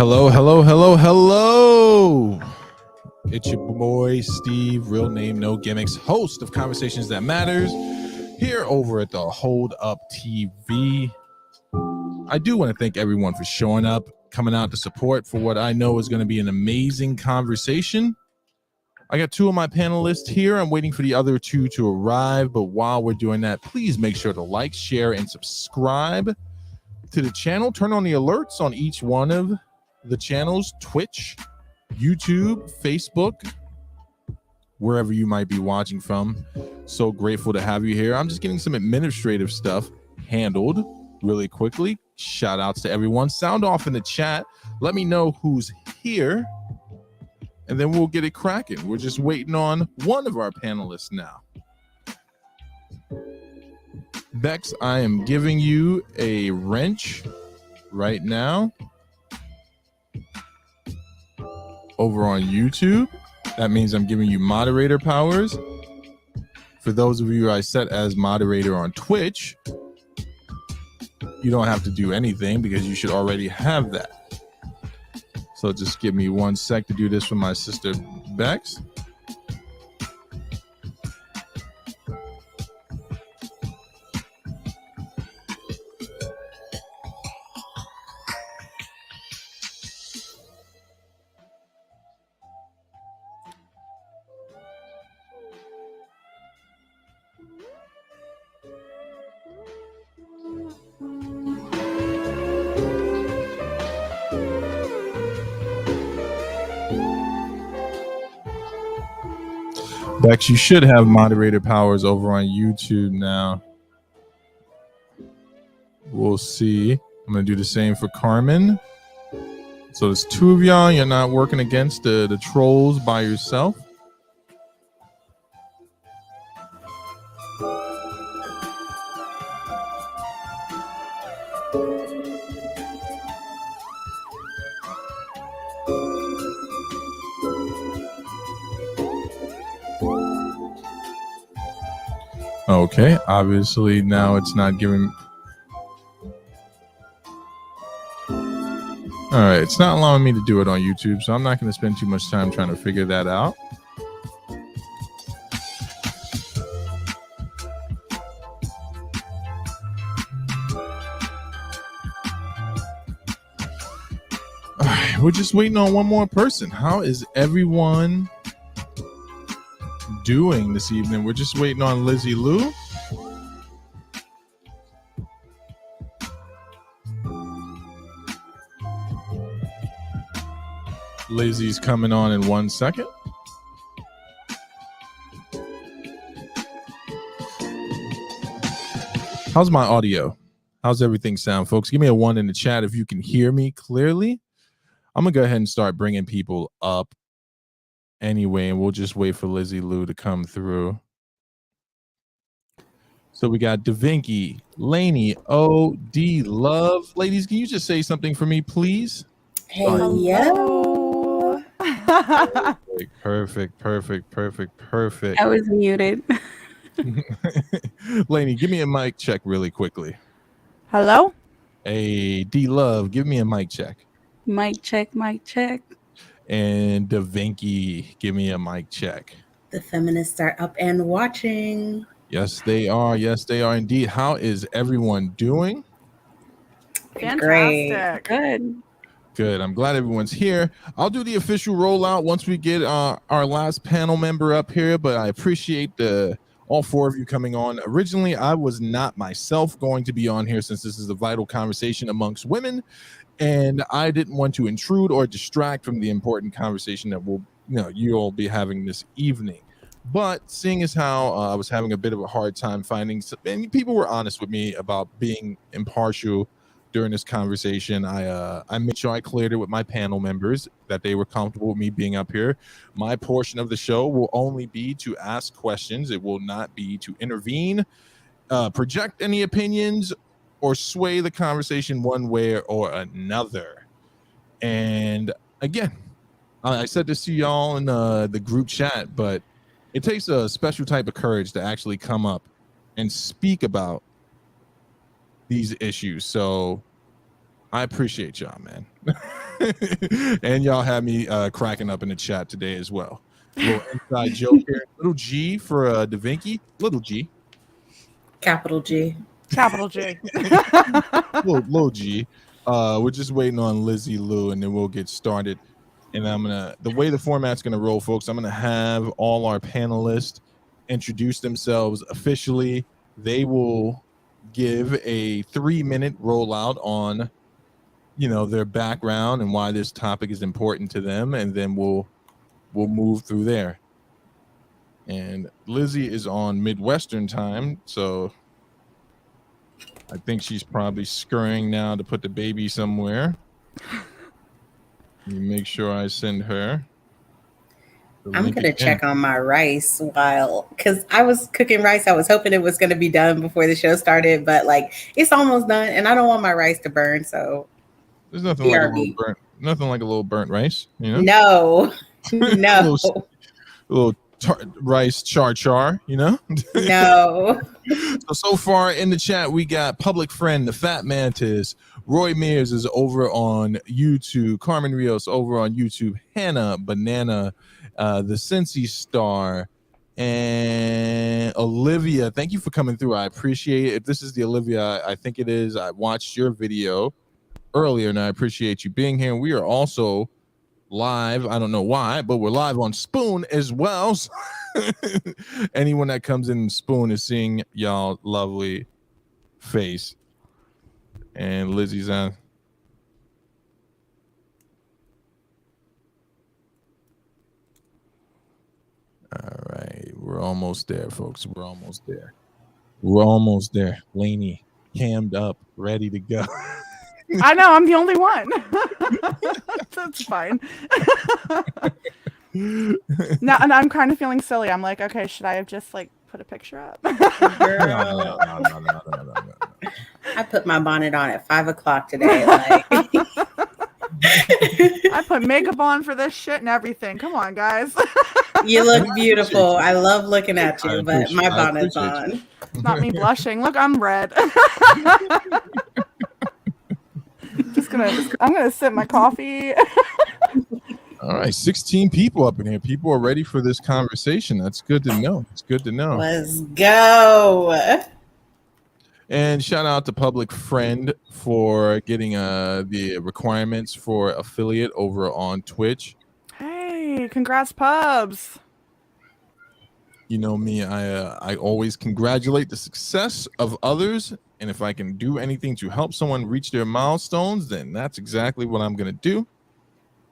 Hello, hello, hello, hello. It's your boy, Steve, real name, no gimmicks, host of Conversations That Matters, here over at the Hold Up TV. I do want to thank everyone for showing up, coming out to support for what I know is going to be an amazing conversation. I got two of my panelists here. I'm waiting for the other two to arrive, but while we're doing that, please make sure to like, share, and subscribe to the channel. Turn on the alerts on each one of the channels: Twitch, YouTube, Facebook, wherever you might be watching from. So grateful to have you here. I'm just getting some administrative stuff handled really quickly. Shout outs to everyone. Sound off in the chat. Let me know who's here, and then we'll get it cracking. We're just waiting on one of our panelists now. Bex, I am giving you a wrench right now over on YouTube. That means I'm giving you moderator powers. For those of you I set as moderator on Twitch, you don't have to do anything because you should already have that. So just give me 1 sec to do this for my sister Bex. Bex, you should have moderator powers over on YouTube now. We'll see. I'm going to do the same for Carmen. So there's two of y'all. You're not working against the trolls by yourself. Okay, obviously now it's not giving. All right, it's not allowing me to do it on YouTube, so I'm not going to spend too much time trying to figure that out. All right, we're just waiting on one more person. How is everyone doing this evening? We're just waiting on Lizzy Lou. Lizzy's coming on in 1 second. How's my audio? How's everything sound, folks? Give me a 1 in the chat if you can hear me clearly. I'm gonna go ahead and start bringing people up anyway, and we'll just wait for Lizzy Lou to come through. So we got Davinky, Lainey O, D Love. Ladies, can you just say something for me, please? Hey, yo. Perfect. I was muted. Lainey, give me a mic check really quickly. Hello? Hey, D Love, give me a mic check. Mic check. And Davinky, give me a mic check. The feminists are up and watching. Yes, they are. Yes, they are indeed. How is everyone doing? Fantastic. Good. I'm glad everyone's here. I'll do the official rollout once we get our last panel member up here, but I appreciate all four of you coming on. Originally, I was not myself going to be on here since this is a vital conversation amongst women, and I didn't want to intrude or distract from the important conversation that you'll be having this evening. But seeing as how I was having a bit of a hard time finding, and people were honest with me about being impartial during this conversation, I made sure I cleared it with my panel members that they were comfortable with me being up here. My portion of the show will only be to ask questions. It will not be to intervene, project any opinions, or sway the conversation one way or another. And again, I said this to y'all in the group chat, but it takes a special type of courage to actually come up and speak about these issues. So I appreciate y'all, man. And y'all had me cracking up in the chat today as well. Little inside joke here. Little G for Davinky. Little G. Capital G. Capital G. little G. We're just waiting on Lizzy Lou, and then we'll get started. And the way the format's gonna roll, folks, I'm gonna have all our panelists introduce themselves officially. They will give a 3-minute rollout on, their background and why this topic is important to them, and then we'll move through there. And Lizzy is on Midwestern time, so I think she's probably scurrying now to put the baby somewhere. Let me make sure I send her. I'm going to check on my rice because I was cooking rice. I was hoping it was going to be done before the show started, but it's almost done and I don't want my rice to burn. So there's nothing like a little burnt rice, No, no. a little rice char, No. So far in the chat, we got Public Friend, the Fat Mantis, Roy Mears is over on YouTube, Carmen Rios over on YouTube, Hannah Banana, the Cincy Star, and Olivia. Thank you for coming through. I appreciate it. If this is the Olivia, I think it is. I watched your video earlier, and I appreciate you being here. We are also live. I don't know why, but we're live on Spoon as well. So anyone that comes in Spoon is seeing y'all lovely face. And Lizzy's on. All right, we're almost there, folks. We're almost there. Lainey, cammed up, ready to go. I know, I'm the only one. That's fine. Now, and I'm kind of feeling silly. I'm like, okay, should I have just put a picture up? No. I put my bonnet on at 5:00 today. I put makeup on for this shit and everything. Come on, guys. You look beautiful. I love looking at you, but my bonnet's on. It's not me blushing. Look, I'm red. I'm gonna sip my coffee. All right, 16 people up in here. People are ready for this conversation. That's good to know. It's good to know. Let's go. And shout out to Public Friend for getting the requirements for affiliate over on Twitch. Hey, congrats, pubs. You know me, I always congratulate the success of others. And if I can do anything to help someone reach their milestones, then that's exactly what I'm going to do.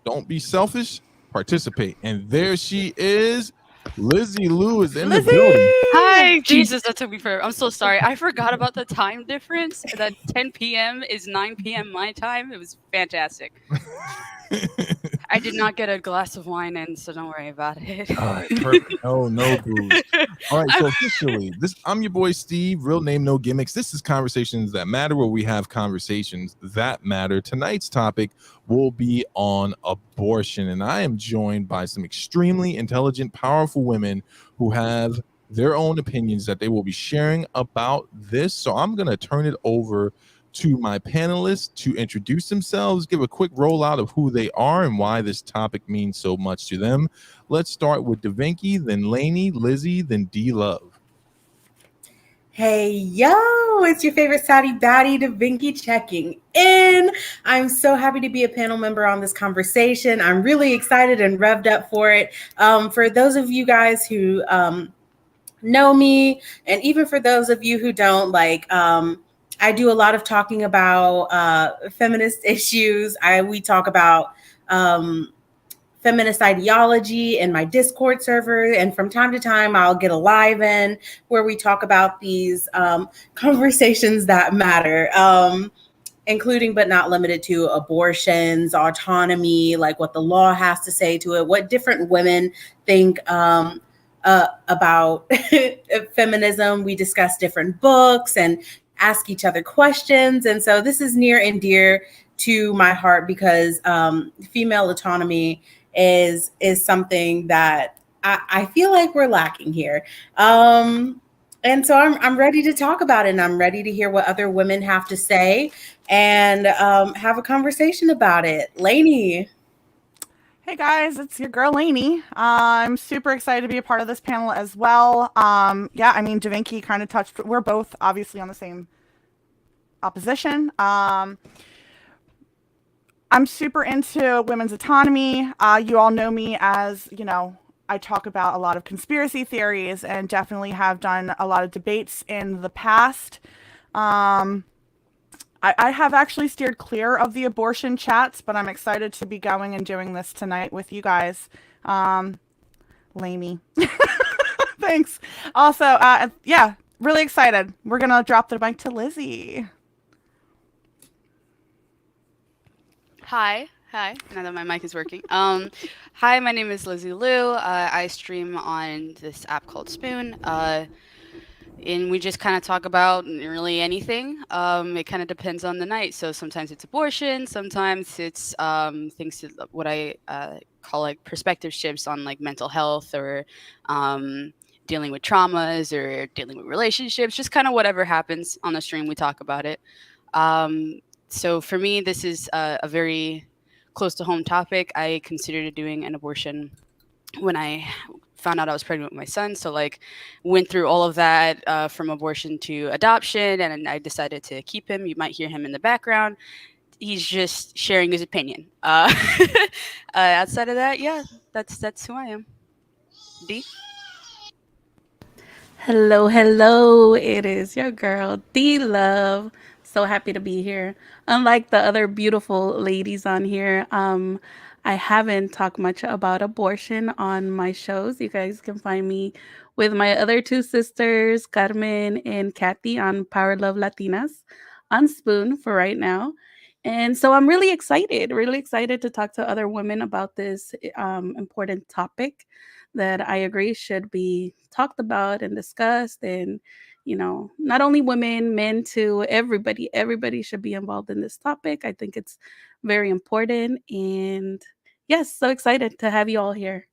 Don't be selfish, participate. And there she is. Lizzy Lou is in the building. Hi, Jesus, that took me forever. I'm so sorry. I forgot about the time difference. That 10 p.m. is 9 p.m. my time. It was fantastic. I did not get a glass of wine in, so don't worry about it. All right, perfect. No booze. All right, so officially, I'm your boy Steve, real name, no gimmicks. This is Conversations That Matter, where we have conversations that matter. Tonight's topic will be on abortion, and I am joined by some extremely intelligent, powerful women who have their own opinions that they will be sharing about this. So I'm going to turn it over to my panelists to introduce themselves, give a quick rollout of who they are and why this topic means so much to them. Let's start with Davinky, then Lainey, Lizzy, then D-Love. Hey, yo, it's your favorite Saudi baddie, Davinky, checking in. I'm so happy to be a panel member on this conversation. I'm really excited and revved up for it. For those of you guys who know me, and even for those of you who don't, I do a lot of talking about feminist issues. We talk about feminist ideology in my Discord server. And from time to time, I'll get a live in where we talk about these conversations that matter, including but not limited to abortions, autonomy, what the law has to say to it, what different women think about feminism. We discuss different books and ask each other questions. And so this is near and dear to my heart because female autonomy is something that I feel like we're lacking here. And so I'm ready to talk about it, and I'm ready to hear what other women have to say and have a conversation about it. Lainey. Hey guys, it's your girl Lainey. I'm super excited to be a part of this panel as well. Yeah, I mean, Davinky kind of touched, we're both obviously on the same opposition. I'm super into women's autonomy. You all know me as, you know, I talk about a lot of conspiracy theories and definitely have done a lot of debates in the past. I have actually steered clear of the abortion chats, but I'm excited to be going and doing this tonight with you guys. Lainey. Thanks. Also, yeah, really excited. We're going to drop the mic to Lizzy. Hi. Now that my mic is working. Hi, my name is Lizzy Lou. I stream on this app called Spoon. And we just kind of talk about really anything. It kind of depends on the night. So sometimes it's abortion, sometimes it's things that, what I call like perspective shifts on like mental health or dealing with traumas or dealing with relationships. Just kind of whatever happens on the stream, we talk about it. So for me, this is a very close to home topic. I considered doing an abortion when I found out I was pregnant with my son. So like went through all of that from abortion to adoption, and I decided to keep him. You might hear him in the background. He's just sharing his opinion. Outside of that, yeah, that's who I am. D. Hello. It is your girl, D Love. So happy to be here. Unlike the other beautiful ladies on here, I haven't talked much about abortion on my shows. You guys can find me with my other two sisters, Carmen and Kathy, on Power Love Latinas on Spoon for right now. And so I'm really excited to talk to other women about this important topic that I agree should be talked about and discussed. And, you know, not only women, men too, everybody should be involved in this topic. I think it's very important. And yes, so excited to have you all here.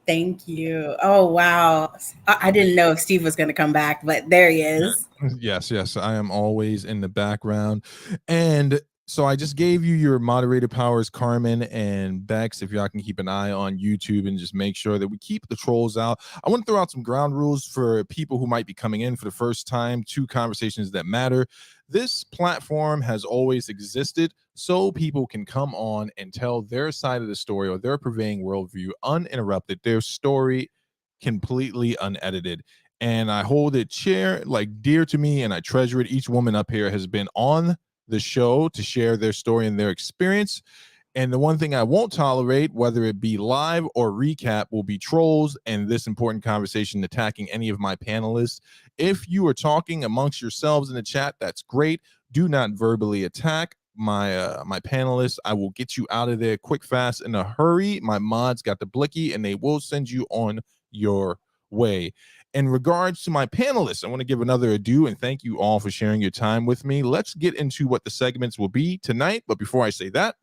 Thank you. Oh, wow. I didn't know if Steve was going to come back, but there he is. Yes. I am always in the background. And so I just gave you your moderator powers, Carmen and Bex. If y'all can keep an eye on YouTube and just make sure that we keep the trolls out. I want to throw out some ground rules for people who might be coming in for the first time to Conversations That Matter. This platform has always existed so people can come on and tell their side of the story or their prevailing worldview uninterrupted, their story completely unedited. And I hold it dear to me, and I treasure it. Each woman up here has been on the show to share their story and their experience. And the one thing I won't tolerate, whether it be live or recap, will be trolls and this important conversation attacking any of my panelists. If you are talking amongst yourselves in the chat, that's great. Do not verbally attack my panelists. I will get you out of there quick, fast, in a hurry. My mods got the blicky, and they will send you on your way. In regards to my panelists, I want to give another adieu and thank you all for sharing your time with me. Let's get into what the segments will be tonight. But before I say that,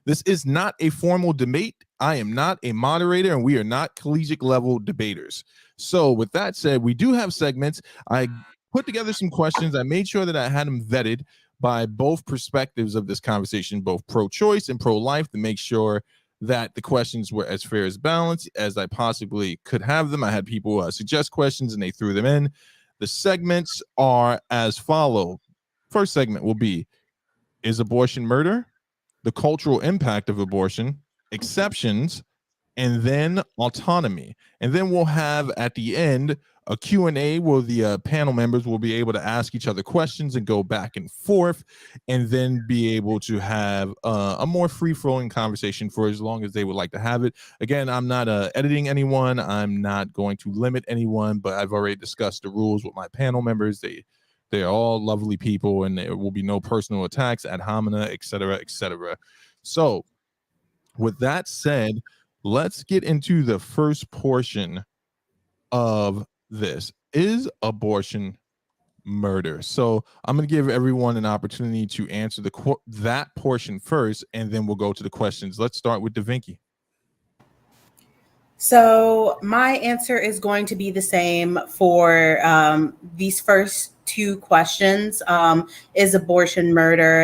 this is not a formal debate. I am not a moderator, and we are not collegiate level debaters. So with that said, we do have segments. I put together some questions. I made sure that I had them vetted by both perspectives of this conversation, both pro-choice and pro-life, to make sure that the questions were as fair as balanced as I possibly could have them. I had people suggest questions and they threw them in. The segments are as follow. First segment will be, is abortion murder? The cultural impact of abortion, exceptions, and then autonomy. And then we'll have at the end a Q&A where the panel members will be able to ask each other questions and go back and forth, and then be able to have a more free-flowing conversation for as long as they would like to have it. Again, I'm not editing anyone. I'm not going to limit anyone, but I've already discussed the rules with my panel members. They are all lovely people, and there will be no personal attacks, ad hominem, etc., etc. So with that said, let's get into the first portion of this. Is abortion murder? So I'm going to give everyone an opportunity to answer that portion first, and then we'll go to the questions. Let's start with Davinky. So my answer is going to be the same for these first two questions. Is abortion murder,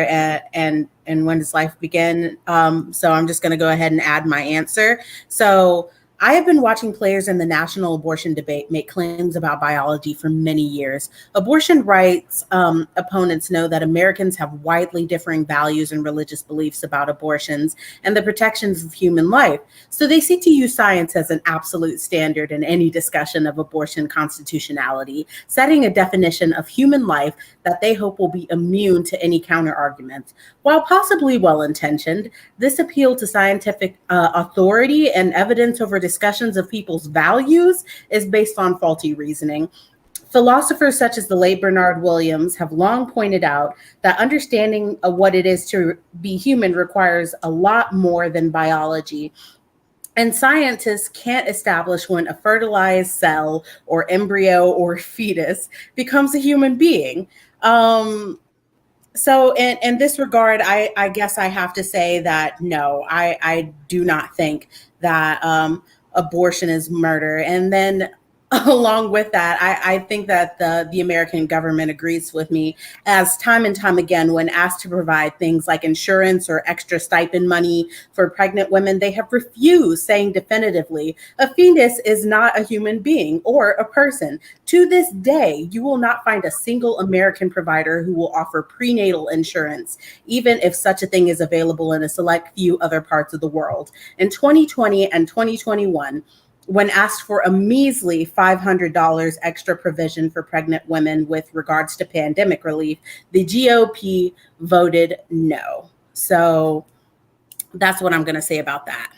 and when does life begin? So I'm just going to go ahead and add my answer. So I have been watching players in the national abortion debate make claims about biology for many years. Abortion rights opponents know that Americans have widely differing values and religious beliefs about abortions and the protections of human life. So they seek to use science as an absolute standard in any discussion of abortion constitutionality, setting a definition of human life that they hope will be immune to any counter arguments. While possibly well-intentioned, this appeal to scientific authority and evidence over discussions of people's values is based on faulty reasoning. Philosophers such as the late Bernard Williams have long pointed out that understanding of what it is to be human requires a lot more than biology. And scientists can't establish when a fertilized cell or embryo or fetus becomes a human being. So in this regard, I guess I have to say that no, I do not think that abortion is murder. And then along with that, I think that the American government agrees with me, as time and time again, when asked to provide things like insurance or extra stipend money for pregnant women, they have refused, saying definitively, a fetus is not a human being or a person. To this day, you will not find a single American provider who will offer prenatal insurance, even if such a thing is available in a select few other parts of the world. In 2020 and 2021, when asked for a measly $500 extra provision for pregnant women with regards to pandemic relief, the GOP voted no. So that's what I'm going to say about that.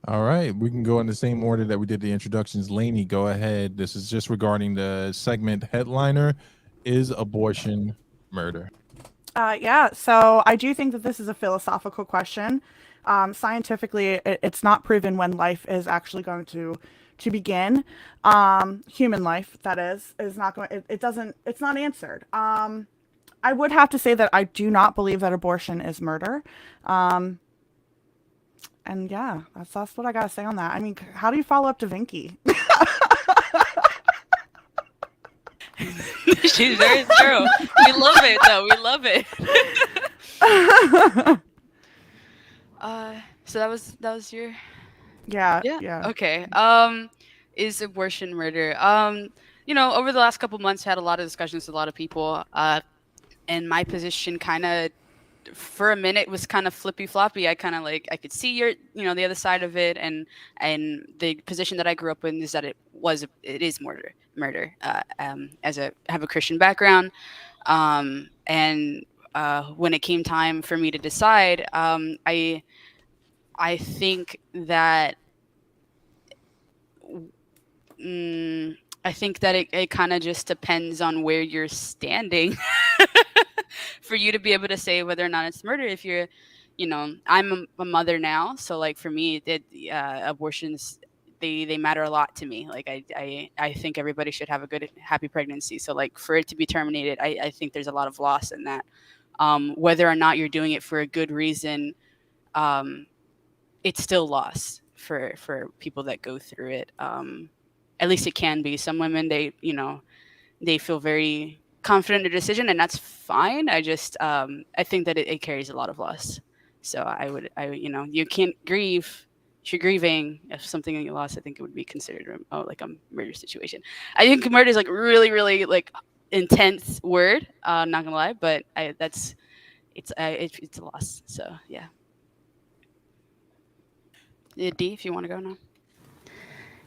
All right, we can go in the same order that we did the introductions. Lainey, go ahead. This is just regarding the segment headliner, is abortion murder? Yeah, so I do think that this is a philosophical question. Scientifically, it's not proven when life is actually going to begin. Human life, that is not going. It's not answered. I would have to say that I do not believe that abortion is murder. And yeah, that's what I gotta say on that. I mean, how do you follow up Davinky? She's very thorough. We love it, though. We love it. So that was your Yeah. Okay. Is abortion murder? Over the last couple months, I had a lot of discussions with a lot of people. And my position kind of, for a minute, was kind of flippy floppy. I kind of I could see the other side of it, and the position that I grew up in is that it is murder. As I have a Christian background, and when it came time for me to decide, I think that it kind of just depends on where you're standing for you to be able to say whether or not it's murder. If you're, I'm a mother now, so for me, abortions, they matter a lot to me. I think everybody should have a good, happy pregnancy. So for it to be terminated, I think there's a lot of loss in that. Whether or not you're doing it for a good reason, it's still loss for people that go through it. At least it can be. Some women, they feel very confident in their decision, and that's fine. I just, I think that it carries a lot of loss. So you can't grieve. If you're grieving, if something you lost, I think it would be considered a murder situation. I think murder is really, really intense word. Not gonna lie, but it's a loss. So yeah. D, if you want to go now.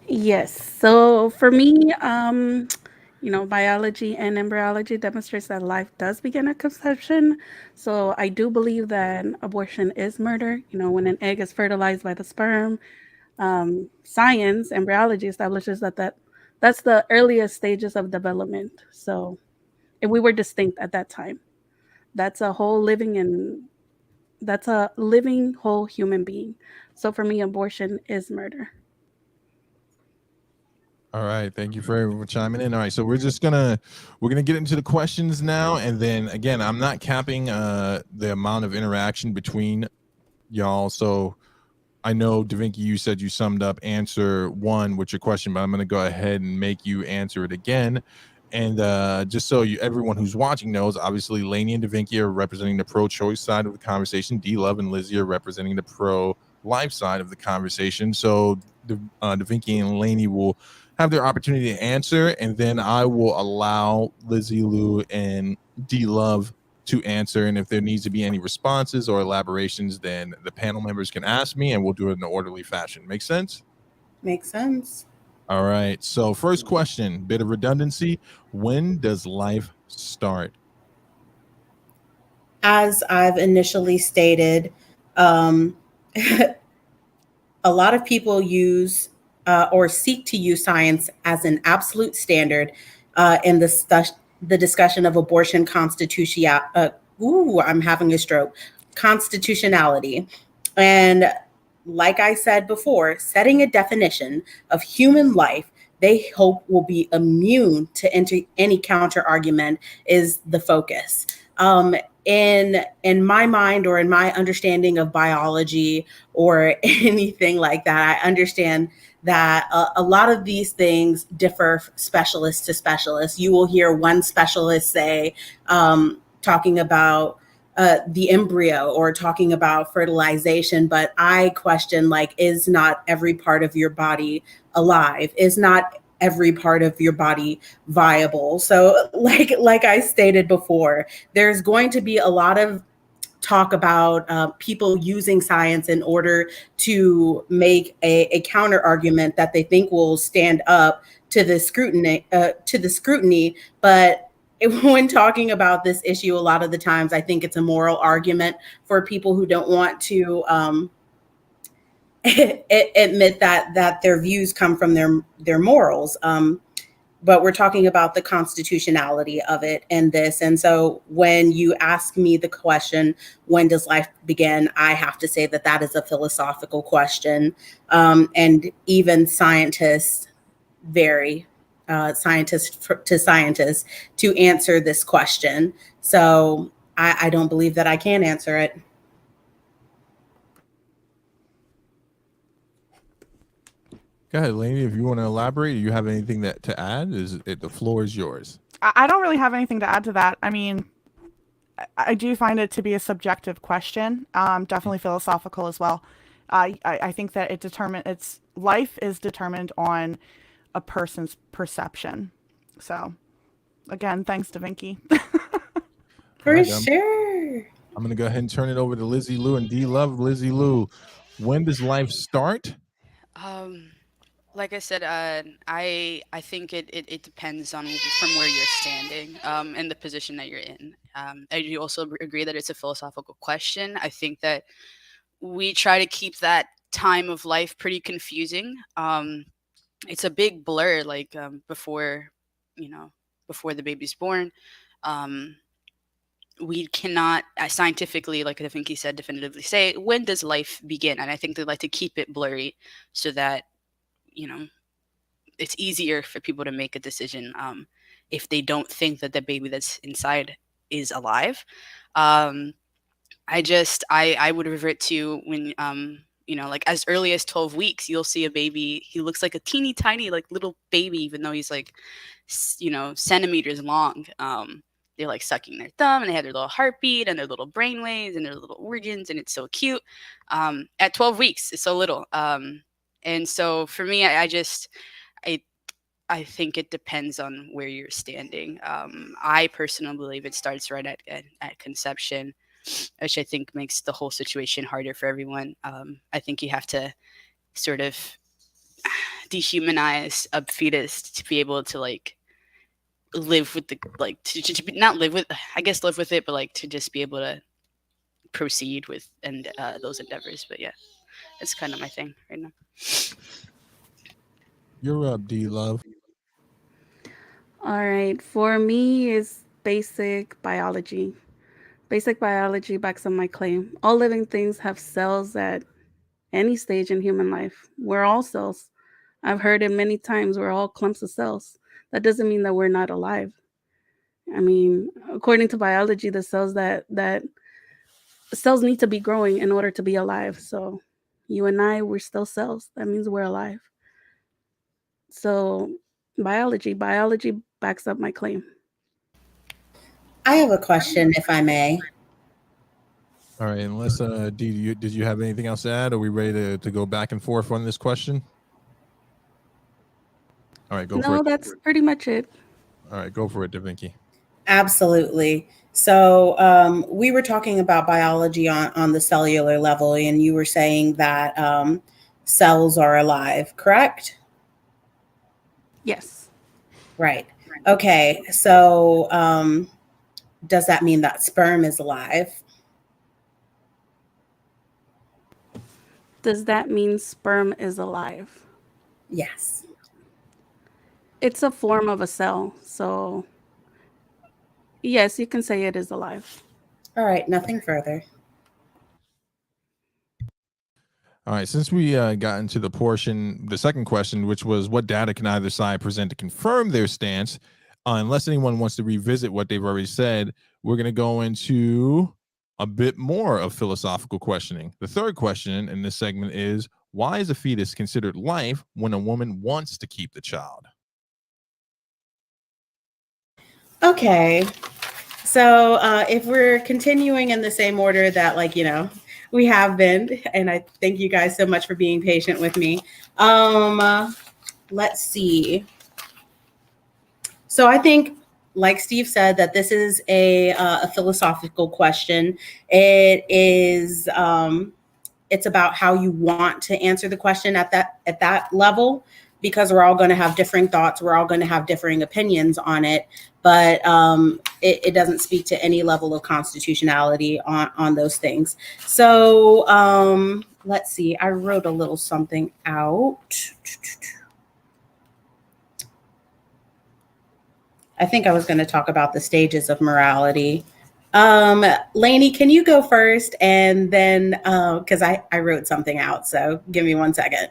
Yes. So for me, biology and embryology demonstrates that life does begin at conception. So I do believe that abortion is murder. When an egg is fertilized by the sperm, science, embryology establishes that's the earliest stages of development. So if we were distinct at that time, that's a living whole human being. So for me, abortion is murder. All right, thank you for chiming in. All right, so we're gonna get into the questions now, and then again, I'm not capping the amount of interaction between y'all. So I know, Davinky, you said you summed up answer 1 with your question, but I'm going to go ahead and make you answer it again. And just so everyone who's watching knows, obviously, Lainey and Davinky are representing the pro-choice side of the conversation. D-Love and Lizzy are representing the pro-life side of the conversation. So Davinky and Lainey will have their opportunity to answer, and then I will allow Lizzy Lou and D-Love to answer, and if there needs to be any responses or elaborations, then the panel members can ask me and we'll do it in an orderly fashion. Make sense? Makes sense. All right, so first question, bit of redundancy. When does life start? As I've initially stated, a lot of people use or seek to use science as an absolute standard in the discussion of abortion I'm having a stroke. Constitutionality. And like I said before, setting a definition of human life they hope will be immune to any counter argument is the focus. In my mind or in my understanding of biology or anything like that, I understand that a lot of these things differ specialist to specialist. You will hear one specialist say, talking about the embryo or talking about fertilization, but I question, like, is not every part of your body alive? Is not every part of your body viable? So like I stated before, there's going to be a lot of talk about people using science in order to make a counter argument that they think will stand up to the scrutiny. But when talking about this issue, a lot of the times I think it's a moral argument for people who don't want to admit that their views come from their morals. But we're talking about the constitutionality of it and this. And so when you ask me the question, when does life begin? I have to say that is a philosophical question. And even scientists vary, scientists to scientists, to answer this question. So I don't believe that I can answer it. Go ahead, Lainey, if you want to elaborate, do you have anything to add? The floor is yours. I don't really have anything to add to that. I mean, I do find it to be a subjective question, definitely philosophical as well. I think that life is determined on a person's perception. So, again, thanks, Davinky. For sure. I'm going to go ahead and turn it over to Lizzy Lou and D-Love. Lizzy Lou, when does life start? Like I said, I think it depends on from where you're standing and the position that you're in. I do also agree that it's a philosophical question. I think that we try to keep that time of life pretty confusing. It's a big blur, like before the baby's born. We cannot scientifically, like I think he said, definitively say when does life begin. And I think they like to keep it blurry so that it's easier for people to make a decision if they don't think that the baby that's inside is alive. I would revert to when like as early as 12 weeks, you'll see a baby. He looks like a teeny tiny, like little baby, even though he's like, centimeters long. They're like sucking their thumb and they have their little heartbeat and their little brain waves and their little organs. And it's so cute. At 12 weeks, it's so little. And so for me, I think it depends on where you're standing. I personally believe it starts right at conception, which I think makes the whole situation harder for everyone. I think you have to sort of dehumanize a fetus to be able to live with live with it, but to just be able to proceed with those endeavors. But yeah, that's kind of my thing right now. You're up, D-Love. All right. For me, it's basic biology. Basic biology backs up my claim. All living things have cells at any stage in human life. We're all cells. I've heard it many times. We're all clumps of cells. That doesn't mean that we're not alive. I mean, according to biology, the cells that cells need to be growing in order to be alive. So You and I, we're still cells. That means we're alive. So biology backs up my claim. I have a question, if I may. All right, unless Dee, did you have anything else to add? Are we ready to go back and forth on this question? All right, go for it. No, that's pretty much it. All right, go for it, Davinky. Absolutely. So we were talking about biology on the cellular level, and you were saying that cells are alive, correct? Yes. Right. Okay. So does that mean that sperm is alive? Does that mean sperm is alive? Yes. It's a form of a cell. So yes, you can say it is alive. All right. Nothing further. All right, since we got into the second question, which was what data can either side present to confirm their stance, unless anyone wants to revisit what they've already said, we're going to go into a bit more of philosophical questioning. The third question in this segment is, why is a fetus considered life when a woman wants to keep the child? Okay. So if we're continuing in the same order that, like, we have been, and I thank you guys so much for being patient with me. Let's see. So I think, like Steve said, that this is a philosophical question. It is it's about how you want to answer the question at that level, because we're all going to have differing thoughts. We're all going to have differing opinions on it, but it doesn't speak to any level of constitutionality on those things. So let's see. I wrote a little something out. I think I was going to talk about the stages of morality. Lainey, can you go first? And then, because I wrote something out, so give me 1 second.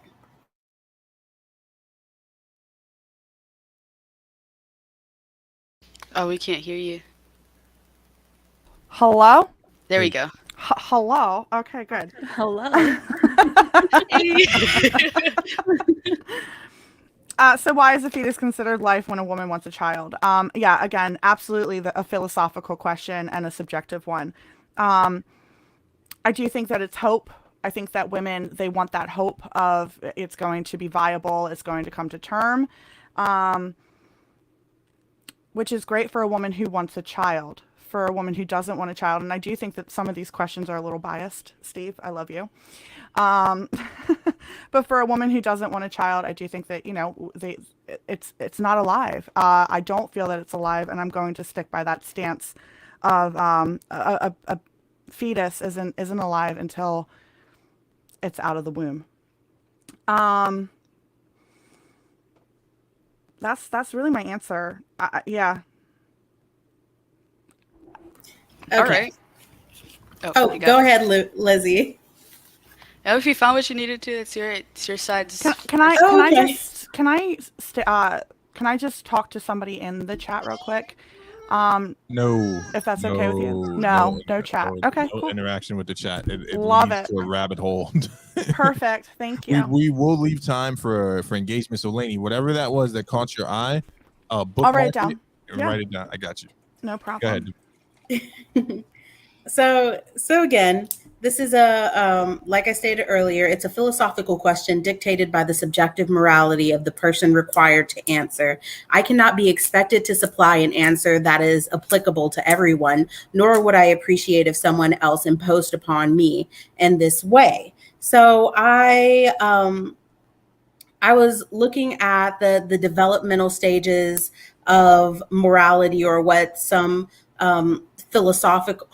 Oh, we can't hear you. Hello? There we go. Hello? Okay, good. Hello. So why is a fetus considered life when a woman wants a child? Yeah, again, absolutely a philosophical question and a subjective one. I do think that it's hope. I think that women, they want that hope of it's going to be viable, it's going to come to term, which is great for a woman who wants a child. For a woman who doesn't want a child, and I do think that some of these questions are a little biased, Steve, I love you. But for a woman who doesn't want a child, I do think that, it's not alive. I don't feel that it's alive, and I'm going to stick by that stance of a fetus isn't alive until it's out of the womb. That's really my answer. Yeah. Okay. All right. Oh, go ahead, Lizzie. If you found what you needed to, it's your side's. Can I Okay. just talk to somebody in the chat real quick? No, if that's okay with you. No chat. Okay, no cool. interaction with the chat. It Love leads it. to a rabbit hole. Perfect. Thank you. We will leave time for engagement. So, Lainey, whatever that was that caught your eye, I'll write it bookmark down. and Yeah. write it down. I got you. No problem. Go ahead. So again, this is like I stated earlier, it's a philosophical question dictated by the subjective morality of the person required to answer. I cannot be expected to supply an answer that is applicable to everyone, nor would I appreciate if someone else imposed upon me in this way. So I was looking at the developmental stages of morality, or what some philosophical,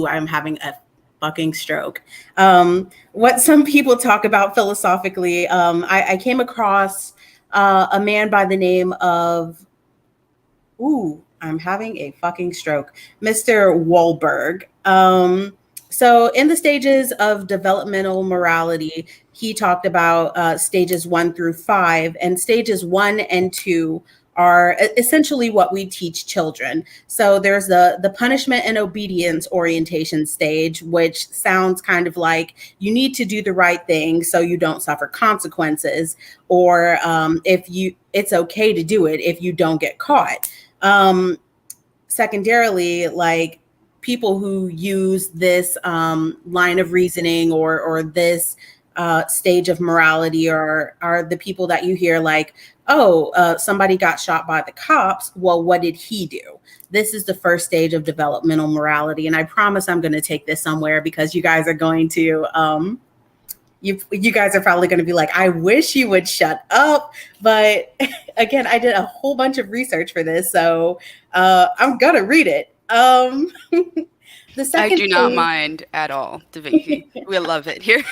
I'm having a fucking stroke. What some people talk about philosophically. I came across a man by the name of, I'm having a fucking stroke, Mr. Wahlberg. So in the stages of developmental morality, he talked about stages 1 through 5, and stages 1 and 2 are essentially what we teach children. So there's the punishment and obedience orientation stage, which sounds kind of like you need to do the right thing so you don't suffer consequences, or it's okay to do it if you don't get caught. Secondarily, like people who use this line of reasoning or this stage of morality are the people that you hear like, oh, somebody got shot by the cops. Well, what did he do? This is the first stage of developmental morality. And I promise I'm going to take this somewhere, because you guys are going to, you guys are probably going to be like, I wish you would shut up. But again, I did a whole bunch of research for this, so I'm going to read it. The second I do not stage- mind at all, Davinky. We love it here.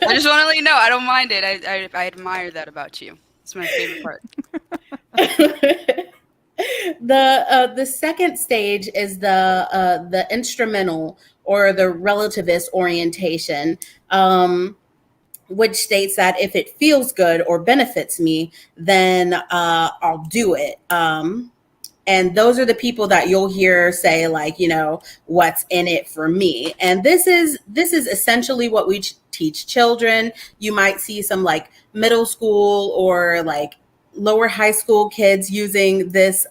I just want to let you know, I don't mind it. I admire that about you. It's my favorite part. The second stage is the instrumental or the relativist orientation, which states that if it feels good or benefits me, then I'll do it. And those are the people that you'll hear say, like, you know, what's in it for me. And this is essentially what we teach children. You might see some like middle school or like lower high school kids using this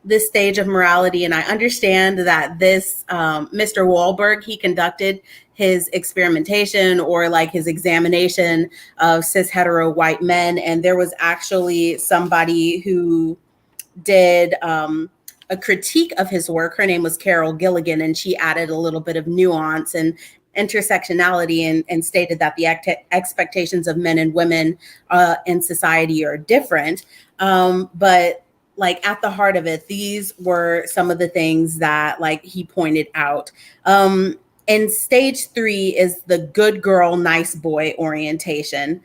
this stage of morality. And I understand that this Mr. Wahlberg, he conducted his experimentation or like his examination of cis hetero white men, and there was actually somebody who did a critique of his work. Her name was Carol Gilligan, and she added a little bit of nuance and intersectionality and stated that the expectations of men and women in society are different. But like at the heart of it, these were some of the things that like he pointed out. And stage 3 is the good girl, nice boy orientation.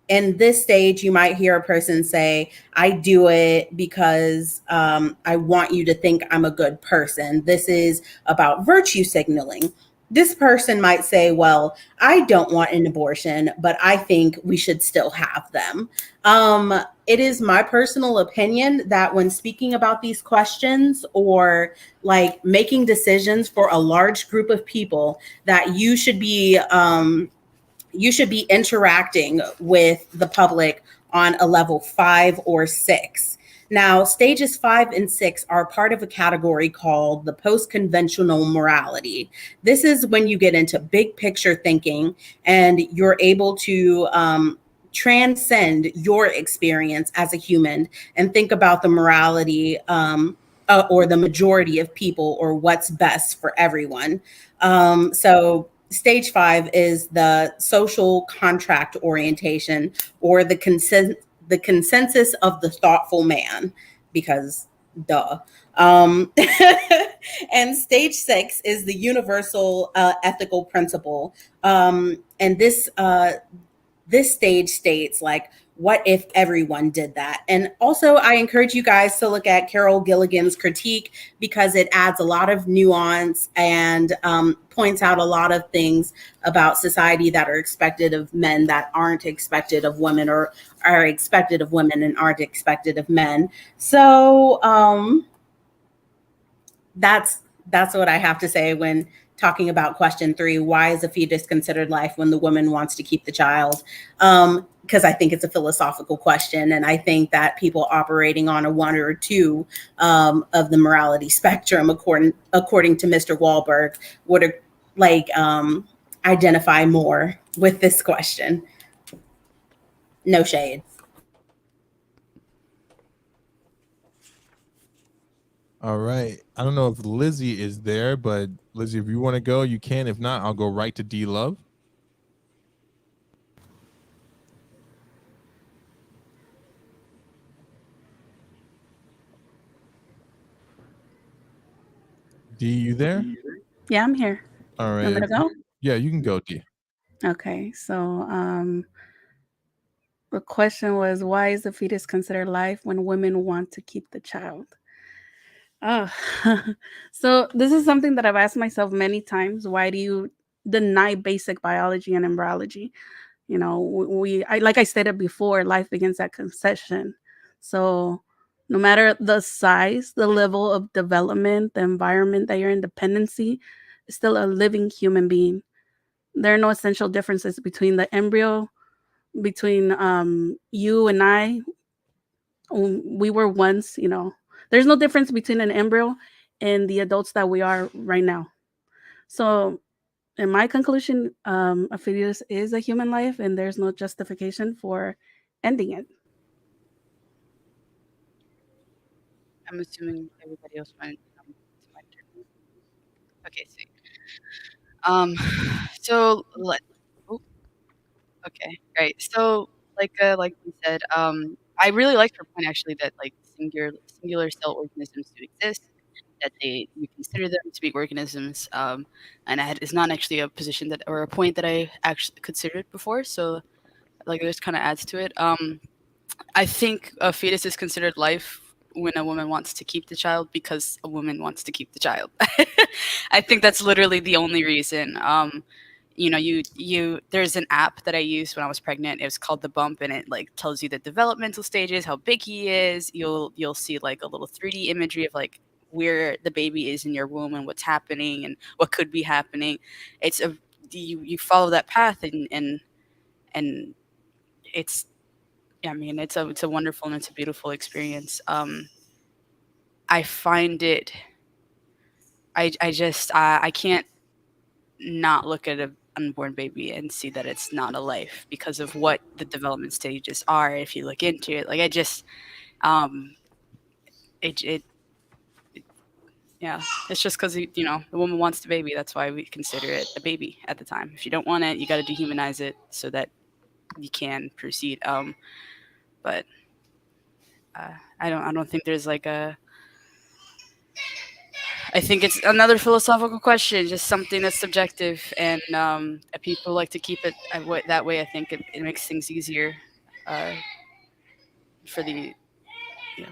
In this stage, you might hear a person say, I do it because I want you to think I'm a good person. This is about virtue signaling. This person might say, well, I don't want an abortion, but I think we should still have them. It is my personal opinion that when speaking about these questions or like making decisions for a large group of people, that you should be interacting with the public on a level 5 or 6. Now, stages 5 and 6 are part of a category called the post-conventional morality. This is when you get into big picture thinking and you're able to transcend your experience as a human and think about the morality or the majority of people or what's best for everyone. So stage 5 is the social contract orientation, or the consensus of the thoughtful man, because duh. And stage 6 is the universal ethical principle. And this stage states like, what if everyone did that? And also I encourage you guys to look at Carol Gilligan's critique, because it adds a lot of nuance and points out a lot of things about society that are expected of men that aren't expected of women, or are expected of women and aren't expected of men. So that's what I have to say when talking about question 3, why is a fetus considered life when the woman wants to keep the child? Because I think it's a philosophical question. And I think that people operating on a 1 or 2 of the morality spectrum, according to Mr. Wahlberg, would like identify more with this question. No shade. All right. I don't know if Lizzy is there, but Lizzy, if you want to go, you can. If not, I'll go right to D Love. D, you there? Yeah, I'm here. All right. Want me to go? Yeah, you can go, D. Okay, so the question was, why is the fetus considered life when women want to keep the child? Oh, so this is something that I've asked myself many times. Why do you deny basic biology and embryology? You know, like I stated before, life begins at conception. So no matter the size, the level of development, the environment that you're in, dependency, is still a living human being. There are no essential differences between the embryo, between you and I. We were once, you know, there's no difference between an embryo and the adults that we are right now. So in my conclusion, a fetus is a human life, and there's no justification for ending it. I'm assuming everybody else went. It's my turn. Okay, sweet. Um, so let. Oh, okay, right. So like we said, I really liked her point actually that like singular cell organisms do exist, that we consider them to be organisms, and it's not actually a position that or a point that I actually considered before. So like this kind of adds to it. I think a fetus is considered life when a woman wants to keep the child because a woman wants to keep the child. I think that's literally the only reason. You know, there's an app that I used when I was pregnant. It was called The Bump, and it like tells you the developmental stages, how big he is. You'll see like a little 3D imagery of like where the baby is in your womb and what's happening and what could be happening. It's a you follow that path and it's I mean, it's a wonderful and it's a beautiful experience. I find it. I just I can't not look at an unborn baby and see that it's not a life because of what the development stages are. If you look into it, like I just, it yeah, it's just because you know the woman wants the baby. That's why we consider it a baby at the time. If you don't want it, you got to dehumanize it so that you can proceed. But I don't think there's like a. I think it's another philosophical question, just something that's subjective, and people like to keep it that way. I think it makes things easier for the. Yeah.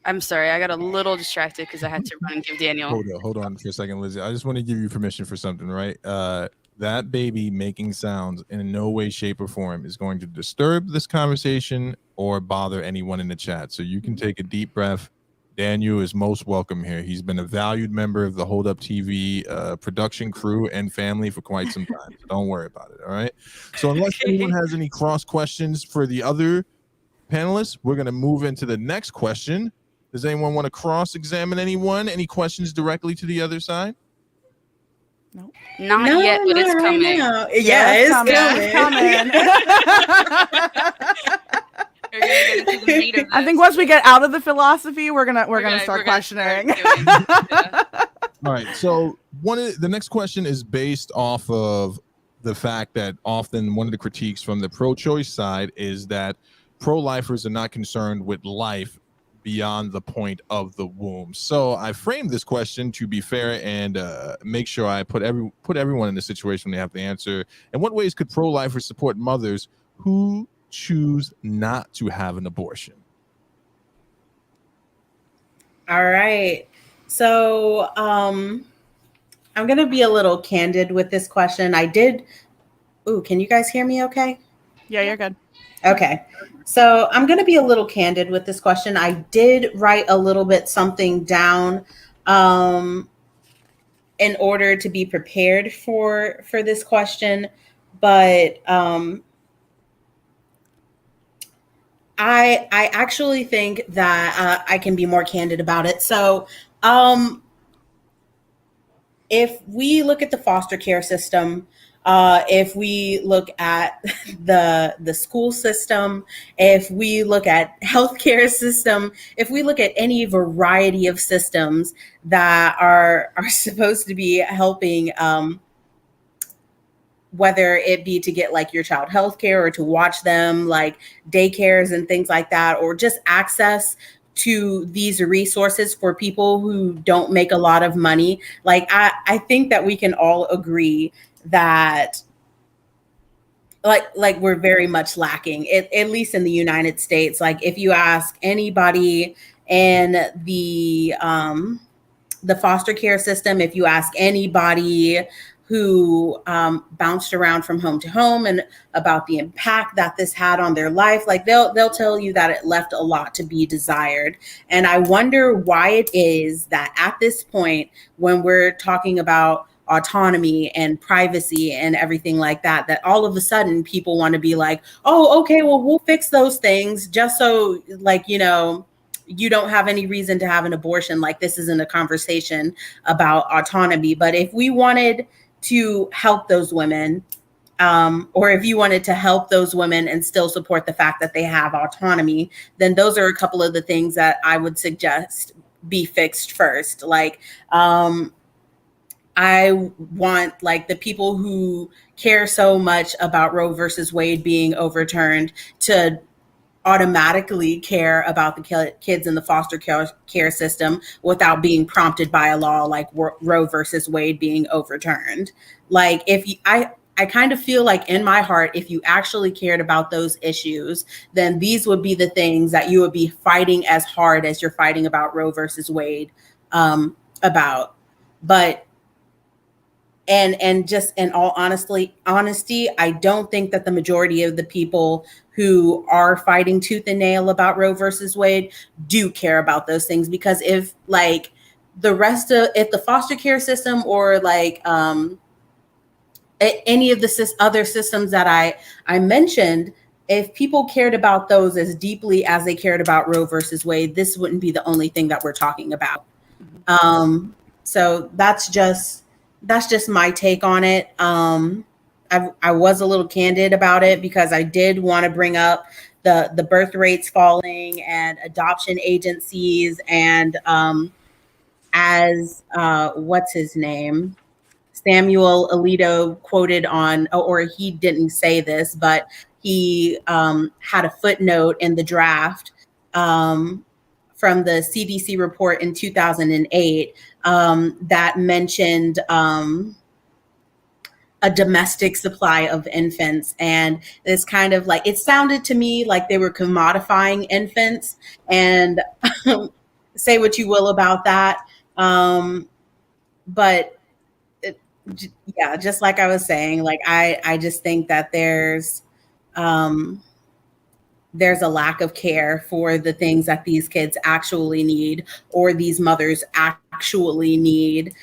I'm sorry, I got a little distracted because I had to run and give Daniel. Hold on for a second, Lizzie. I just want to give you permission for something, right? That baby making sounds in no way, shape, or form is going to disturb this conversation or bother anyone in the chat. So you can take a deep breath. Daniel is most welcome here. He's been a valued member of the Hold Up TV production crew and family for quite some time. So don't worry about it, all right? So unless anyone has any cross questions for the other panelists, we're going to move into the next question. Does anyone want to cross-examine anyone? Any questions directly to the other side? Nope. Not yet, but it's coming. Yeah, it's coming. We're gonna get into the meat of I think this. once we get out of the philosophy, we're gonna start questioning. All right. So the next question is based off of the fact that often one of the critiques from the pro-choice side is that pro-lifers are not concerned with life beyond the point of the womb. So I framed this question to be fair and make sure I put everyone in the situation they have to answer. In what ways could pro-lifers support mothers who choose not to have an abortion? All right. So I'm going to be a little candid with this question. Can you guys hear me okay? Yeah, you're good. Okay. So I'm going to be a little candid with this question. I did write a little bit something down in order to be prepared for this question, but I actually think that I can be more candid about it. So if we look at the foster care system, if we look at the school system, if we look at healthcare system, if we look at any variety of systems that are supposed to be helping, whether it be to get like your child healthcare or to watch them, like daycares and things like that, or just access to these resources for people who don't make a lot of money. Like I think that we can all agree that like we're very much lacking, at least in the United States. Like if you ask anybody in the foster care system, if you ask anybody who bounced around from home to home and about the impact that this had on their life. Like they'll tell you that it left a lot to be desired. And I wonder why it is that at this point, when we're talking about autonomy and privacy and everything like that, that all of a sudden people want to be like, oh, okay, well, we'll fix those things just so, like, you know, you don't have any reason to have an abortion. Like, this isn't a conversation about autonomy. But if we wanted to help those women, or if you wanted to help those women and still support the fact that they have autonomy, then those are a couple of the things that I would suggest be fixed first. Like, I want, like, the people who care so much about Roe versus Wade being overturned to automatically care about the kids in the foster care system without being prompted by a law like Roe versus Wade being overturned. Like, I kind of feel like in my heart, if you actually cared about those issues, then these would be the things that you would be fighting as hard as you're fighting about Roe versus Wade about. But and just in all honesty, I don't think that the majority of the people who are fighting tooth and nail about Roe versus Wade do care about those things. Because if, like, if the foster care system or like any of the other systems that I mentioned, if people cared about those as deeply as they cared about Roe versus Wade, this wouldn't be the only thing that we're talking about. So that's just my take on it. I was a little candid about it because I did want to bring up the birth rates falling and adoption agencies, and as what's his name? Samuel Alito quoted on, or he didn't say this, but he had a footnote in the draft from the CDC report in 2008 that mentioned a domestic supply of infants. And it's kind of like, it sounded to me like they were commodifying infants, and say what you will about that. But yeah, just like I was saying, like, I just think that there's a lack of care for the things that these kids actually need, or these mothers actually need.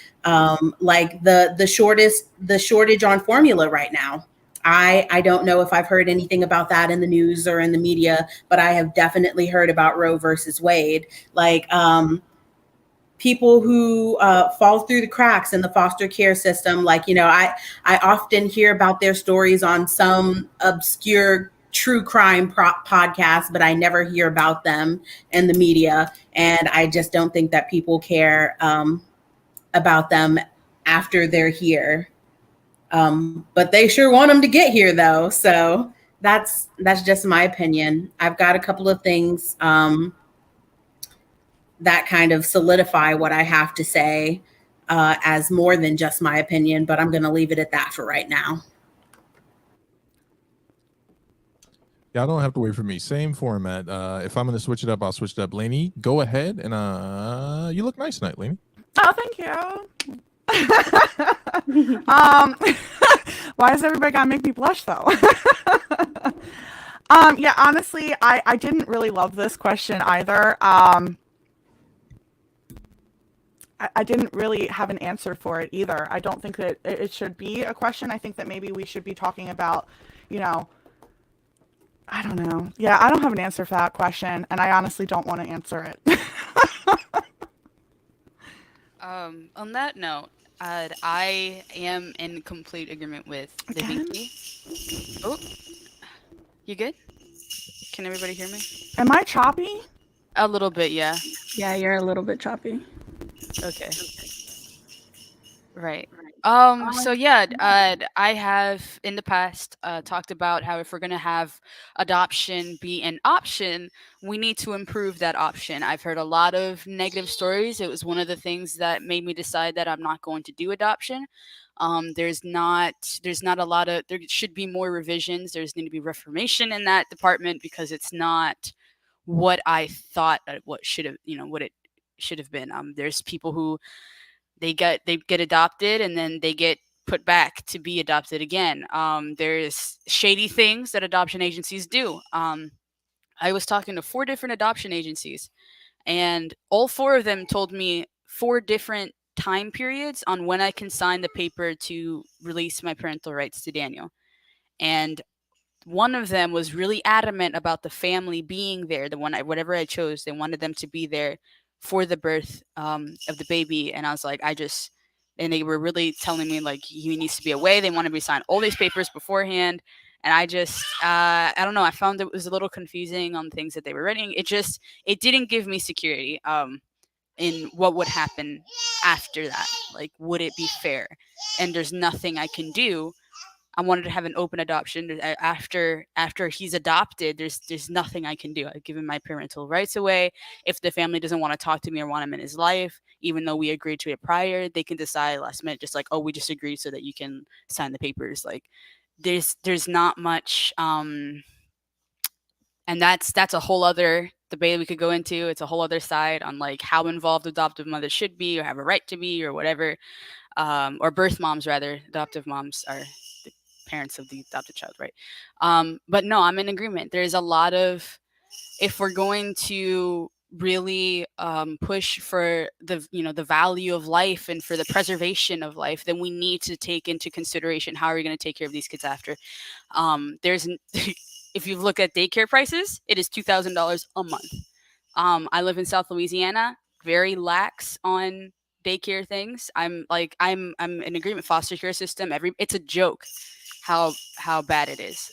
Like the shortage on formula right now. I don't know if I've heard anything about that in the news or in the media, but I have definitely heard about Roe versus Wade. Like, people who fall through the cracks in the foster care system. Like, you know, I often hear about their stories on some obscure true crime podcast, but I never hear about them in the media. And I just don't think that people care about them after they're here. But they sure want them to get here, though. So that's just my opinion. I've got a couple of things that kind of solidify what I have to say as more than just my opinion, but I'm going to leave it at that for right now. Y'all don't have to wait for me. Same format. If I'm going to switch it up, I'll switch it up. Lainey, go ahead. And you look nice tonight, Lainey. Oh, thank you. Why does everybody gotta make me blush, though? Yeah, honestly, I didn't really love this question either. I didn't really have an answer for it either. I don't think that it should be a question. I think that maybe we should be talking about, you know, I don't know. Yeah, I don't have an answer for that question, and I honestly don't want to answer it. On that note, I am in complete agreement with Davinky. Oh, you good? Can everybody hear me? Am I choppy? A little bit, yeah. Yeah, you're a little bit choppy. Okay. Right. So yeah, I have in the past talked about how if we're gonna have adoption be an option, we need to improve that option. I've heard a lot of negative stories. It was one of the things that made me decide that I'm not going to do adoption. There's not a lot of, there should be more revisions. There's need to be reformation in that department because it's not what I thought what should have, what it should have been. There's people who they get adopted and then they get put back to be adopted again. There's shady things that adoption agencies do. I was talking to 4 different adoption agencies, and all 4 of them told me 4 different time periods on when I can sign the paper to release my parental rights to Daniel. And one of them was really adamant about the family being there. The one, whatever I chose, they wanted them to be there for the birth of the baby. And I was like, and they were really telling me like he needs to be away. They wanted me to sign all these papers beforehand. And I don't know. I found it was a little confusing on things that they were writing. It didn't give me security in what would happen after that. Like, would it be fair? And there's nothing I can do. I wanted to have an open adoption. After he's adopted, there's nothing I can do. I've given my parental rights away. If the family doesn't want to talk to me or want him in his life, even though we agreed to it prior, they can decide last minute, just like, oh, we just agreed so that you can sign the papers. Like, there's not much, and that's a whole other debate we could go into. It's a whole other side on like how involved adoptive mothers should be or have a right to be or whatever, or birth moms rather. Adoptive moms are the parents of the adopted child, right? But no, I'm in agreement. There's a lot of, if we're going to really push for the value of life and for the preservation of life, then we need to take into consideration how are we going to take care of these kids after. There's if you look at daycare prices, it is $2,000 a month. I live in South Louisiana, very lax on daycare things. I'm in agreement. Foster care system, it's a joke how bad it is.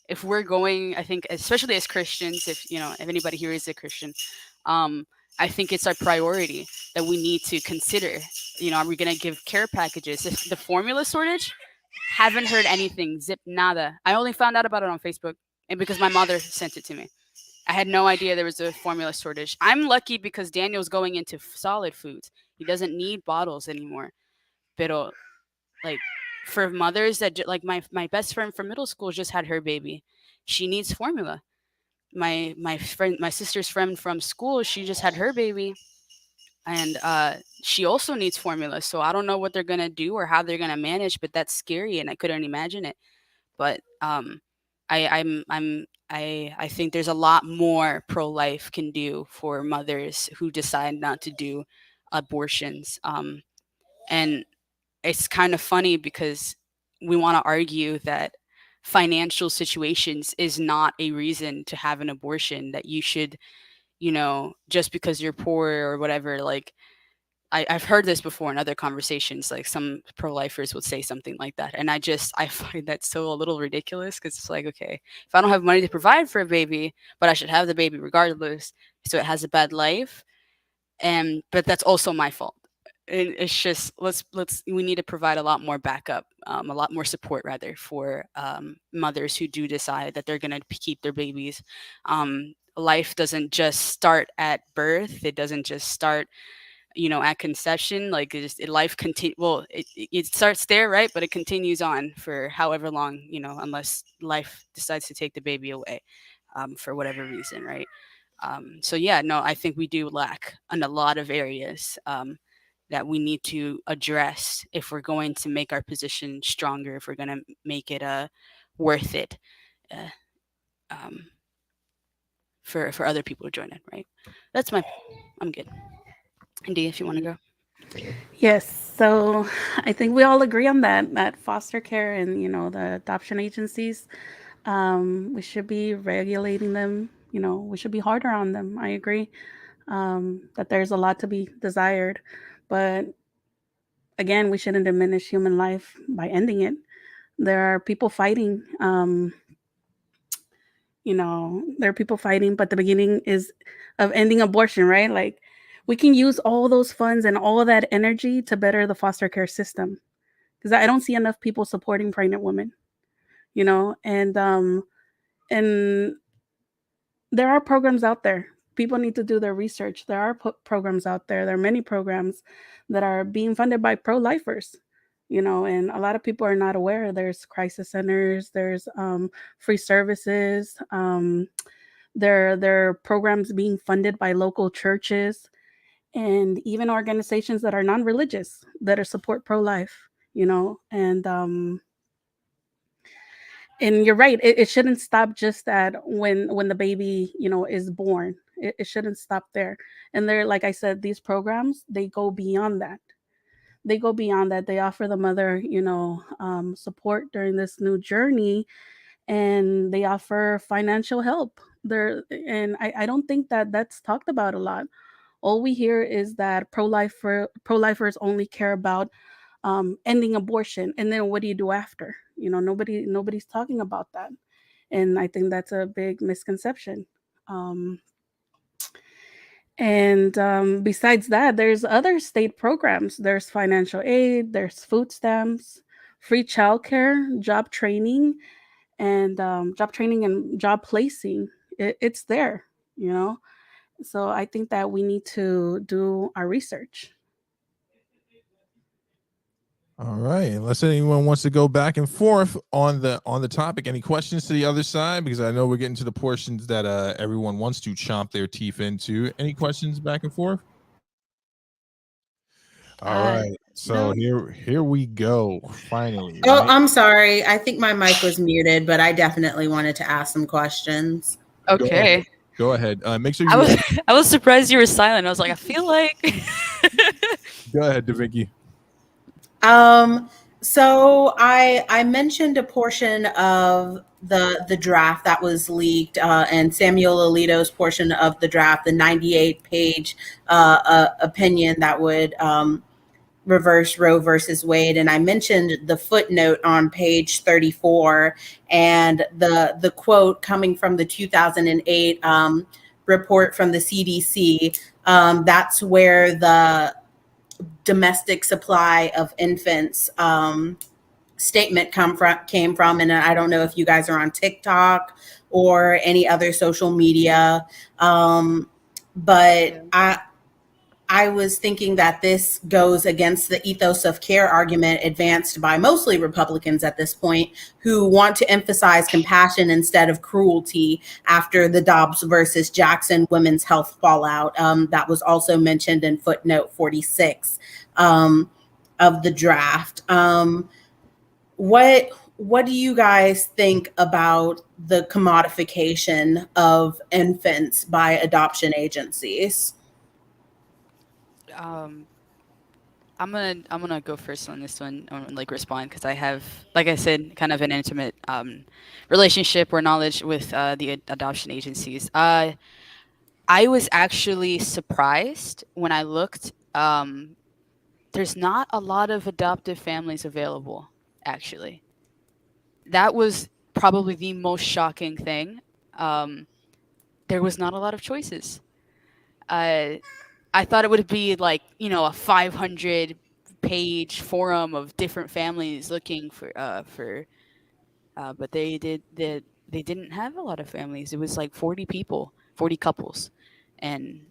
If we're going, I think, especially as Christians, if anybody here is a Christian, I think it's our priority that we need to consider. Are we going to give care packages? If the formula shortage, haven't heard anything. Zip nada. I only found out about it on Facebook, and because my mother sent it to me. I had no idea there was a formula shortage. I'm lucky because Daniel's going into solid foods. He doesn't need bottles anymore. Pero, like, for mothers that like my best friend from middle school just had her baby, she needs formula. My sister's friend from school, she just had her baby, and she also needs formula. So I don't know what they're gonna do or how they're gonna manage, but that's scary, and I couldn't imagine it. But I think there's a lot more pro-life can do for mothers who decide not to do abortions. And it's kind of funny because we want to argue that financial situations is not a reason to have an abortion, that you should, just because you're poor or whatever. Like, I've heard this before in other conversations, like some pro-lifers would say something like that. And I find that so a little ridiculous, because it's like, okay, if I don't have money to provide for a baby, but I should have the baby regardless, so it has a bad life. But that's also my fault. And it's just, we need to provide a lot more backup, a lot more support rather, for mothers who do decide that they're going to keep their babies. Life doesn't just start at birth. It doesn't just start at conception. Like, life it starts there, right? But it continues on for however long, unless life decides to take the baby away for whatever reason, right? So yeah, no, I think we do lack in a lot of areas that we need to address if we're going to make our position stronger, if we're going to make it worth it for other people to join in, right? I'm good. Indy, if you want to go. Yes, so I think we all agree on that foster care and the adoption agencies, we should be regulating them. We should be harder on them. I agree that there's a lot to be desired, but again, we shouldn't diminish human life by ending it. There are people fighting. There are people fighting, but the beginning is of ending abortion, right? Like, we can use all those funds and all that energy to better the foster care system, because I don't see enough people supporting pregnant women, and there are programs out there. People need to do their research. There are programs out there. There are many programs that are being funded by pro-lifers, and a lot of people are not aware. There's crisis centers. There's free services. There are programs being funded by local churches and even organizations that are non-religious that are support pro-life. And you're right, it shouldn't stop just at when the baby is born. It shouldn't stop there. And they're, like I said, these programs, they go beyond that. They offer the mother support during this new journey, and they offer financial help there. And I don't think that that's talked about a lot. All we hear is that pro-lifers only care about ending abortion, and then what do you do after? Nobody's talking about that, and I think that's a big misconception. And besides that, there's other state programs. There's financial aid, there's food stamps, free childcare, job training and job placing. It's there, you know. So I think that we need to do our research. All right. Unless anyone wants to go back and forth on the topic, any questions to the other side? Because I know we're getting to the portions that everyone wants to chomp their teeth into. Any questions back and forth? All right. So no. here we go. Finally. Oh, right? I'm sorry. I think my mic was muted, but I definitely wanted to ask some questions. Okay. Go ahead. Make sure I you was I was surprised you were silent. I was like, I feel like go ahead, Davinky. So I mentioned a portion of the draft that was leaked, and Samuel Alito's portion of the draft, the 98-page opinion that would reverse Roe versus Wade. And I mentioned the footnote on page 34 and the quote coming from the 2008 report from the CDC. That's where the domestic supply of infants statement came from. And I don't know if you guys are on TikTok or any other social media, but I was thinking that this goes against the ethos of care argument advanced by mostly Republicans at this point, who want to emphasize compassion instead of cruelty after the Dobbs versus Jackson women's health fallout. That was also mentioned in footnote 46 of the draft. What do you guys think about the commodification of infants by adoption agencies? I'm gonna go first on this one. I'm gonna respond because I have, like I said, kind of an intimate relationship or knowledge with the adoption agencies. I was actually surprised when I looked. There's not a lot of adoptive families available, actually. That was probably the most shocking thing. There was not a lot of choices. I thought it would be a 500-page forum of different families looking for, but they didn't have a lot of families. It was like 40 people, 40 couples, and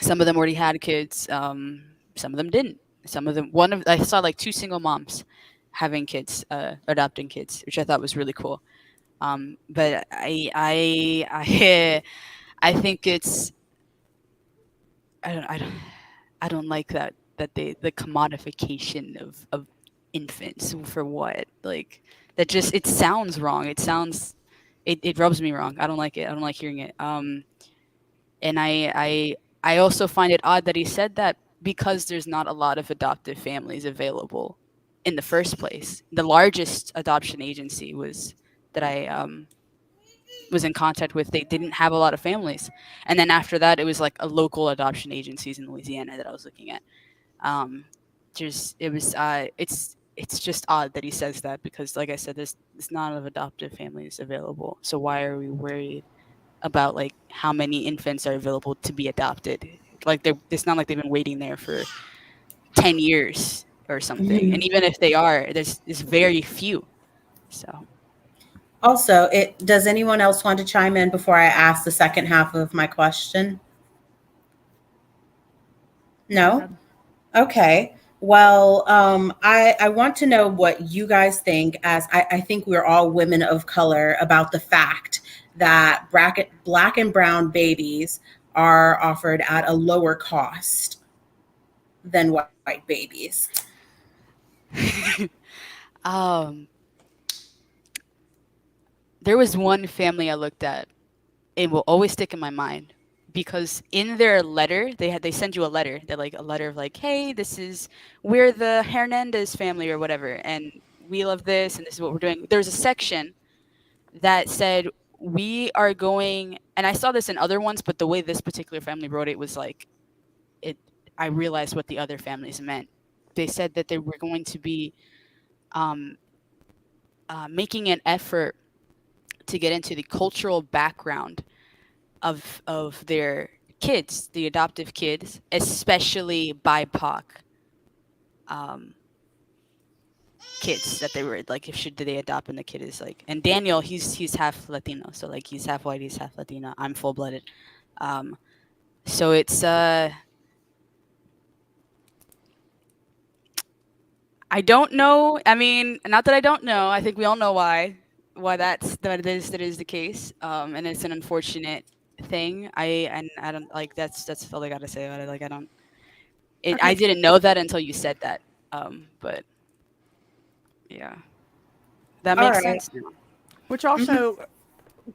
some of them already had kids. Some of them didn't. Some of them, I saw like 2 single moms having kids, adopting kids, which I thought was really cool. But I think it's I don't like that the commodification of infants for what, that just, it sounds wrong. It rubs me wrong. I don't like it. I don't like hearing it. And I also find it odd that he said that because there's not a lot of adoptive families available in the first place. The largest adoption agency that I was in contact with, they didn't have a lot of families, and then after that it was like a local adoption agencies in Louisiana that I was looking at. It's just odd that he says that, because like I said, there's not enough adoptive families available. So why are we worried about how many infants are available to be adopted? It's not like they've been waiting there for 10 years or something. And even if they are, there's very few. So Also, does anyone else want to chime in before I ask the second half of my question? No? Okay. Well, I want to know what you guys think, as I think we're all women of color, about the fact that Black and brown babies are offered at a lower cost than white babies. um, there was one family I looked at. It will always stick in my mind because in their letter, they send you a letter. They're like a letter of like, hey, we're the Hernandez family or whatever, and we love this, and this is what we're doing. There's a section that said we are going, and I saw this in other ones, but the way this particular family wrote it was like it. I realized what the other families meant. They said that they were going to be um, making an effort to get into the cultural background of their kids, the adoptive kids, especially BIPOC um, kids that they were like, if should they adopt, and the kid is like, and Daniel, he's half Latino, so like he's half white, he's half Latino. I'm full blooded, so it's I don't know. I mean, not that I don't know. I think we all know why that is the case, and it's an unfortunate thing. I don't like that's all I got to say about it. Like I don't. I Okay. didn't know that until you said that. But yeah, that All makes right. sense now. Which also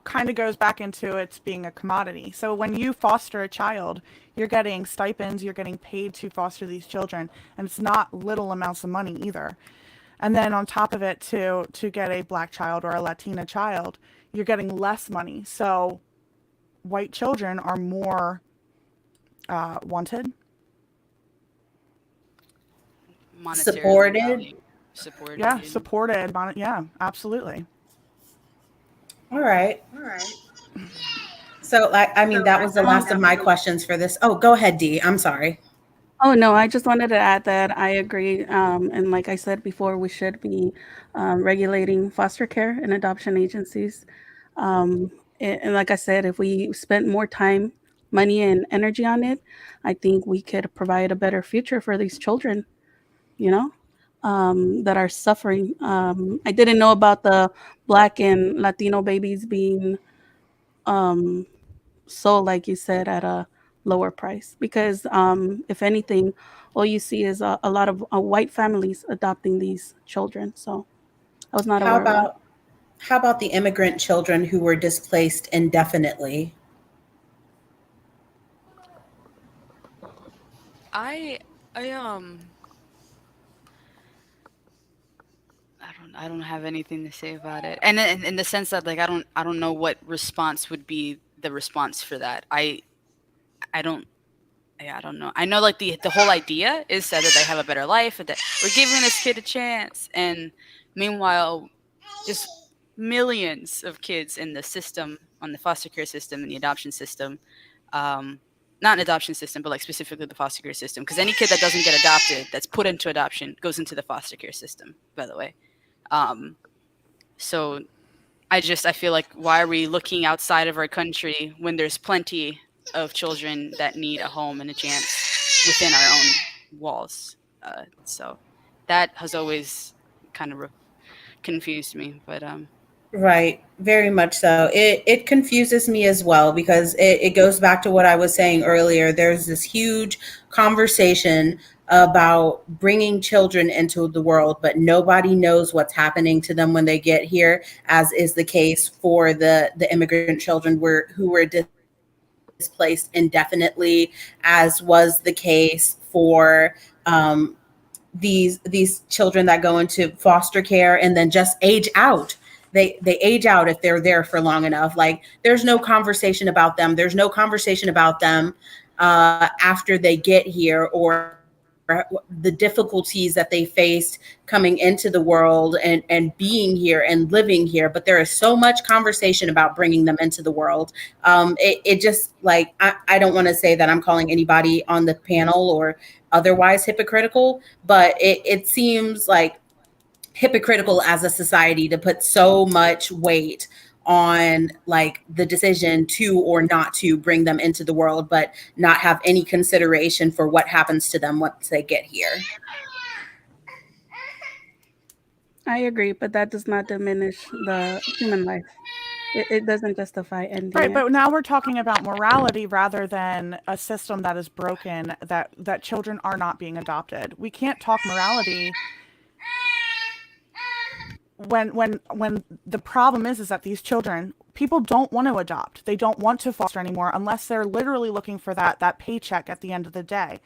kind of goes back into it's being a commodity. So when you foster a child, you're getting stipends, you're getting paid to foster these children, and it's not little amounts of money either. And then on top of it, to get a black child or a Latina child, you're getting less money. So white children are more wanted. Monetarily Supported. valued, supported. Yeah, supported. Yeah, absolutely. All right. So, I mean, that was the last of my questions for this. Oh, go ahead, Dee. I'm sorry. Oh, no, I just wanted to add that I agree. And like I said before, we should be regulating foster care and adoption agencies. And like I said, if we spent more time, money, and energy on it, I think we could provide a better future for these children, you know, that are suffering. I didn't know about the Black and Latino babies being um, sold, like you said, at a lower price because if anything, all you see is a lot of white families adopting these children. So I was not How aware of that. about the immigrant children who were displaced indefinitely? I I I don't have anything to say about it, and in the sense that like I don't know what response would be the response for that. I don't. Yeah, I don't know. I know like the whole idea is that they have a better life and that we're giving this kid a chance, and meanwhile, just millions of kids in the system, on the foster care system and the adoption system, um, not an adoption system, but like specifically the foster care system, because any kid that doesn't get adopted, that's put into adoption, goes into the foster care system. By the way, um, so I feel like why are we looking outside of our country when there's plenty of children that need a home and a chance within our own walls? So that has always kind of confused me. But Right, very much so. It confuses me as well because it goes back to what I was saying earlier. There's this huge conversation about bringing children into the world, but nobody knows what's happening to them when they get here, as is the case for the immigrant children who were displaced indefinitely, as was the case for these children that go into foster care and then just age out. They age out if they're there for long enough. Like there's no conversation about them. There's no conversation about them after they get here, or the difficulties that they faced coming into the world and being here and living here. But there is so much conversation about bringing them into the world. It just like, I don't want to say that I'm calling anybody on the panel or otherwise hypocritical, but it seems like hypocritical as a society to put so much weight on like the decision to or not to bring them into the world, but not have any consideration for what happens to them once they get here. I agree, but that does not diminish the human life. It doesn't justify ending Right, it. but now we're talking about morality rather than a system that is broken, that children are not being adopted. We can't talk morality when the problem is that these children, people don't want to adopt. They don't want to foster anymore unless they're literally looking for that paycheck at the end of the day.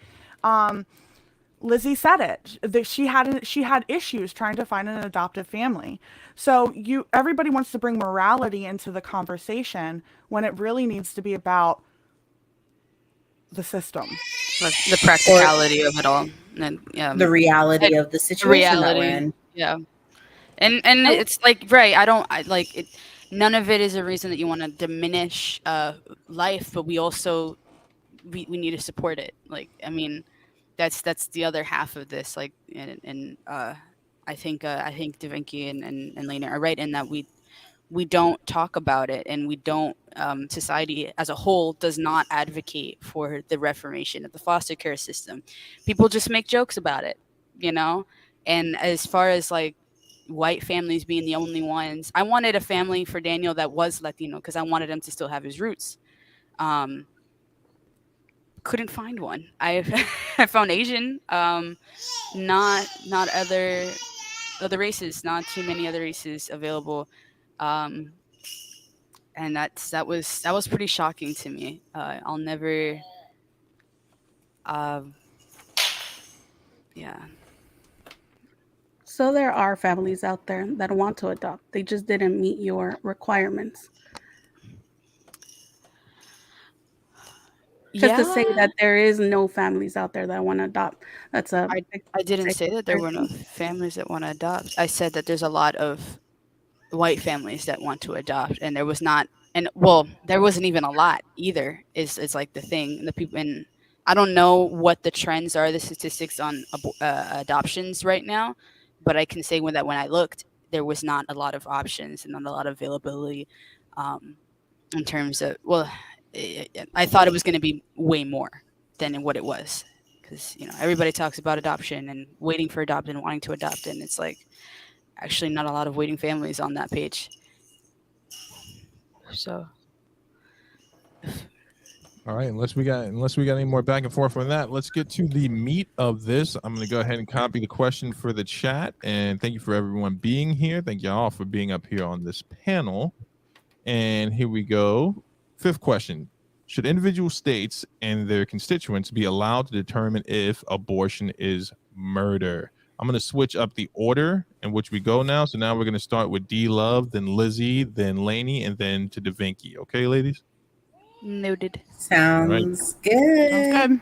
Lizzy said it, that she had issues trying to find an adoptive family. So everybody wants to bring morality into the conversation when it really needs to be about the system, The practicality of it all, and the reality of the situation that we're in. Yeah, and it's like, right, I like it. None of it is a reason that you want to diminish life, but we also we need to support it. Like, I mean, that's the other half of this. Like, and I think Davinky and Lainey are right in that we don't talk about it, and we don't society as a whole does not advocate for the reformation of the foster care system. People just make jokes about it, you know. And as far as like white families being the only ones, I wanted a family for Daniel that was Latino because I wanted him to still have his roots. Couldn't find one. I found Asian, not other races, not too many other races available. And that was pretty shocking to me. I'll never yeah. So there are families out there that want to adopt. They just didn't meet your requirements. Just to say that there is no families out there that want to adopt. That's a I didn't say that there were no families that want to adopt. I said that there's a lot of white families that want to adopt, and there was not, and well, there wasn't even a lot either. Is like the thing. The people, and I don't know what the trends are, the statistics on adoptions right now, but I can say when I looked, there was not a lot of options and not a lot of availability in terms of, well, I thought it was going to be way more than what it was, because everybody talks about adoption and waiting for adopt and wanting to adopt, and it's like actually not a lot of waiting families on that page. So, all right, unless we got any more back and forth on that, let's get to the meat of this. I'm going to go ahead and copy the question for the chat, and thank you for everyone being here. Thank you all for being up here on this panel. And here we go. Fifth question: should individual states and their constituents be allowed to determine if abortion is murder? I'm going to switch up the order in which we go now. So now we're going to start with D Love, then Lizzy, then Lainey, and then to Davinky. Okay, ladies? Noted. Sounds good. Sounds good.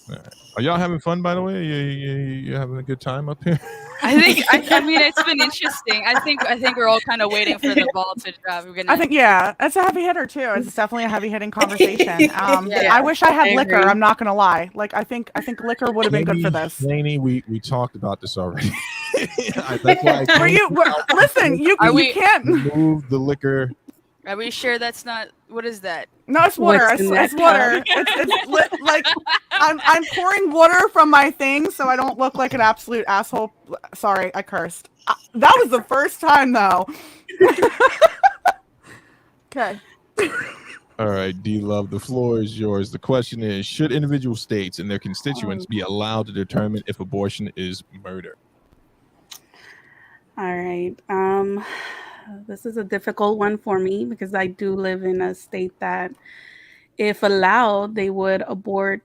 All right. Are y'all having fun, by the way? You having a good time up here? I mean, it's been interesting. I think we're all kind of waiting for the ball to drop. I think, yeah, it's a heavy hitter too. It's definitely a heavy hitting conversation. I wish I had liquor. I'm not gonna lie. Like I think liquor would have been good for this. Lainey, we talked about this already. That's why listen, you can't move the liquor. Are we sure that's not? What is that? No, it's water. It's water. It's like I'm pouring water from my thing so I don't look like an absolute asshole. Sorry, I cursed. That was the first time though. Okay. All right, D Love, the floor is yours. The question is: should individual states and their constituents be allowed to determine if abortion is murder? All right. This is a difficult one for me because I do live in a state that, if allowed, they would abort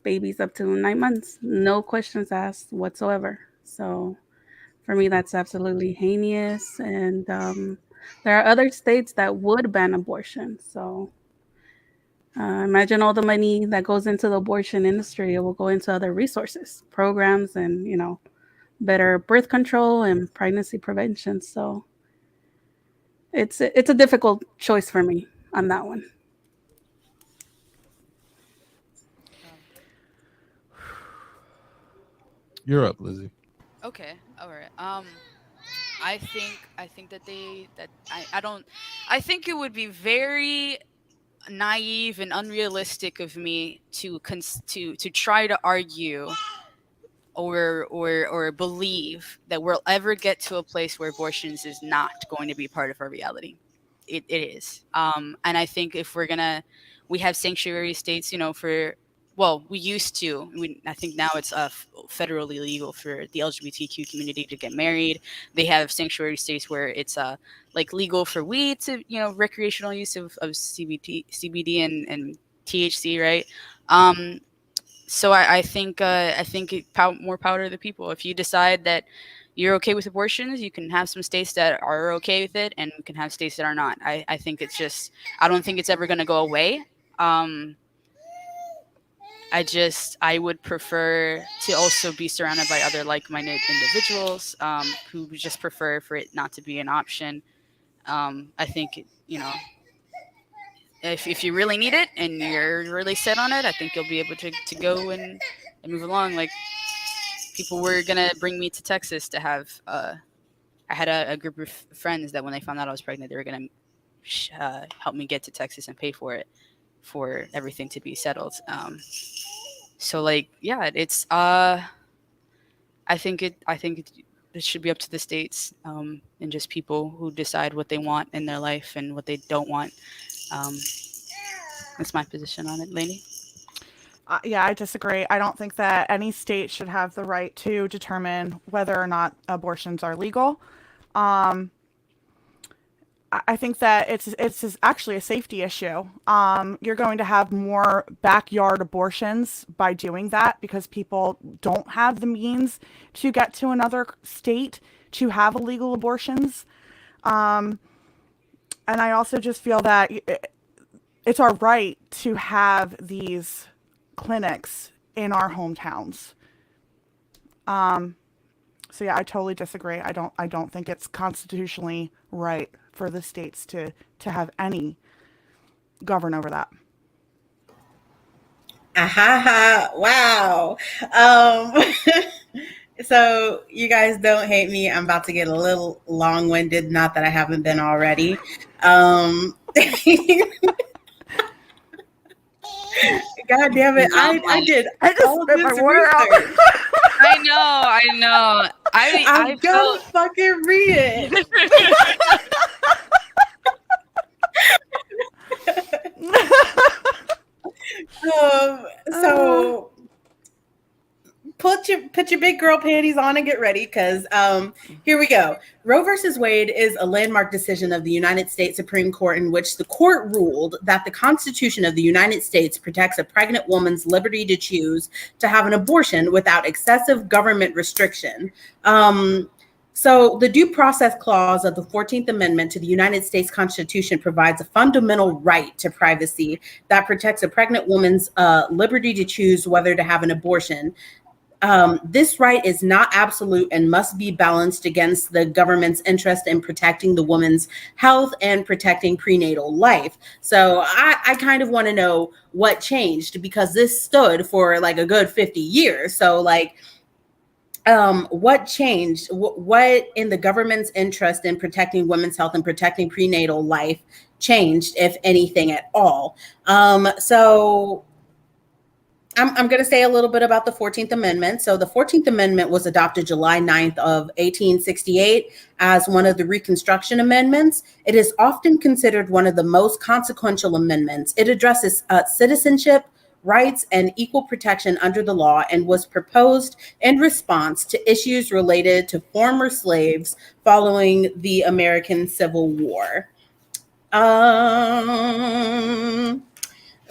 babies up to 9 months, no questions asked whatsoever. So for me, that's absolutely heinous. And there are other states that would ban abortion. So imagine all the money that goes into the abortion industry. It will go into other resources, programs, and, better birth control and pregnancy prevention. So it's a difficult choice for me on that one. You're up, Lizzy. Okay, all right. I think that I think it would be very naive and unrealistic of me to try to argue or believe that we'll ever get to a place where abortions is not going to be part of our reality. It is. And I think if we have sanctuary states, for well, we used to. I think now it's federally legal for the LGBTQ community to get married. They have sanctuary states where it's like legal for weed to, recreational use of CBD and THC, right? So I think more power to the people. If you decide that you're okay with abortions, you can have some states that are okay with it, and you can have states that are not. I think it's just, I don't think it's ever going to go away. I would prefer to also be surrounded by other like-minded individuals who just prefer for it not to be an option. I think, if you really need it and you're really set on it, I think you'll be able to go and move along. Like, people were going to bring me to Texas to have, I had a group of friends that when they found out I was pregnant, they were going to help me get to Texas and pay for it, for everything to be settled. So like, yeah, it's, I think it should be up to the states, and just people who decide what they want in their life and what they don't want. That's my position on it, Lainey. Yeah, I disagree. I don't think that any state should have the right to determine whether or not abortions are legal. I think that it's actually a safety issue. You're going to have more backyard abortions by doing that because people don't have the means to get to another state to have illegal abortions. And I also just feel that it's our right to have these clinics in our hometowns. So yeah, I totally disagree. I don't think it's constitutionally right for the states to have any govern over that. Wow. So you guys don't hate me. I'm about to get a little long-winded. Not that I haven't been already. God damn it! I did. I just spit my water out. I know. I'm gonna fucking read it. So put your big girl panties on and get ready, because here we go. Roe versus Wade is a landmark decision of the United States Supreme Court in which the court ruled that the Constitution of the United States protects a pregnant woman's liberty to choose to have an abortion without excessive government restriction. So the Due Process Clause of the 14th Amendment to the United States Constitution provides a fundamental right to privacy that protects a pregnant woman's liberty to choose whether to have an abortion. This right is not absolute and must be balanced against the government's interest in protecting the woman's health and protecting prenatal life. So I kind of want to know what changed, because this stood for like a good 50 years. So like, what changed? What in the government's interest in protecting women's health and protecting prenatal life changed, if anything at all? So I'm going to say a little bit about the 14th Amendment. So the 14th Amendment was adopted July 9th of 1868 as one of the Reconstruction Amendments. It is often considered one of the most consequential amendments. It addresses citizenship, rights, and equal protection under the law, and was proposed in response to issues related to former slaves following the American Civil War.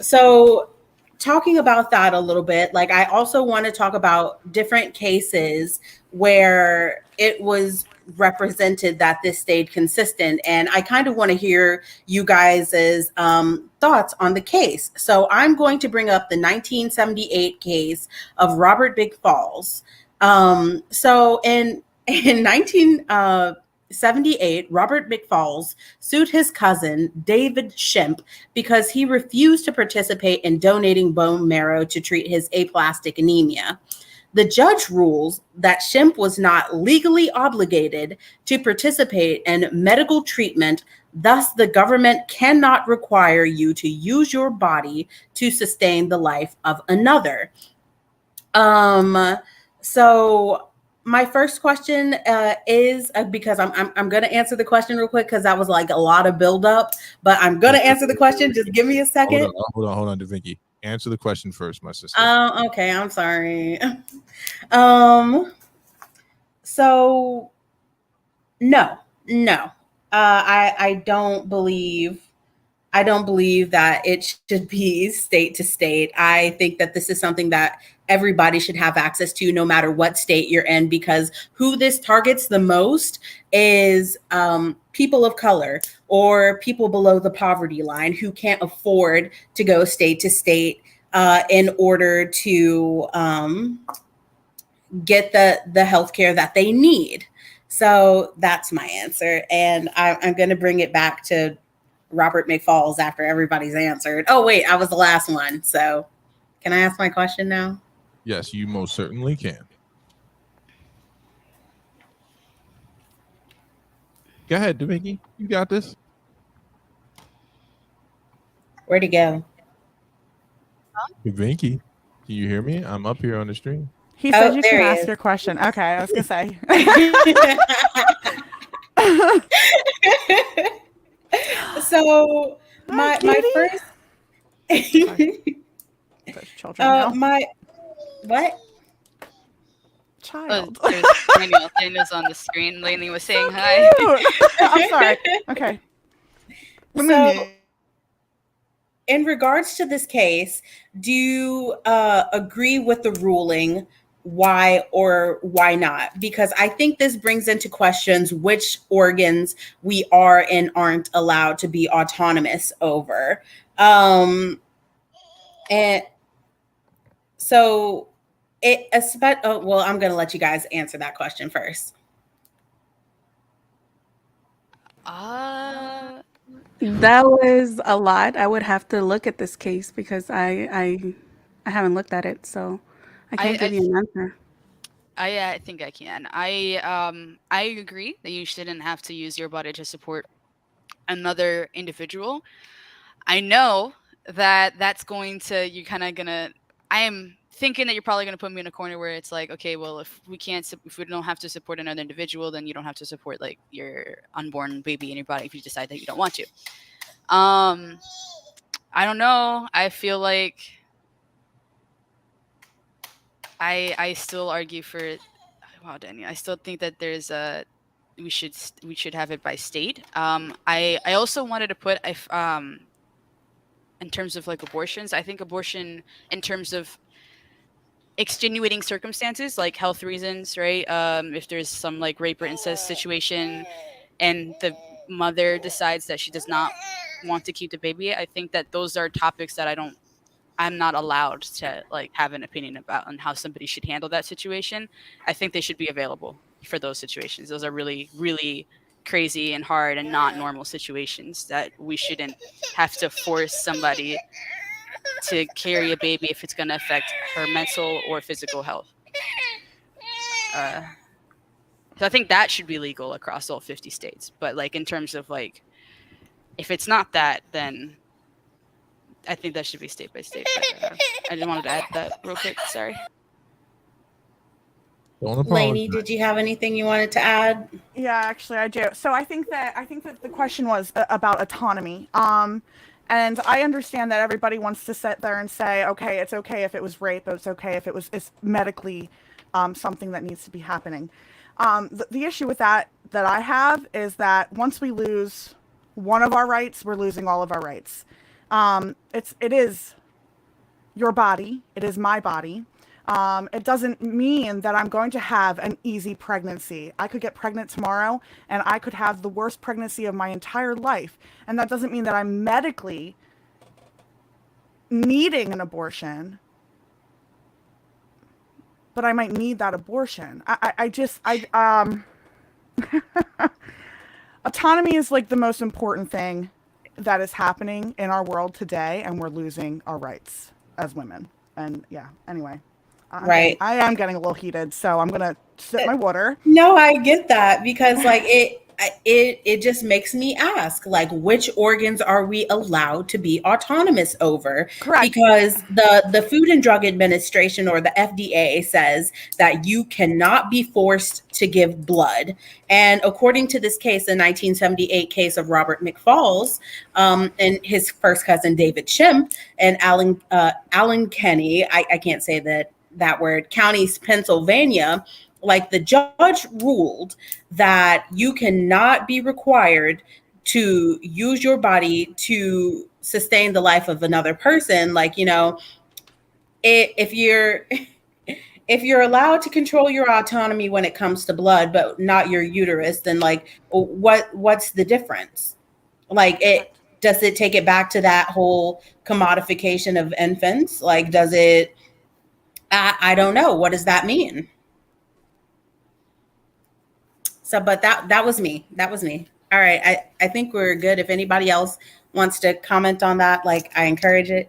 So talking about that a little bit, like, I also want to talk about different cases where it was represented that this stayed consistent. And I kind of want to hear you guys' thoughts on the case. So I'm going to bring up the 1978 case of Robert Big Falls. So in 1978, Robert McFalls sued his cousin, David Shemp, because he refused to participate in donating bone marrow to treat his aplastic anemia. The judge rules that Shemp was not legally obligated to participate in medical treatment. Thus, the government cannot require you to use your body to sustain the life of another. So my first question is, because I'm going to answer the question real quick, because that was like a lot of buildup, but I'm going to answer the question. Just give me a second. Hold on, Davinky. Answer the question first, my sister. Okay, I'm sorry. So no. I don't believe that it should be state to state. I think that this is something that everybody should have access to, no matter what state you're in, because who this targets the most is people of color or people below the poverty line who can't afford to go state to state in order to get the health care that they need. So that's my answer. And I'm going to bring it back to Robert McFalls after everybody's answered. Oh, wait, I was the last one. So can I ask my question now? Yes, you most certainly can. Go ahead, Davinky. You got this. Where'd he go? Davinky, do you hear me? I'm up here on the stream. He said you there can he ask is. your question. Okay, I was gonna say. So my first There's children now. my what? Child. There's Daniel's on the screen. Lainey was saying hi. I'm sorry. Okay. So in regards to this case, do you agree with the ruling? Why or why not? Because I think this brings into questions which organs we are and aren't allowed to be autonomous over. And so well, I'm going to let you guys answer that question first. That was a lot. I would have to look at this case because I haven't looked at it, so I can't give you an answer. I think I can. I agree that you shouldn't have to use your body to support another individual. I know that that's going to, you're kind of gonna, I am thinking that you're probably going to put me in a corner where it's like, okay, well, if we don't have to support another individual, then you don't have to support like your unborn baby in your body if you decide that you don't want to. I don't know. I feel like I still argue for, wow, Daniel, I still think that there's we should have it by state. I also wanted to put in terms of like abortions, I think abortion in terms of extenuating circumstances like health reasons, right? If there's some like rape or incest situation and the mother decides that she does not want to keep the baby, I think that those are topics that I'm not allowed to like have an opinion about on how somebody should handle that situation. I think they should be available for those situations. Those are really, really crazy and hard and not normal situations that we shouldn't have to force somebody to carry a baby if it's going to affect her mental or physical health. So I think that should be legal across all 50 states. But like in terms of like, if it's not that, then I think that should be state by state. But, I just wanted to add that real quick. Sorry. Lainey, did you have anything you wanted to add? Yeah, actually, I do. So I think that the question was about autonomy. And I understand that everybody wants to sit there and say, okay, it's okay if it was rape, but it's okay if it's medically something that needs to be happening. The issue with that I have is that once we lose one of our rights, we're losing all of our rights. It is your body. It is my body. It doesn't mean that I'm going to have an easy pregnancy. I could get pregnant tomorrow and I could have the worst pregnancy of my entire life. And that doesn't mean that I'm medically needing an abortion, but I might need that abortion. Autonomy is like the most important thing that is happening in our world today, and we're losing our rights as women. And yeah, anyway. I am getting a little heated, so I'm gonna sip my water. No, I get that because like it just makes me ask, like, which organs are we allowed to be autonomous over? Correct. Because the Food and Drug Administration, or the FDA, says that you cannot be forced to give blood. And according to this case, the 1978 case of Robert McFalls, and his first cousin David Shimp, and Alan Kenny, I can't say that word, counties, Pennsylvania, like, the judge ruled that you cannot be required to use your body to sustain the life of another person. Like, if you're if you're allowed to control your autonomy when it comes to blood, but not your uterus, then, like, what's the difference? Like, does it take it back to that whole commodification of infants? Like, does it? I don't know. What does that mean? So, but that was me. That was me. All right. I think we're good. If anybody else wants to comment on that, like, I encourage it.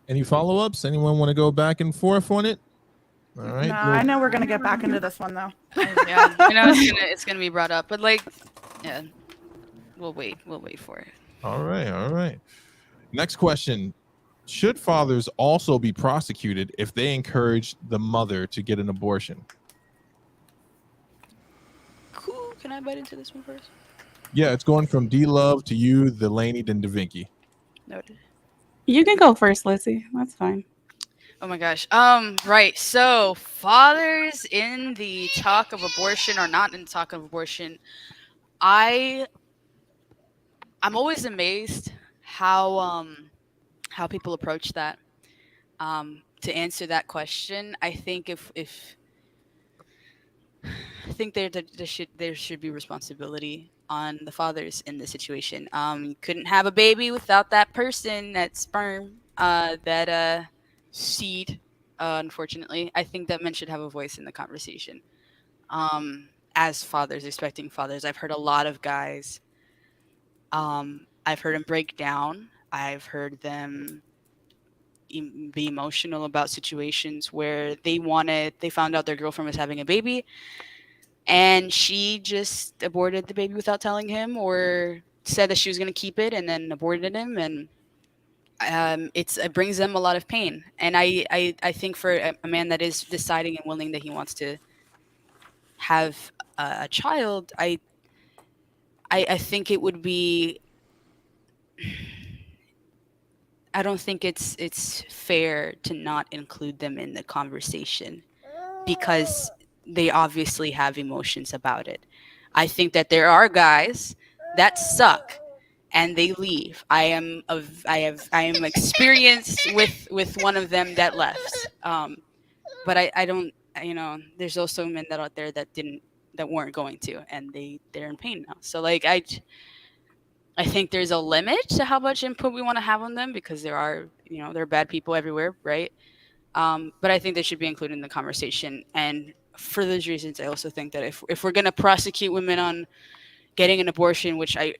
Any follow-ups? Anyone want to go back and forth on it? All right. No, I know we're gonna get back into this one though. Yeah, I know it's gonna be brought up, but, like, yeah, we'll wait for it. All right. Next question. Should fathers also be prosecuted if they encourage the mother to get an abortion? Cool. Can I bite into this one first? Yeah, it's going from D-Love to you, the Lainey, then Davinky. Noted. You can go first, Lizzy. That's fine. Oh my gosh. Right. So, fathers in the talk of abortion or not in the talk of abortion, I'm always amazed how people approach that. To answer that question, I think there should be responsibility on the fathers in this situation. You couldn't have a baby without that person, that sperm, that seed. Unfortunately, I think that men should have a voice in the conversation. As fathers, expecting fathers, I've heard a lot of guys. I've heard them break down. I've heard them be emotional about situations where they found out their girlfriend was having a baby, and she just aborted the baby without telling him, or said that she was going to keep it and then aborted him, and it brings them a lot of pain. And I think for a man that is deciding and willing that he wants to have a child, I think it would be. I don't think it's fair to not include them in the conversation, because they obviously have emotions about it. I think that there are guys that suck and they leave. I am experienced with one of them that left. But I don't, there's also men that out there that weren't going to, and they're in pain now. So, like, I think there's a limit to how much input we want to have on them, because there are bad people everywhere, right? But I think they should be included in the conversation. And for those reasons, I also think that if we're going to prosecute women on getting an abortion, which I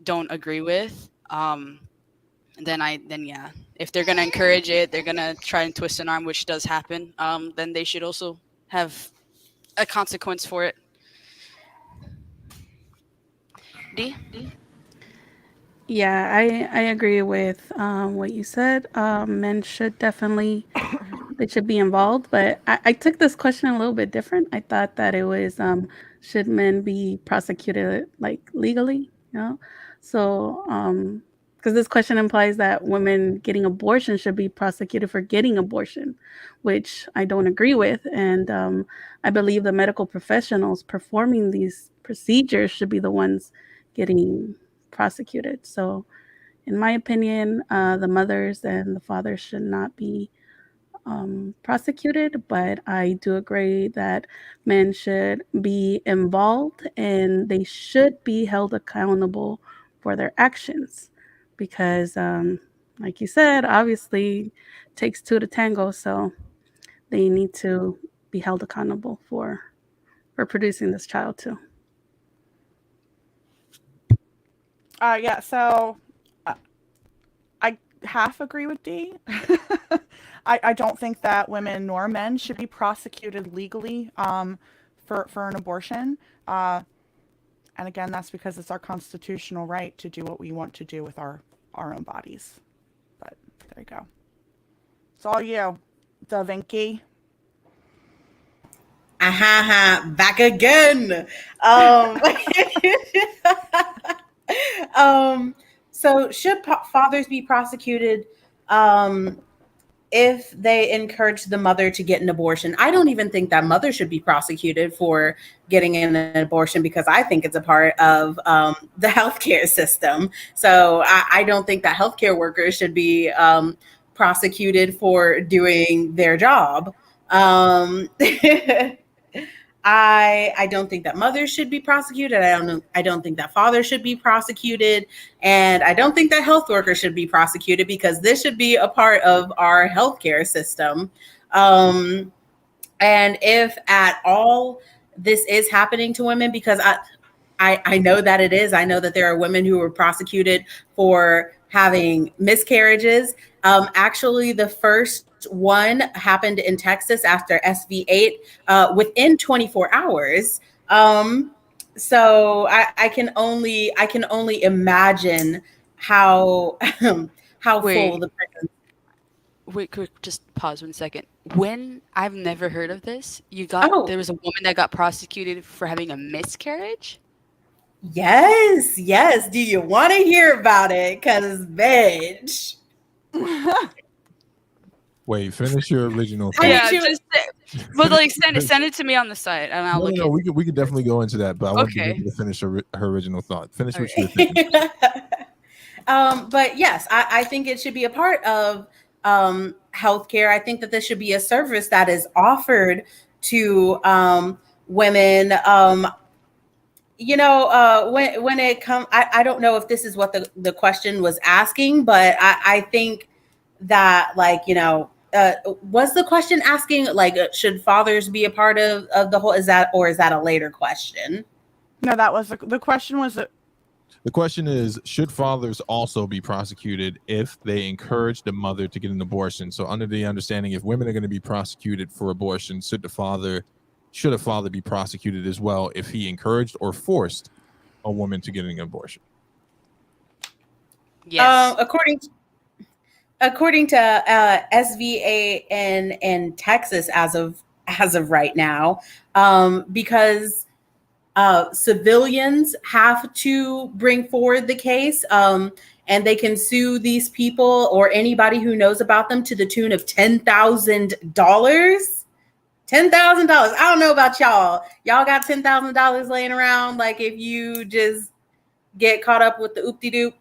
don't agree with, then yeah, if they're going to encourage it, they're going to try and twist an arm, which does happen, then they should also have a consequence for it. D? Yeah, I agree with what you said. Men should definitely they should be involved, but I took this question a little bit different. I thought that it was should men be prosecuted, like, legally, So because this question implies that women getting abortion should be prosecuted for getting abortion, which I don't agree with. And I believe the medical professionals performing these procedures should be the ones getting prosecuted. So in my opinion, the mothers and the fathers should not be prosecuted, but I do agree that men should be involved and they should be held accountable for their actions, because like you said, obviously it takes two to tango, so they need to be held accountable for producing this child too. Yeah, so I half agree with D. I don't think that women nor men should be prosecuted legally for an abortion. And again, that's because it's our constitutional right to do what we want to do with our own bodies. But there you go. It's all you, Davinky. Aha, back again. So should fathers be prosecuted if they encourage the mother to get an abortion? I don't even think that mother should be prosecuted for getting an abortion, because I think it's a part of the healthcare system. So I don't think that healthcare workers should be prosecuted for doing their job. I don't think that mothers should be prosecuted. I don't think that fathers should be prosecuted, and I don't think that health workers should be prosecuted, because this should be a part of our healthcare system. And if at all this is happening to women, because I know that it is. I know that there are women who were prosecuted for having miscarriages. Actually, the first one happened in Texas after SV8 within 24 hours. So I can only imagine how how Wait. full the prison. Wait, quick, just pause 1 second. When I've never heard of this, Oh. there was a woman that got prosecuted for having a miscarriage. Yes. Do you want to hear about it? Cause bitch. Wait, finish your original I thought. did Yeah, but like send it to me on the site, and I'll look No, we could definitely go into that, but I want Okay. to finish her original thought. Finish what you were Okay. thinking. But yes, I think it should be a part of healthcare. I think that this should be a service that is offered to women. When it comes, I don't know if this is what the question was asking, but I think that, like, was the question asking, like, should fathers be a part of the whole, is that a later question? No, that was the question. Was it? The question is, should fathers also be prosecuted if they encourage the mother to get an abortion? So under the understanding, if women are going to be prosecuted for abortion, should a father be prosecuted as well if he encouraged or forced a woman to get an abortion? Yes. According to SVA in Texas as of right now, because civilians have to bring forward the case, and they can sue these people or anybody who knows about them to the tune of $10,000. $10,000. I don't know about y'all. Y'all got $10,000 laying around? Like, if you just get caught up with the oop-de-doop,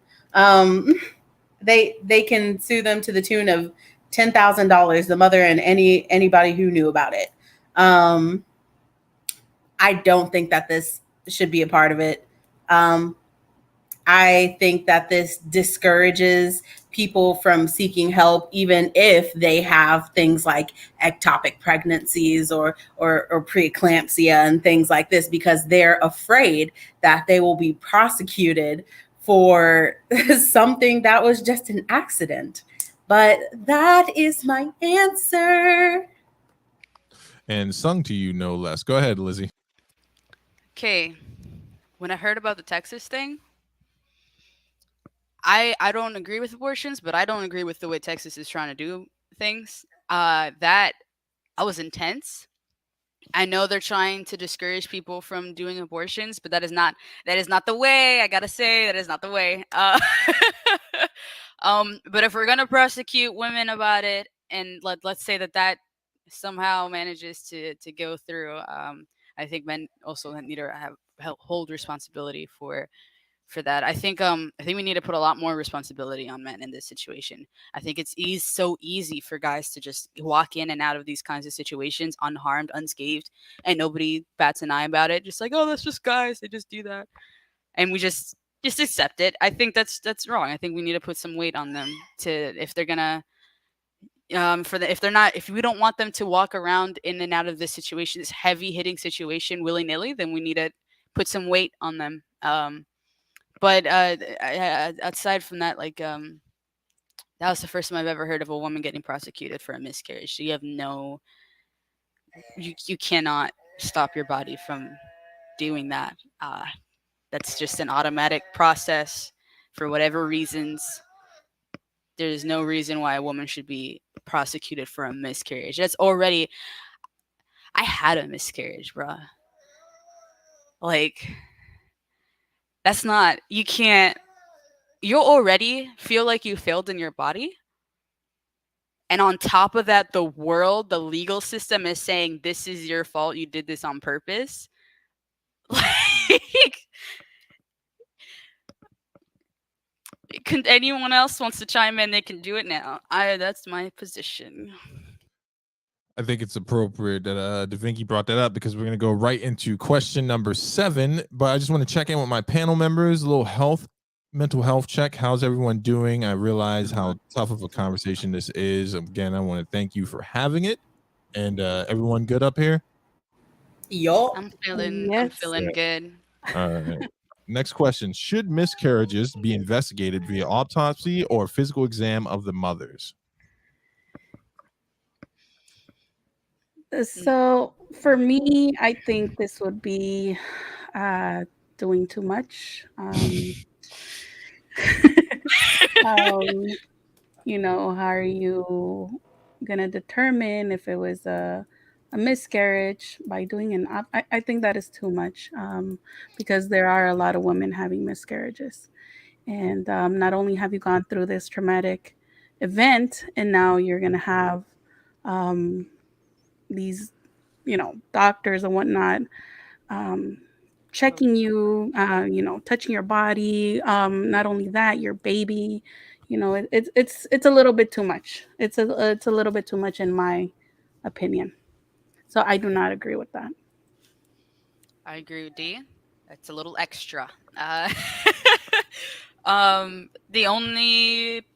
they can sue them to the tune of $10,000, the mother and anybody who knew about it. I don't think that this should be a part of it. I think that this discourages people from seeking help, even if they have things like ectopic pregnancies or preeclampsia and things like this, because they're afraid that they will be prosecuted for something that was just an accident. But that is my answer. And sung to you no less. Go ahead, Lizzie. Okay. When I heard about the Texas thing, I don't agree with abortions, but I don't agree with the way Texas is trying to do things. That was intense. I know they're trying to discourage people from doing abortions, but that is not the way. I gotta say, that is not the way. But if we're gonna prosecute women about it, and let's say that somehow manages to go through, I think men also need to hold responsibility for that. I think we need to put a lot more responsibility on men in this situation. I think it's so easy for guys to just walk in and out of these kinds of situations unharmed, unscathed, and nobody bats an eye about it. Just like, oh, that's just guys, they just do that, and we just accept it. I think that's wrong. I think we need to put some weight on them if they're gonna if we don't want them to walk around in and out of this situation, this heavy hitting situation, willy-nilly, then we need to put some weight on them. But aside from that, that was the first time I've ever heard of a woman getting prosecuted for a miscarriage. So you cannot stop your body from doing that. That's just an automatic process for whatever reasons. There's no reason why a woman should be prosecuted for a miscarriage. That's already, I had a miscarriage, bruh. Like, that's not, you can't, you'll already feel like you failed in your body. And on top of that, the world, the legal system is saying this is your fault. You did this on purpose. Like, can anyone else wants to chime in? They can do it now. That's my position. I think it's appropriate that Davinky brought that up because we're going to go right into question number 7. But I just want to check in with my panel members, a little mental health check. How's everyone doing? I realize how tough of a conversation this is. Again, I want to thank you for having it. And everyone good up here? Yo. I'm feeling good. All right. Next question. Should miscarriages be investigated via autopsy or physical exam of the mothers? So for me, I think this would be doing too much. You know, how are you gonna determine if it was a miscarriage by doing an I think that is too much, because there are a lot of women having miscarriages, and not only have you gone through this traumatic event, and now you're gonna have these, you know, doctors and whatnot checking you, you know, touching your body. Not only that, your baby. You know, it's a little bit too much. It's a little bit too much in my opinion. So I do not agree with that. I agree with D. That's a little extra. The only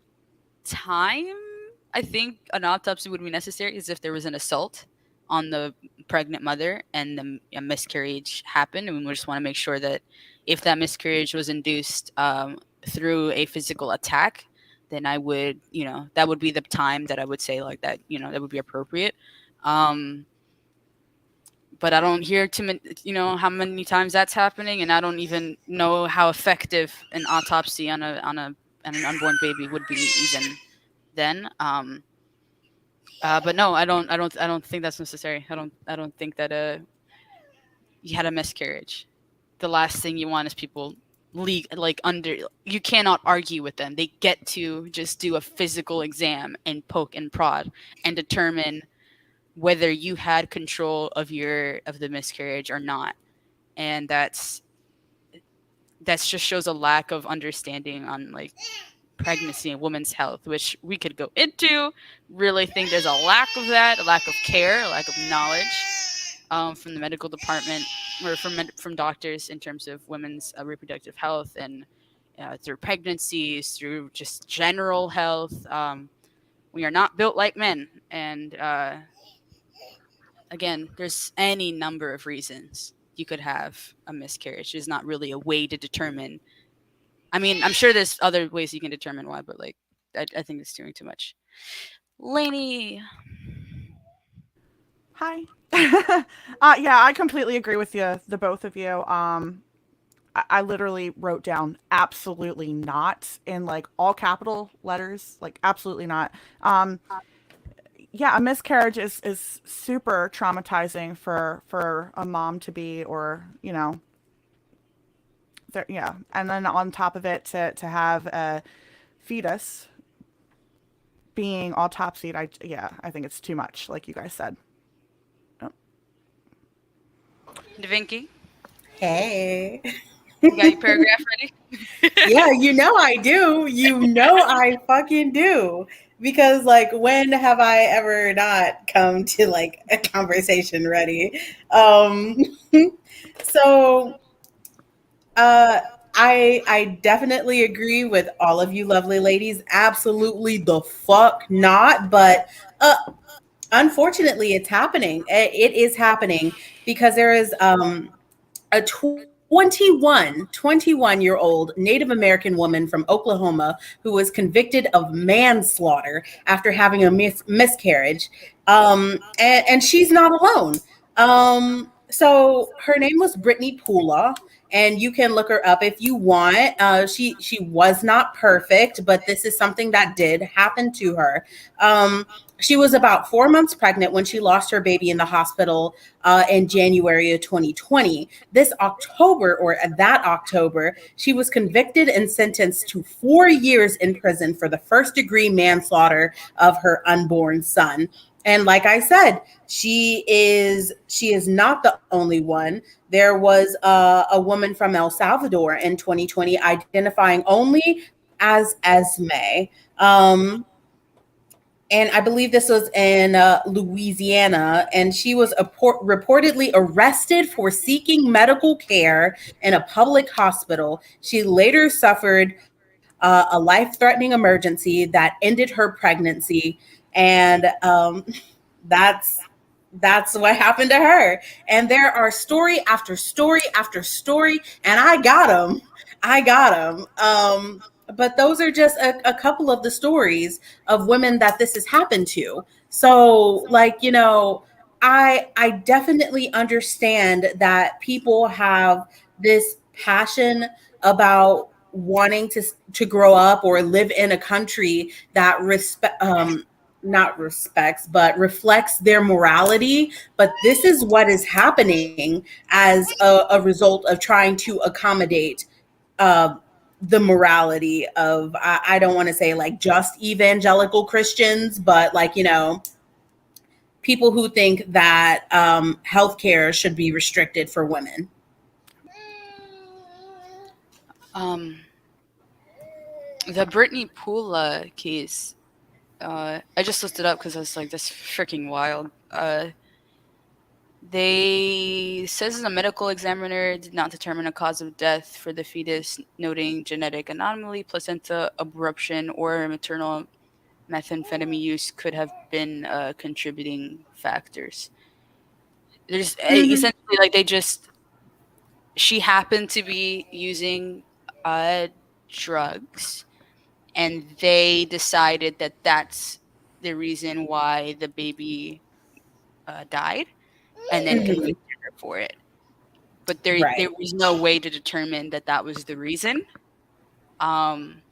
time I think an autopsy would be necessary is if there was an assault on the pregnant mother and a miscarriage happened, and we just want to make sure that if that miscarriage was induced through a physical attack, then I would, you know, that would be the time that I would say like that, you know, that would be appropriate. But I don't hear too many, you know, how many times that's happening, and I don't even know how effective an autopsy on an unborn baby would be even then. But no, I don't think that's necessary. I don't think that you had a miscarriage. The last thing you want is people you cannot argue with them. They get to just do a physical exam and poke and prod and determine whether you had control of the miscarriage or not. And that's just shows a lack of understanding on like pregnancy and women's health, which we could go into. Really think there's a lack of that, a lack of care, a lack of knowledge from the medical department or from doctors in terms of women's reproductive health and through pregnancies, through just general health. We are not built like men, and again, there's any number of reasons you could have a miscarriage. There's not really a way to determine. I mean, I'm sure there's other ways you can determine why, but like, I think it's doing too much. Lainey. Hi. Yeah, I completely agree with you, the both of you. I literally wrote down absolutely not in like all capital letters, like absolutely not. Yeah, a miscarriage is super traumatizing for a mom to be, or, you know, yeah. And then on top of it, to have a fetus being autopsied, I think it's too much, like you guys said. Davinky, Hey. you got your paragraph ready? Yeah, you know I do. You know I fucking do. Because like, when have I ever not come to like a conversation ready? So I definitely agree with all of you lovely ladies. Absolutely the fuck not. But unfortunately, it's happening. It is happening because there is a 21-year-old Native American woman from Oklahoma who was convicted of manslaughter after having a miscarriage. And she's not alone. So her name was Brittany Pula, and you can look her up if you want. She was not perfect, but this is something that did happen to her. She was about 4 months pregnant when she lost her baby in the hospital in January of 2020. This October, or that October, she was convicted and sentenced to 4 years in prison for the first-degree manslaughter of her unborn son. And like I said, she is not the only one. There was a woman from El Salvador in 2020 identifying only as Esme. And I believe this was in Louisiana, and she was reportedly arrested for seeking medical care in a public hospital. She later suffered a life-threatening emergency that ended her pregnancy, and that's what happened to her. And there are story after story after story, and I got them. But those are just a couple of the stories of women that this has happened to. So, like, I definitely understand that people have this passion about wanting to grow up or live in a country that not respects, but reflects their morality. But this is what is happening as a result of trying to accommodate the morality of, I don't want to say like just evangelical Christians, but like, people who think that healthcare should be restricted for women. The Brittany Pula case, I just looked it up because I was like, that's freaking wild. They says the medical examiner did not determine a cause of death for the fetus, noting genetic anomaly, placenta abruption, or maternal methamphetamine use could have been contributing factors. There's essentially like she happened to be using drugs, and they decided that that's the reason why the baby died, and then convicted her for it. But there was no way to determine that was the reason. And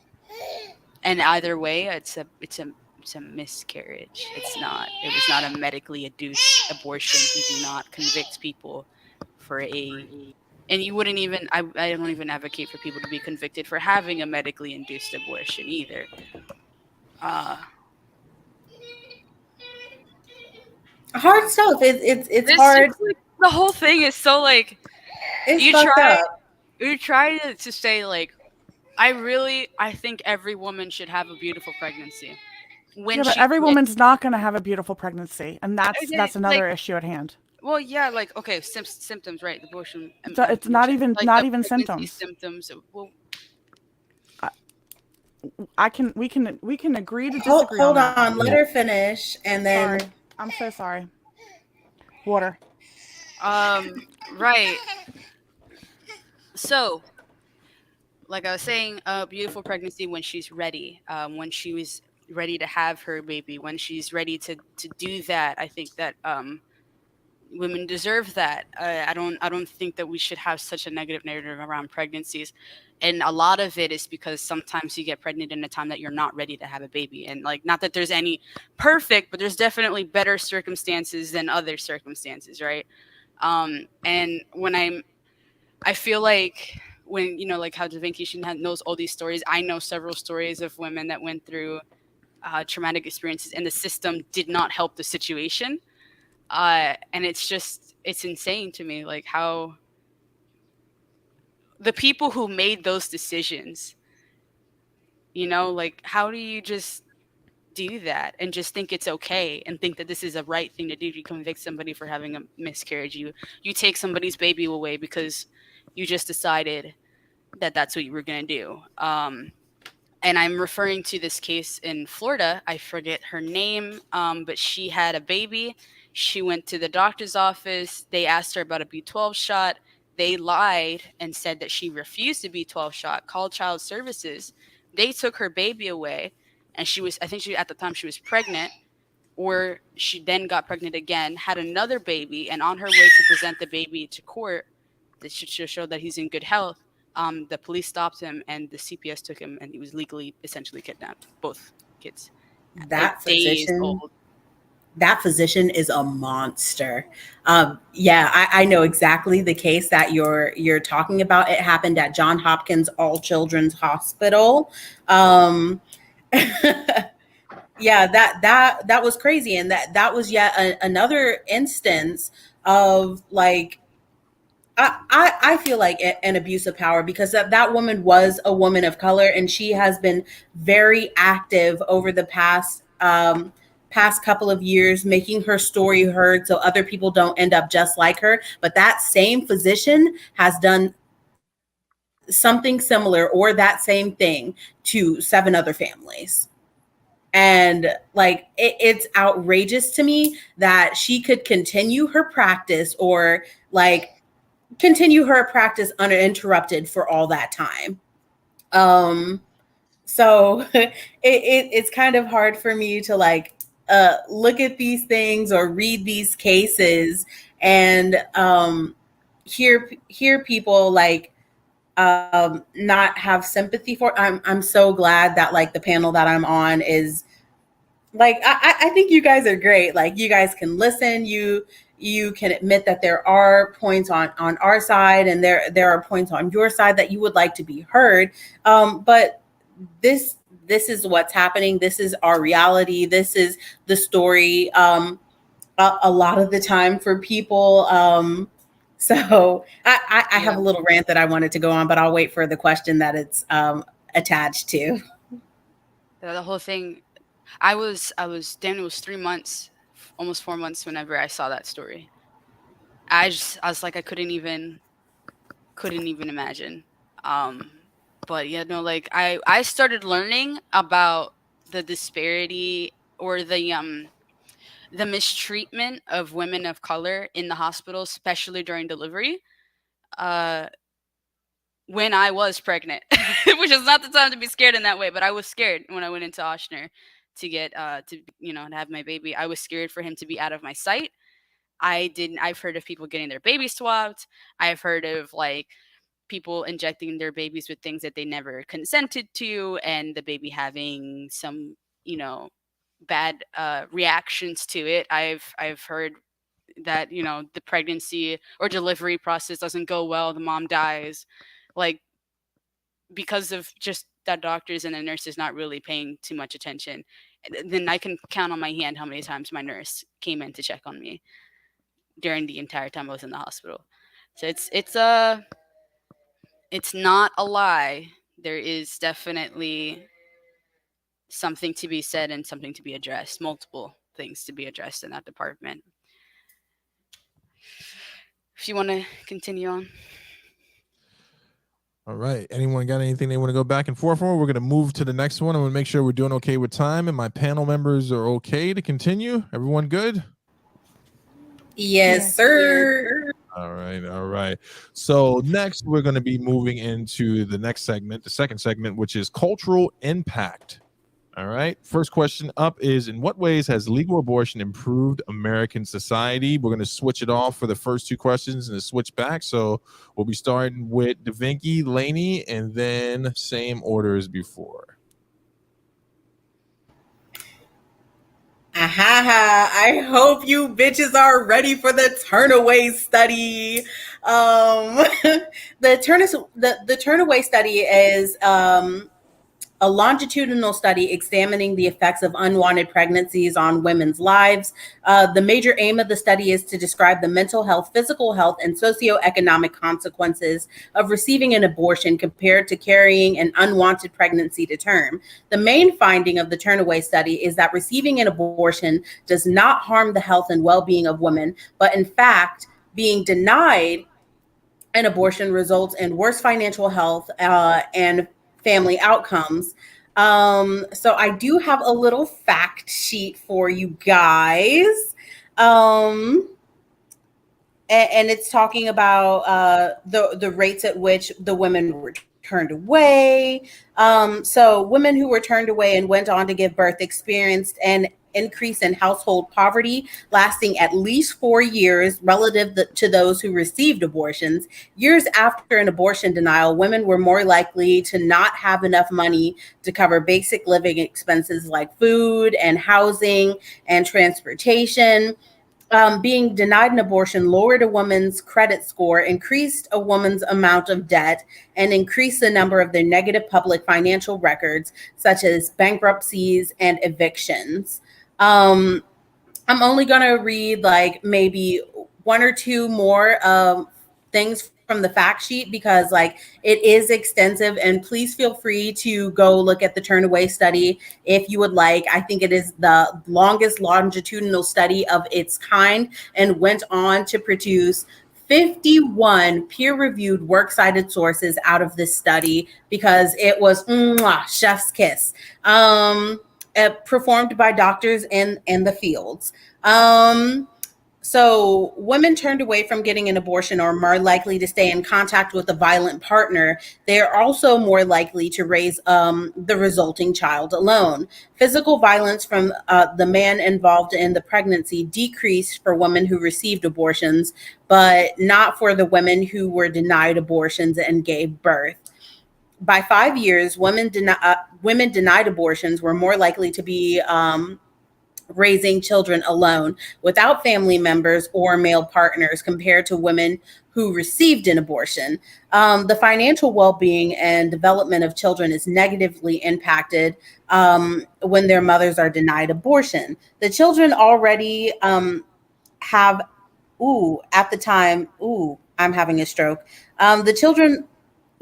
either way, it's a miscarriage. It was not a medically induced abortion. You do not convict people for and you wouldn't even, I don't even advocate for people to be convicted for having a medically induced abortion either. Hard stuff. It's hard. The whole thing is so like, it's you try to say like, I think every woman should have a beautiful pregnancy. But every woman's not going to have a beautiful pregnancy, and that's another issue at hand. Well, yeah, like, okay, symptoms, right? Abortion. So it's not even symptoms. Symptoms. Well, we can agree to disagree. Hold on. Let her finish, and then. Sorry. I'm so sorry. Water. Right. So, like I was saying, a beautiful pregnancy when she's ready. When she was ready to have her baby, when she's ready to do that, I think that women deserve that. I don't think that we should have such a negative narrative around pregnancies, and a lot of it is because sometimes you get pregnant in a time that you're not ready to have a baby, and like, not that there's any perfect, but there's definitely better circumstances than other circumstances, right? And when I feel like when, like how Davinky, she knows all these stories. I know several stories of women that went through traumatic experiences, and the system did not help the situation. And it's insane to me, like how the people who made those decisions, like, how do you just do that and just think it's okay and think that this is a right thing to do? You convict somebody for having a miscarriage. You take somebody's baby away because you just decided that that's what you were going to do. And I'm referring to this case in Florida. I forget her name, but she had a baby. She went to the doctor's office. They asked her about a B12 shot. They lied and said that she refused the B12 shot, called child services. They took her baby away, and at the time she was pregnant, or she then got pregnant again, had another baby, and on her way to present the baby to court, that should show that he's in good health. The police stopped him, and the CPS took him, and he was legally essentially kidnapped. Both kids, That days physician, old. that physician is a monster. Yeah, I know exactly the case that you're talking about. It happened at Johns Hopkins All Children's Hospital. Yeah, that was crazy, and that was yet another instance of like I feel like an abuse of power, because that woman was a woman of color, and she has been very active over the past couple of years, making her story heard so other people don't end up just like her. But that same physician has done something similar or that same thing to 7 other families. And like it's outrageous to me that she could continue her practice, or like continue her practice uninterrupted for all that time. So it's kind of hard for me to like look at these things or read these cases and hear people like not have sympathy for. I'm so glad that like the panel that I'm on is like, I think you guys are great. Like, you guys can listen, you can admit that there are points on our side, and there are points on your side that you would like to be heard. But this is what's happening. This is our reality. This is the story a lot of the time for people. So I have a little rant that I wanted to go on, but I'll wait for the question that it's attached to. The whole thing, I was then it was 3 months, almost 4 months whenever I saw that story. I was like, I couldn't even imagine. But yeah, no, like I started learning about the disparity or the mistreatment of women of color in the hospital, especially during delivery, when I was pregnant, which is not the time to be scared in that way, but I was scared when I went into Ochsner to get to have my baby. I was scared for him to be out of my sight. I've heard of people getting their baby swapped. I've heard of like people injecting their babies with things that they never consented to, and the baby having some bad reactions to it. I've heard that the pregnancy or delivery process doesn't go well, the mom dies, like because of just that doctors and the nurses not really paying too much attention. Then I can count on my hand how many times my nurse came in to check on me during the entire time I was in the hospital. So it's not a lie. There is definitely something to be said and something to be addressed, multiple things to be addressed in that department. If you want to continue on. All right. Anyone got anything they want to go back and forth for? We're going to move to the next one. I'm going to make sure we're doing okay with time, and my panel members are okay to continue. Everyone good? Yes, sir. All right. All right. So next, we're going to be moving into the next segment, the second segment, which is cultural impact. All right. First question up is, in what ways has legal abortion improved American society? We're going to switch it off for the first 2 questions and then switch back. So we'll be starting with Davinky, Lainey, and then same order as before. I hope you bitches are ready for the Turnaway study. The Turnaway study is a longitudinal study examining the effects of unwanted pregnancies on women's lives. The major aim of the study is to describe the mental health, physical health, and socioeconomic consequences of receiving an abortion compared to carrying an unwanted pregnancy to term. The main finding of the Turnaway study is that receiving an abortion does not harm the health and well-being of women, but in fact, being denied an abortion results in worse financial health and family outcomes. So I do have a little fact sheet for you guys. And it's talking about the rates at which the women were turned away. So women who were turned away and went on to give birth experienced an increase in household poverty lasting at least 4 years relative to those who received abortions. Years after an abortion denial, women were more likely to not have enough money to cover basic living expenses like food and housing and transportation. Being denied an abortion lowered a woman's credit score, increased a woman's amount of debt, and increased the number of their negative public financial records, such as bankruptcies and evictions. I'm only going to read like maybe one or two more things from the fact sheet because like it is extensive, and please feel free to go look at the Turnaway study if you would like. I think it is the longest longitudinal study of its kind and went on to produce 51 peer-reviewed works-cited sources out of this study because it was chef's kiss. Performed by doctors in the fields. So women turned away from getting an abortion are more likely to stay in contact with a violent partner. They are also more likely to raise the resulting child alone. Physical violence from the man involved in the pregnancy decreased for women who received abortions, but not for the women who were denied abortions and gave birth. By 5 years, women denied abortions were more likely to be raising children alone without family members or male partners compared to women who received an abortion. The financial well-being and development of children is negatively impacted when their mothers are denied abortion. The children already have, at the time, I'm having a stroke. The children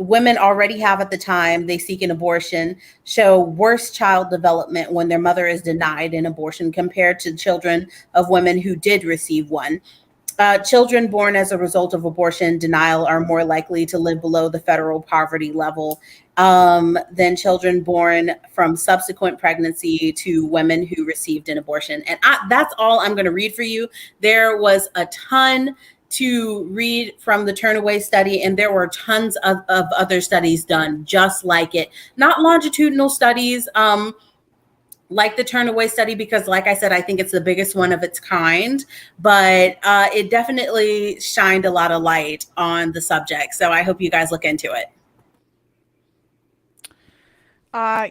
women already have at the time they seek an abortion show worse child development when their mother is denied an abortion compared to children of women who did receive one. Children born as a result of abortion denial are more likely to live below the federal poverty level than children born from subsequent pregnancy to women who received an abortion. And that's all I'm going to read for you. There was a ton to read from the Turnaway study, and there were tons of other studies done just like it. Not longitudinal studies like the Turnaway study, because like I said, I think it's the biggest one of its kind, but it definitely shined a lot of light on the subject. So I hope you guys look into it.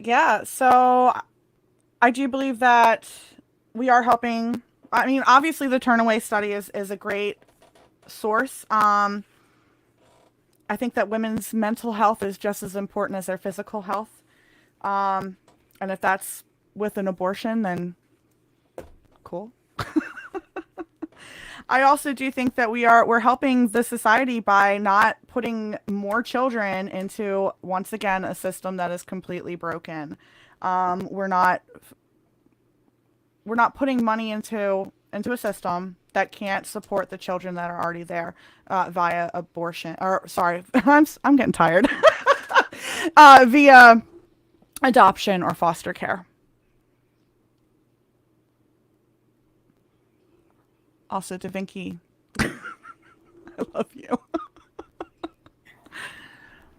Yeah, so I do believe that we are helping. I mean, obviously the Turnaway study is a great source. I think that women's mental health is just as important as their physical health. And if that's with an abortion, then cool. I also do think that we're helping the society by not putting more children into, once again, a system that is completely broken. We're not putting money into a system that can't support the children that are already there via abortion, or sorry, I'm getting tired. Via adoption or foster care. Also, Davinky, I love you.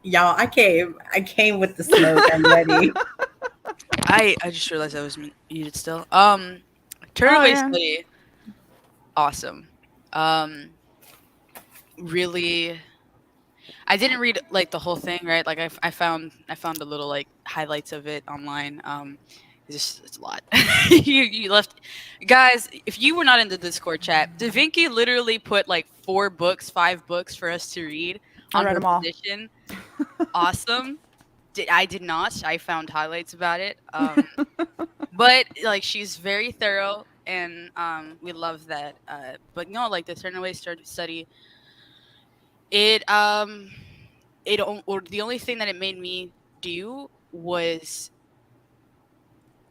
Y'all, I came with the smoke. I'm ready. I just realized I was muted still. Turnaway study, awesome. Really, I didn't read like the whole thing, right? Like I found a little like highlights of it online. It's a lot. you left, guys. If you were not in the Discord chat, Davinky literally put like 5 books for us to read on her position. Awesome. I did not. I found highlights about it. But like she's very thorough, and we love that. But no, like the Turnaway study, the only thing that it made me do was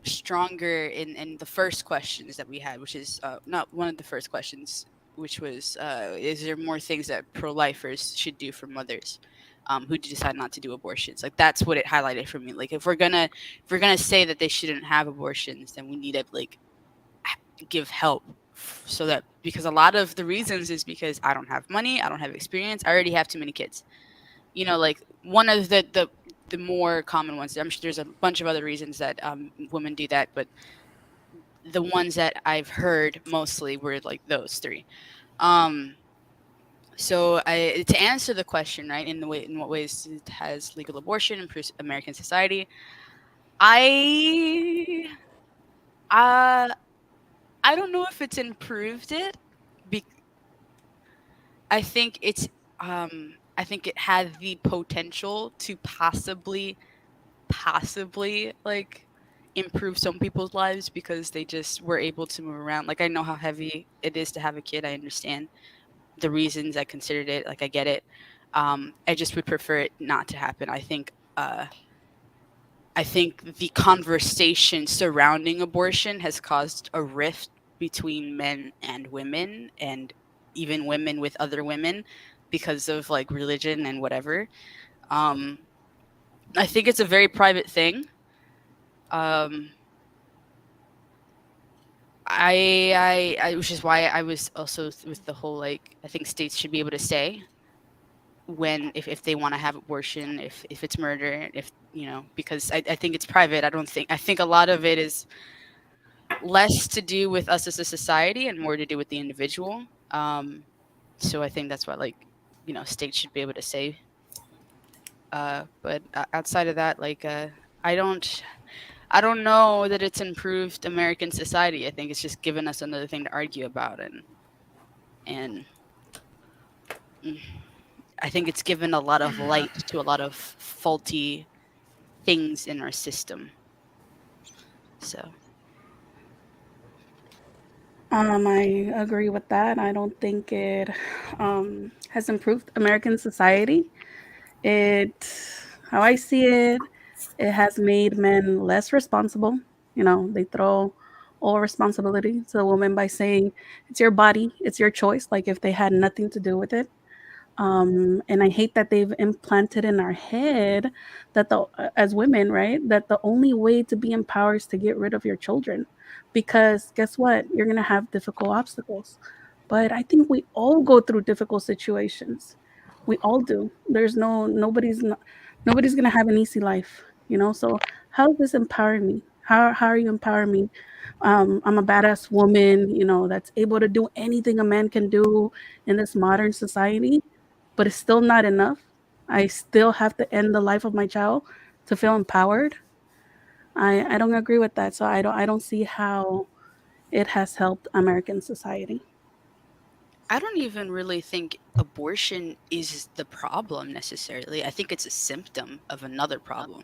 stronger in the first questions that we had, which is not one of the first questions, which was is there more things that pro-lifers should do for mothers who decide not to do abortions? Like that's what it highlighted for me. Like if we're gonna say that they shouldn't have abortions, then we need to like give help so that, because a lot of the reasons is because I don't have money, I don't have experience, I already have too many kids. You know, like one of the more common ones. I'm sure there's a bunch of other reasons that women do that, but the ones that I've heard mostly were like those three. Um, so to answer the question, right, in what ways has legal abortion improved American society? I uh, I don't know if it's improved it. Be- I think I think it had the potential to possibly like improve some people's lives because they just were able to move around. Like I know how heavy it is to have a kid. I understand the reasons. I considered it. Like I get it. I just would prefer it not to happen. I think the conversation surrounding abortion has caused a rift between men and women, and even women with other women, because of like religion and whatever. Um, I think it's a very private thing. Um, which is why I was also with the whole like I think states should be able to say when if they want to have abortion, if it's murder, if because I think it's private. I think a lot of it is less to do with us as a society and more to do with the individual. So I think that's what states should be able to say. But outside of that, I don't I don't know that it's improved American society. I think it's just given us another thing to argue about, and mm, I think it's given a lot of light to a lot of faulty things in our system. So I agree with that. I don't think it has improved American society. How I see it, it has made men less responsible. They throw all responsibility to the woman by saying it's your body, it's your choice, like if they had nothing to do with it. And I hate that they've implanted in our head that as women, right, that the only way to be empowered is to get rid of your children, because guess what? You're gonna have difficult obstacles. But I think we all go through difficult situations. We all do. Nobody's gonna have an easy life. So how is this empowering me? How are you empowering me? I'm a badass woman, that's able to do anything a man can do in this modern society, but it's still not enough. I still have to end the life of my child to feel empowered. I don't agree with that. So I don't see how it has helped American society. I don't even really think abortion is the problem necessarily. I think it's a symptom of another problem.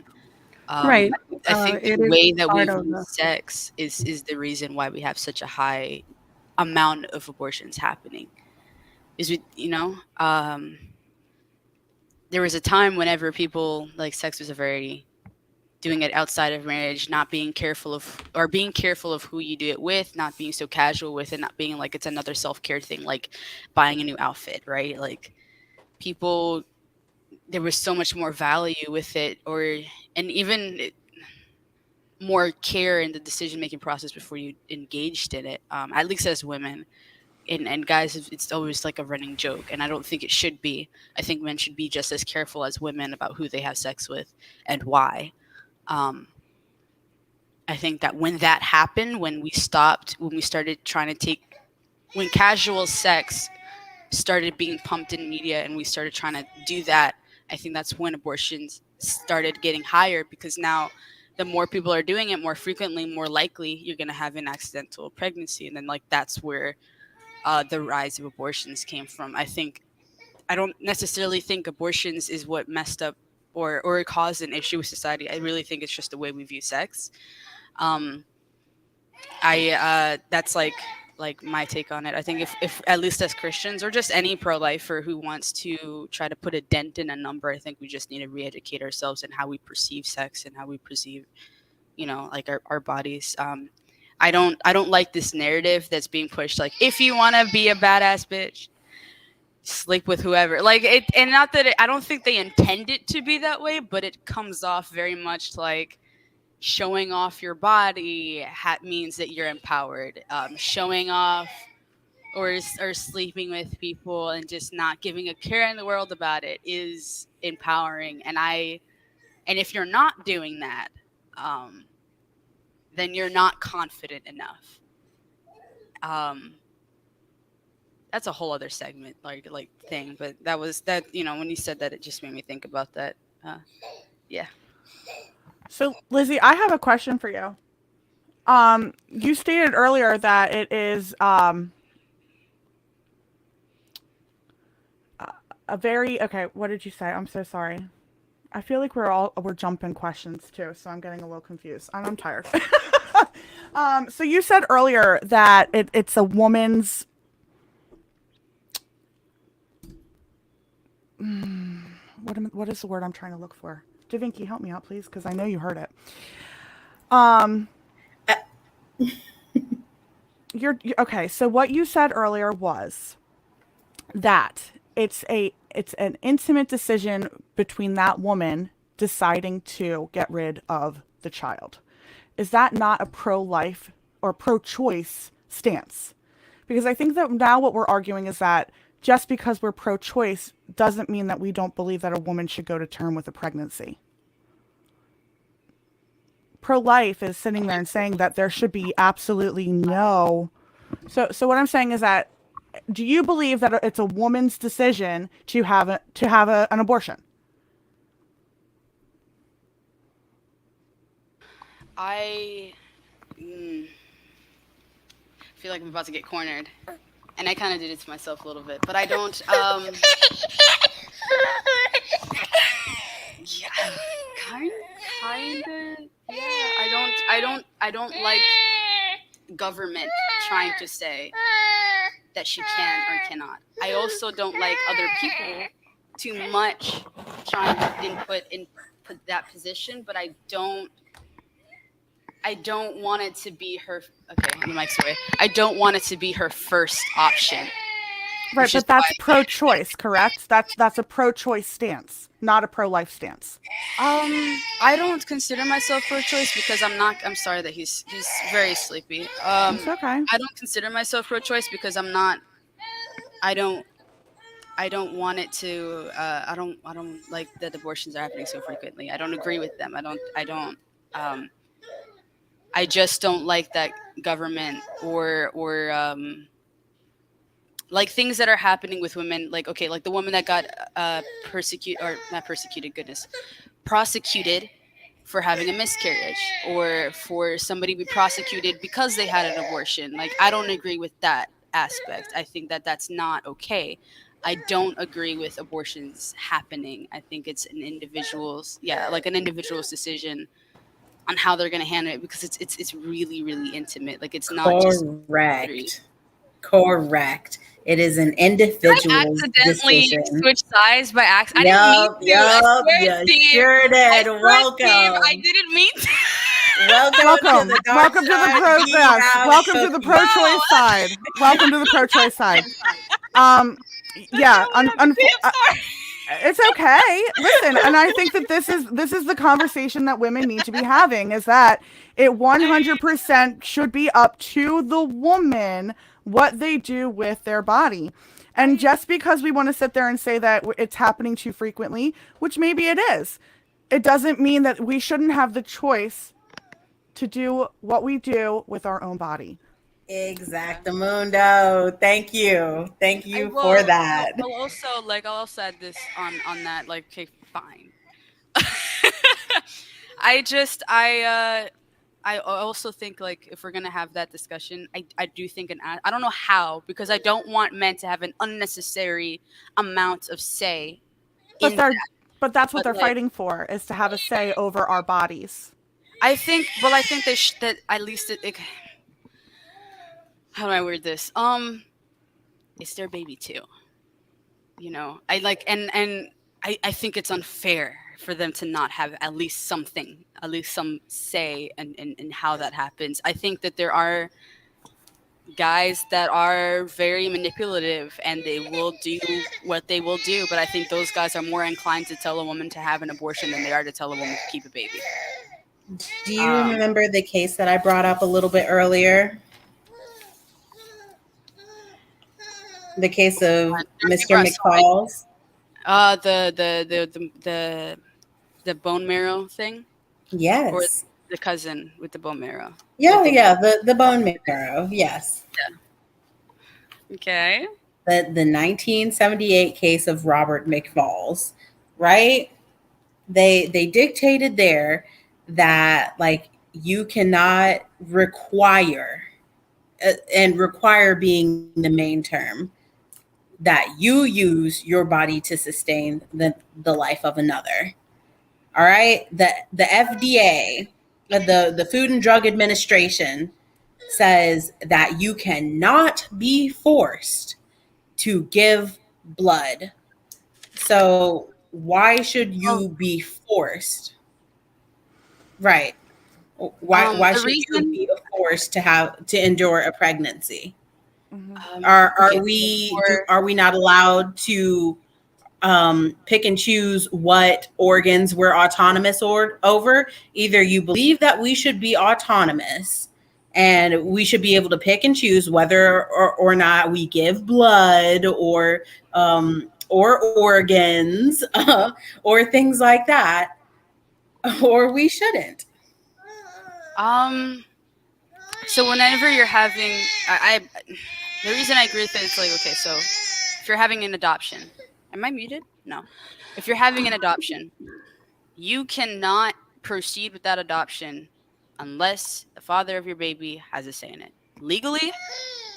Um, Right. I think the It is way that we part of view the sex is the reason why we have such a high amount of abortions happening. Is there was a time whenever people like sex was a very doing it outside of marriage, not being careful of or being careful of who you do it with, not being so casual with it, not being like it's another self-care thing, like buying a new outfit, right? Like people, there was so much more value with it, and even more care in the decision-making process before you engaged in it. At least as women, and guys, it's always like a running joke, and I don't think it should be. I think men should be just as careful as women about who they have sex with and why. Um, I think that when that happened, when we started trying to when casual sex started being pumped in media and we started trying to do that, I think that's when abortions started getting higher, because now the more people are doing it more frequently, more likely you're going to have an accidental pregnancy. And then that's where the rise of abortions came from. I don't necessarily think abortions is what messed up or caused an issue with society. I really think it's just the way we view sex. Um, I That's like my take on it. I think if at least as Christians or just any pro-lifer who wants to try to put a dent in a number, I think we just need to re-educate ourselves in how we perceive sex and how we perceive, like our bodies. I don't like this narrative that's being pushed. Like, if you want to be a badass bitch, sleep with whoever. Like it, and not that I don't think they intend it to be that way, but it comes off very much like showing off your body means that you're empowered. Showing off or sleeping with people and just not giving a care in the world about it is empowering. And if you're not doing that, um, then you're not confident enough. That's a whole other segment, like thing. But that was that. When you said that, it just made me think about that. Yeah. So, Lizzy, I have a question for you. You stated earlier that it is a very okay. What did you say? I'm so sorry. I feel like we're jumping questions too, so I'm getting a little confused. And I'm tired. So you said earlier that it's a woman's. What is the word I'm trying to look for? Davinky, help me out, please, because I know you heard it. You're okay. So what you said earlier was that it's an intimate decision between that woman deciding to get rid of the child. Is that not a pro-life or pro-choice stance? Because I think that now what we're arguing is that just because we're pro-choice doesn't mean that we don't believe that a woman should go to term with a pregnancy. Pro-life is sitting there and saying that there should be absolutely no. So what I'm saying is that, do you believe that it's a woman's decision to have an abortion? I feel like I'm about to get cornered, and I kind of did it to myself a little bit, but I don't. Yeah, kind of. Yeah, I don't like government trying to say that she can or cannot. I also don't like other people too much trying to input that position, but I don't want it to be her. Okay, the mic's away. I don't want it to be her first option. Right, but that's pro-choice, correct? That's a pro-choice stance, not a pro-life stance. I don't consider myself pro-choice because I'm sorry that he's very sleepy. It's okay. I don't consider myself pro-choice because I'm not. I don't want it to. I don't like that abortions are happening so frequently. I don't agree with them. I just don't like that government or like things that are happening with women, like the woman that got prosecuted for having a miscarriage, or for somebody to be prosecuted because they had an abortion. Like, I don't agree with that aspect. I think that that's not okay. I don't agree with abortions happening. I think it's an individual's decision on how they're going to handle it, because it's really, really intimate. Like, it's not Correct. It is an individual accidentally decision. Switch sides by accident. I didn't mean to. You sure did. Welcome. I didn't mean to. Welcome to the pro-choice. Welcome to the pro-choice side. Welcome to the pro-choice side. Yeah. It's okay. Listen, and I think that this is the conversation that women need to be having, is that it 100% should be up to the woman what they do with their body. And just because we want to sit there and say that it's happening too frequently, which maybe it is, it doesn't mean that we shouldn't have the choice to do what we do with our own body. Exactamundo. Thank you for that. I'll also add this on that. Like, okay, fine. I also think, like, if we're gonna have that discussion, I do think I don't know how, because I don't want men to have an unnecessary amount of say. But that's what they're fighting for, is to have a say over our bodies. I think they that at least it. How do I word this? It's their baby too. I like, and I think it's unfair for them to not have at least some say in how that happens. I think that there are guys that are very manipulative, and they will do what they will do, but I think those guys are more inclined to tell a woman to have an abortion than they are to tell a woman to keep a baby. Do you remember the case that I brought up a little bit earlier? The case of Mr. McCall's? The bone marrow thing? Yes. Or the cousin with the bone marrow. Yeah, the bone marrow. Yes. Okay. The 1978 case of Robert McFalls, right? They dictated there that like you cannot require, and require being the main term, that you use your body to sustain the life of another. All right. The FDA, the Food and Drug Administration, says that you cannot be forced to give blood. So why should you be forced? Right. Why The should you reason be forced to endure a pregnancy? Mhm. Are we not allowed to pick and choose what organs we're autonomous over? Either you believe that we should be autonomous and we should be able to pick and choose whether or not we give blood or organs or things like that, or we shouldn't. So whenever you're having, the reason I agree with it is like, okay, so if you're having an adoption, am I muted? No. If you're having an adoption, you cannot proceed with that adoption unless the father of your baby has a say in it legally.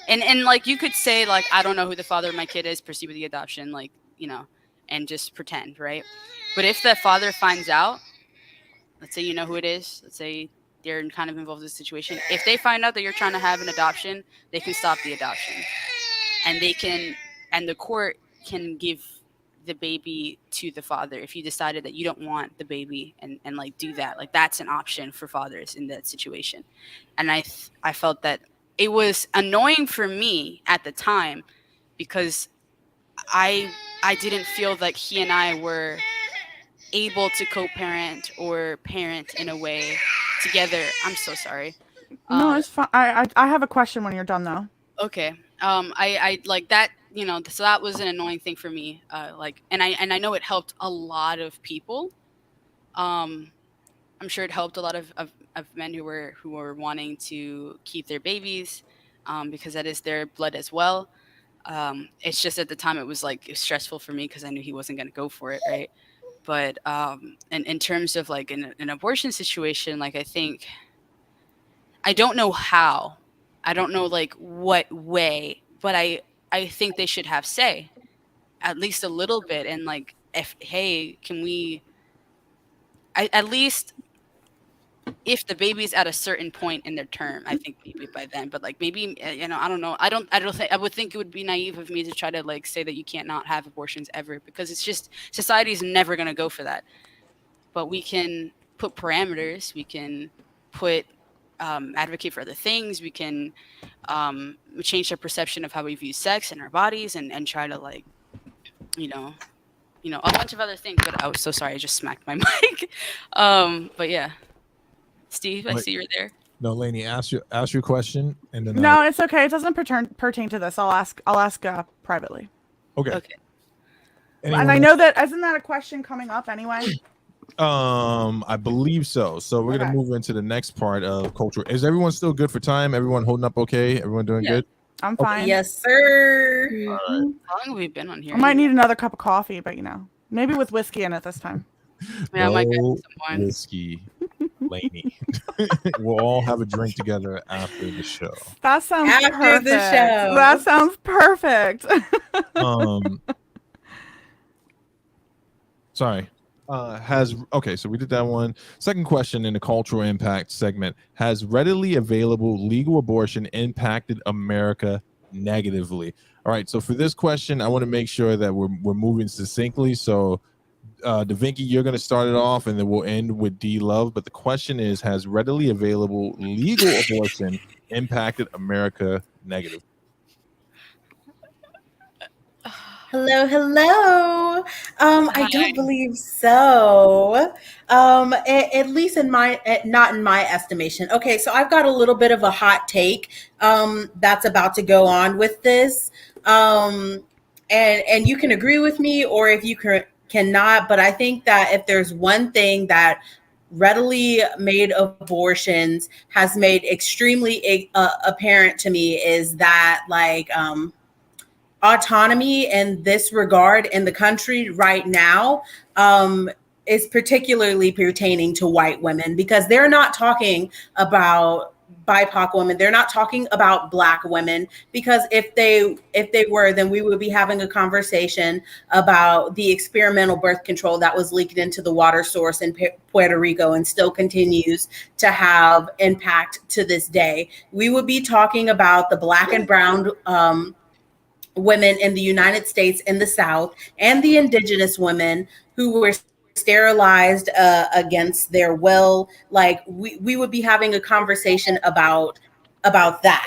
And like you could say like, I don't know who the father of my kid is, proceed with the adoption, like, and just pretend, right? But if the father finds out, let's say you know who it is, let's say they're kind of involved in the situation. If they find out that you're trying to have an adoption, they can stop the adoption, and the court can give the baby to the father if you decided that you don't want the baby, and like do that. Like that's an option for fathers in that situation. And I felt that it was annoying for me at the time because I didn't feel like he and I were able to co-parent or parent in a way together. I'm so sorry. No, it's fine. I have a question when you're done, though. Okay. I like that, so that was an annoying thing for me. And I know it helped a lot of people. I'm sure it helped a lot of men who were wanting to keep their babies, because that is their blood as well. It's just at the time it was stressful for me because I knew he wasn't going to go for it, right? But and in terms of like an abortion situation, like I don't know how, I don't know like what way, but I think they should have say, at least a little bit, and like can we at least if the baby's at a certain point in their term, I think maybe by then, but like maybe I don't know. I don't think, I would think it would be naive of me to try to like say that you can't not have abortions ever, because it's just society's never going to go for that. But we can put parameters. We can put advocate for other things. We can change our perception of how we view sex and our bodies, and try to like a bunch of other things. But I was so sorry, I just smacked my mic. But yeah. Steve, I see you're there. No, Lainey, ask your question, and then No, it's okay. It doesn't pertain to this. I'll ask privately. Okay. And I know that isn't that a question coming up anyway? I believe so. So we're gonna move into the next part of culture. Is everyone still good for time? Everyone holding up okay? Everyone doing good? I'm fine. Yes, sir. All right. How long have we been on here? I might need another cup of coffee, but maybe with whiskey in it this time. Yeah, I might get No some wine. whiskey, Lainey. We'll all have a drink together after the show. That sounds After perfect. the show. That sounds perfect. Sorry. So we did that one. Second question in the cultural impact segment: has readily available legal abortion impacted America negatively? All right. So for this question, I want to make sure that we're moving succinctly. So Davinky, you're going to start it off, and then we'll end with D Love. But the question is: has readily available legal abortion impacted America negatively? Hello. I don't believe so. At least not in my estimation. Okay, so I've got a little bit of a hot take that's about to go on with this. And you can agree with me, or if you cannot, but I think that if there's one thing that readily made abortions has made extremely apparent to me is that like autonomy in this regard in the country right now is particularly pertaining to white women, because they're not talking about BIPOC women. They're not talking about Black women, because if they were, then we would be having a conversation about the experimental birth control that was leaked into the water source in Puerto Rico and still continues to have impact to this day. We would be talking about the Black and brown women in the United States in the South, and the indigenous women who were sterilized against their will. Like we would be having a conversation about that.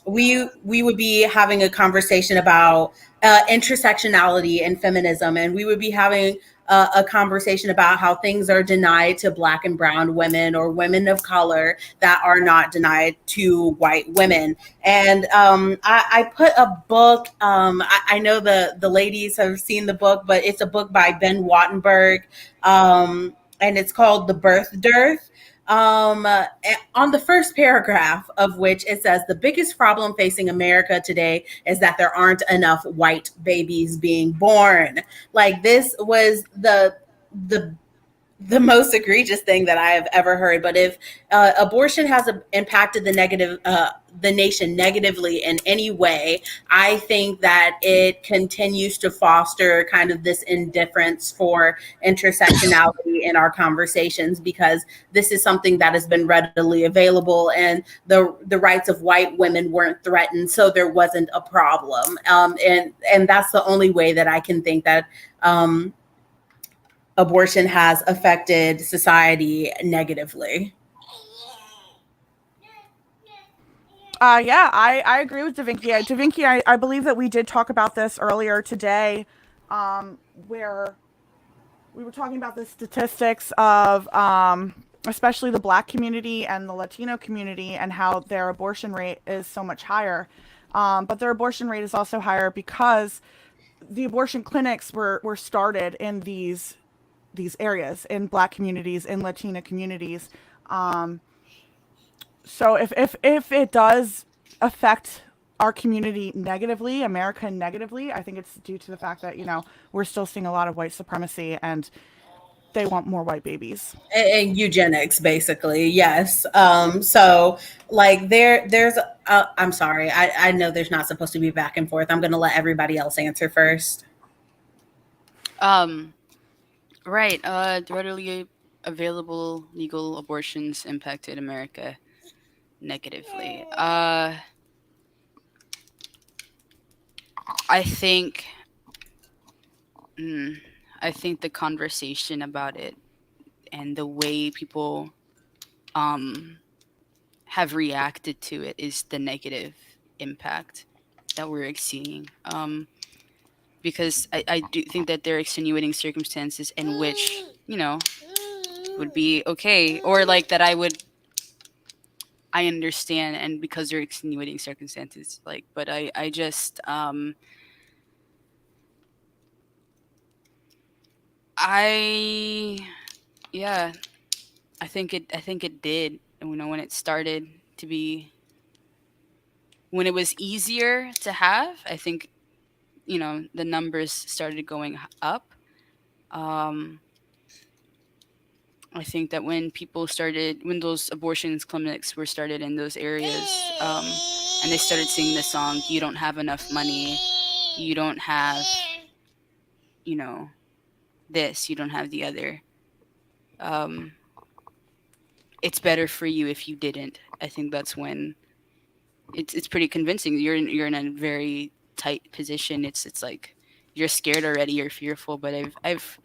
We would be having a conversation about intersectionality and feminism, and we would be having a conversation about how things are denied to Black and brown women or women of color that are not denied to white women. And I put a book. I know the ladies have seen the book, but it's a book by Ben Wattenberg, and it's called The Birth Dearth. On the first paragraph of which it says, the biggest problem facing America today is that there aren't enough white babies being born. Like, this was the most egregious thing that I have ever heard. But if abortion has impacted the nation negatively in any way, I think that it continues to foster kind of this indifference for intersectionality in our conversations, because this is something that has been readily available, and the rights of white women weren't threatened, so there wasn't a problem. And that's the only way that I can think that abortion has affected society negatively. Yeah, I agree with Davinky. Davinky, I believe that we did talk about this earlier today, where we were talking about the statistics of especially the Black community and the Latino community, and how their abortion rate is so much higher. But their abortion rate is also higher because the abortion clinics were started in these areas, in Black communities, in Latina communities. So if it does affect our community negatively, America negatively, I think it's due to the fact that, we're still seeing a lot of white supremacy, and they want more white babies. And eugenics, basically. Yes. So like there's I'm sorry, I know there's not supposed to be back and forth. I'm going to let everybody else answer first. Right. Readily available legal abortions impacted America negatively. I think the conversation about it and the way people have reacted to it is the negative impact that we're seeing. Because I do think that there are extenuating circumstances in which, would be okay, or like that I understand, and because they're extenuating circumstances, like, but I just I yeah, I think it did. When it started to be, when it was easier to have, I think, the numbers started going up. I think that when those abortion clinics were started in those areas, and they started singing the song, "You don't have enough money, you don't have, this, you don't have the other. Um, it's better for you if you didn't." I think that's when it's pretty convincing. You're in a very tight position. It's like you're scared already. You're fearful. But I've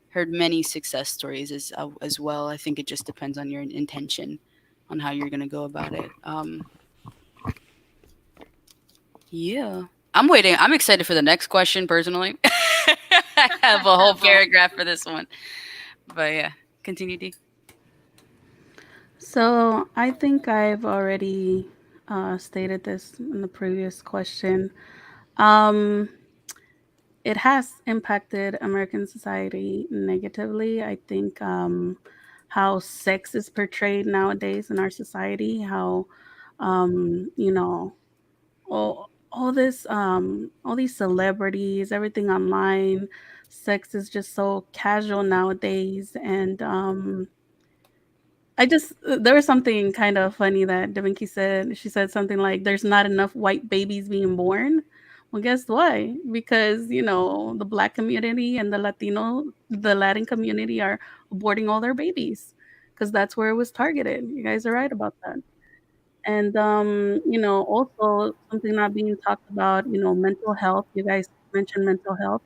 heard many success stories as well. I think it just depends on your intention, on how you're gonna go about it. Yeah, I'm waiting. I'm excited for the next question. Personally, I have a whole paragraph for this one. But yeah, continue, D. So I think I've already stated this in the previous question. Um, it has impacted American society negatively. I think how sex is portrayed nowadays in our society, how you know, all these celebrities, everything online, sex is just so casual nowadays. And I just there was something kind of funny that Davinky said. She said something like, "There's not enough white babies being born." Well, guess why? Because the Black community and the Latin community are aborting all their babies because that's where it was targeted. You guys are right about that. And also something not being talked about, mental health. You guys mentioned mental health.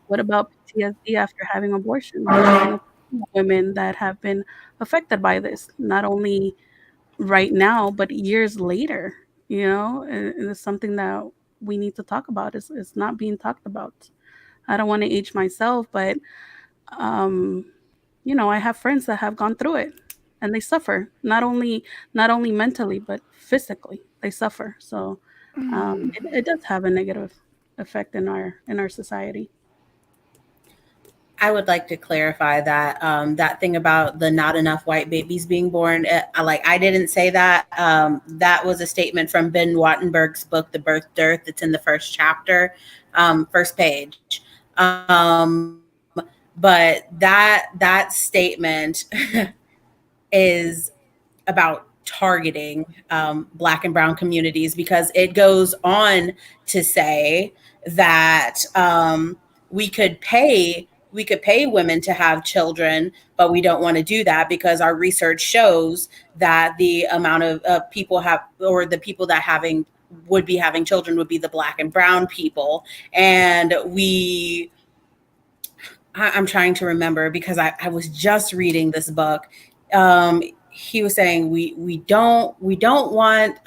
What about PTSD after having abortion? Women that have been affected by this, not only right now, but years later, and it's something that we need to talk about. It's not being talked about. I don't want to age myself, but um, I have friends that have gone through it and they suffer not only mentally but physically. They suffer. So it does have a negative effect in our society. I would like to clarify that that thing about the not enough white babies being born. I didn't say that. That was a statement from Ben Wattenberg's book, The Birth Dearth. It's in the first chapter, first page. But that statement is about targeting Black and Brown communities, because it goes on to say that we could pay women to have children, but we don't want to do that because our research shows that the amount of people have, or the people that would be having children would be the Black and Brown people. And I'm trying to remember because I was just reading this book. He was saying we don't want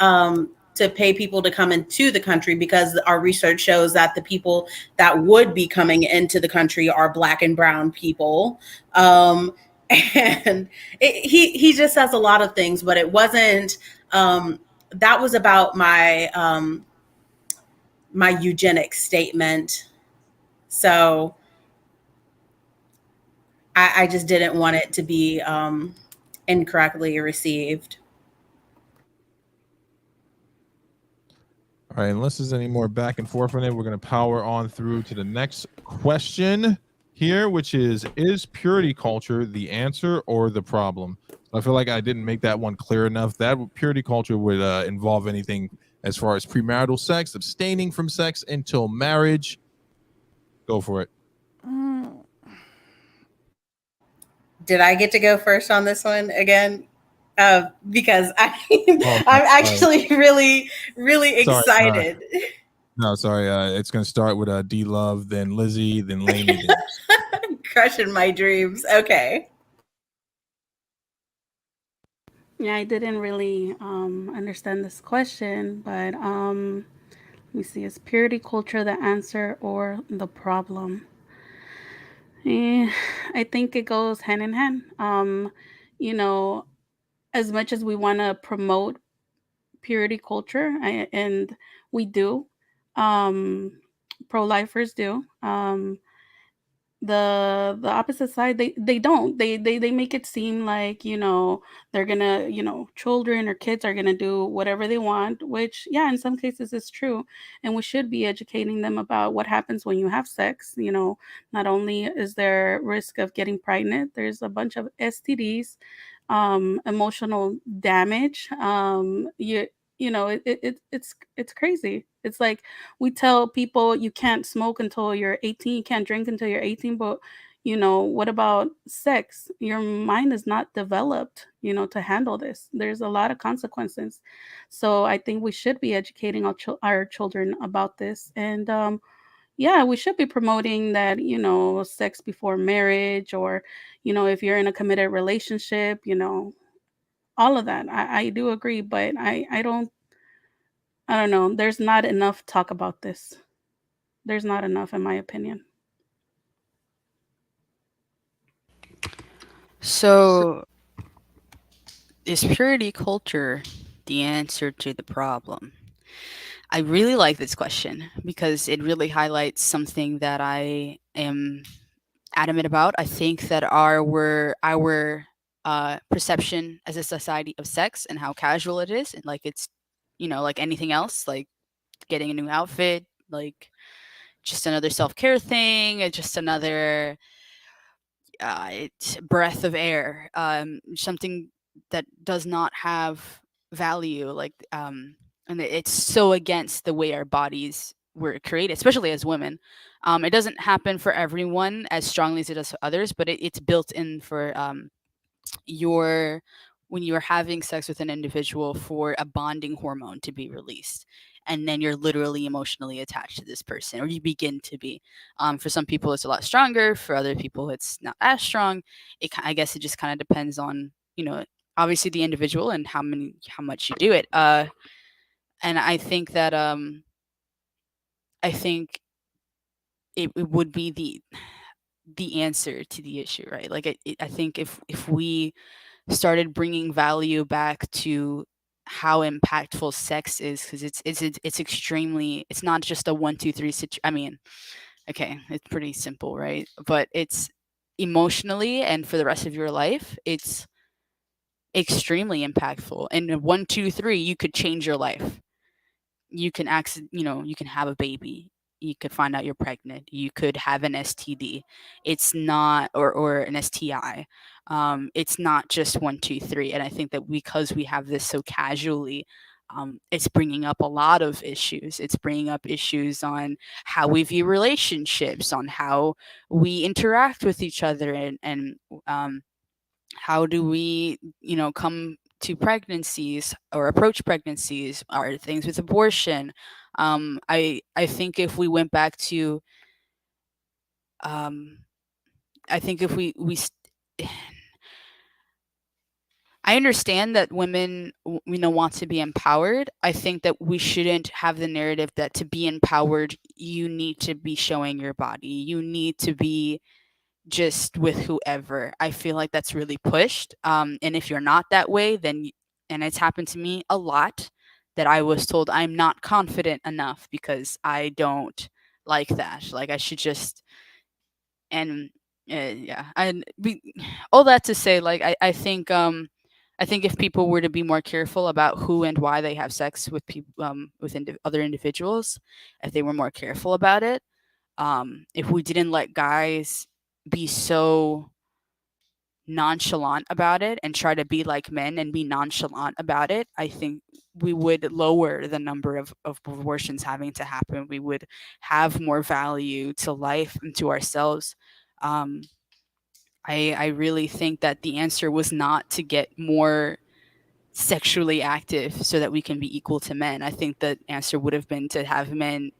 to pay people to come into the country because our research shows that the people that would be coming into the country are Black and Brown people. And he just says a lot of things, but it wasn't. That was about my my eugenics statement. So I just didn't want it to be incorrectly received. All right, unless there's any more back and forth on it, we're going to power on through to the next question here, which is purity culture the answer or the problem? I feel like I didn't make that one clear enough. That purity culture would involve anything as far as premarital sex, abstaining from sex until marriage. Go for it. Did I get to go first on this one again? Because I'm actually really, really excited. No, sorry. It's going to start with D Love, then Lizzy, then Lainey. Crushing my dreams. Okay. Yeah, I didn't really understand this question, but let me see. Is purity culture the answer or the problem? I think it goes hand in hand. You know, as much as we want to promote purity culture, and we do, pro-lifers do. The opposite side, they don't, they make it seem like they're gonna, children or kids are gonna do whatever they want, which, yeah, in some cases is true, and we should be educating them about what happens when you have sex. Not only is there risk of getting pregnant, there's a bunch of STDs, emotional damage. It's crazy. It's like we tell people you can't smoke until you're 18, you can't drink until you're 18, but what about sex? Your mind is not developed, to handle this. There's a lot of consequences. So I think we should be educating our children about this. And yeah, we should be promoting that, sex before marriage, or, if you're in a committed relationship, all of that. I do agree, but I don't know. There's not enough talk about this. There's not enough, in my opinion. So, is purity culture the answer to the problem? I really like this question because it really highlights something that I am adamant about. I think that our perception as a society of sex and how casual it is, and like it's, like anything else, like getting a new outfit, like just another self-care thing, just another breath of air, something that does not have value, like and it's so against the way our bodies were created, especially as women. It doesn't happen for everyone as strongly as it does for others, but it's built in for your when you're having sex with an individual, for a bonding hormone to be released, and then you're literally emotionally attached to this person, or you begin to be. For some people it's a lot stronger, for other people it's not as strong. I guess it just kind of depends on, obviously the individual and how much you do it. And I think that I think it would be the answer to the issue, right? Like I think if we started bringing value back to how impactful sex is, because it's extremely, it's not just a 1 2 3 I mean, okay, it's pretty simple, right? But it's emotionally and for the rest of your life, it's extremely impactful. And in 1 2 3, you could change your life. You can you can have a baby, you could find out you're pregnant, you could have an STD. It's not, or an STI. It's not just 1 2 3. And I think that because we have this so casually, it's bringing up a lot of issues. It's bringing up issues on how we view relationships, on how we interact with each other, and how do we, come to pregnancies or approach pregnancies, or things with abortion. I think if we went back to, I think if I understand that women, want to be empowered. I think that we shouldn't have the narrative that to be empowered, you need to be showing your body. You need to be just with whoever. I feel like that's really pushed. And if you're not that way, then, and it's happened to me a lot, that I was told I'm not confident enough because I don't like that. Like I should just, and yeah, and all that to say, like I think if people were to be more careful about who and why they have sex with people, with other individuals, if they were more careful about it, if we didn't let guys be so nonchalant about it and try to be like men and be nonchalant about it, I think we would lower the number of abortions having to happen. We would have more value to life and to ourselves. Um, I really think that the answer was not to get more sexually active so that we can be equal to men. I think the answer would have been to have men,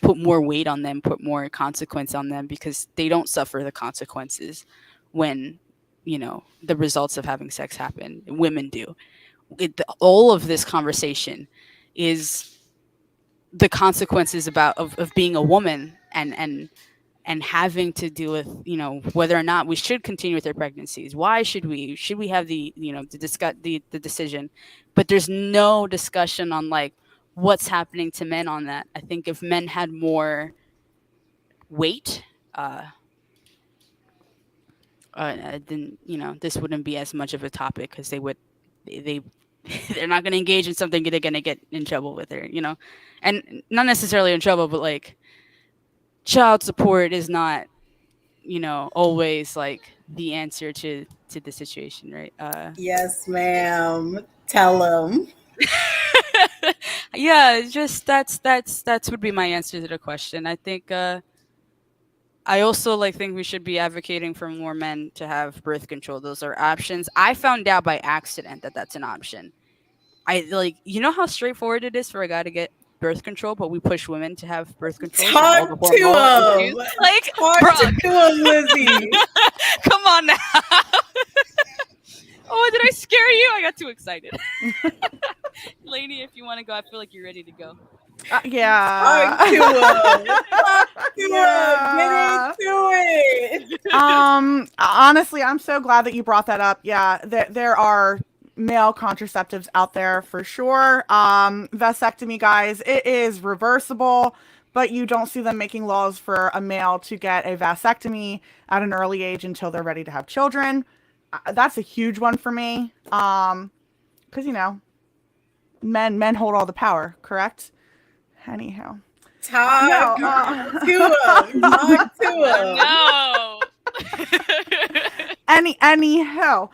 put more weight on them, put more consequence on them, because they don't suffer the consequences when, the results of having sex happen. Women do. All of this conversation is the consequences of being a woman, and having to deal with, whether or not we should continue with their pregnancies. Why should we have the, to discuss the decision, but there's no discussion on like what's happening to men on that. I think if men had more weight, then, this wouldn't be as much of a topic, because they they're not going to engage in something they're going to get in trouble with, or, and not necessarily in trouble, but like child support is not, always like the answer to the situation, right? Yes, ma'am. Tell them. Yeah, it's just that's would be my answer to the question. I think I also think we should be advocating for more men to have birth control. Those are options. I found out by accident that that's an option. I how straightforward it is for a guy to get birth control, but we push women to have birth control. Talk to him. Talk to him, Lizzy. Come on now. Oh, did I scare you? I got too excited. Lainey, if you want to go, I feel like you're ready to go. Yeah. Talk to him. Talk to him. Get into it. Honestly, I'm so glad that you brought that up. Yeah, there are male contraceptives out there for sure. Vasectomy, guys, it is reversible, but you don't see them making laws for a male to get a vasectomy at an early age until they're ready to have children. that's a huge one for me. Because, you know, men hold all the power, correct? Anyhow. Talk to him. Talk to him. No. Anyhow.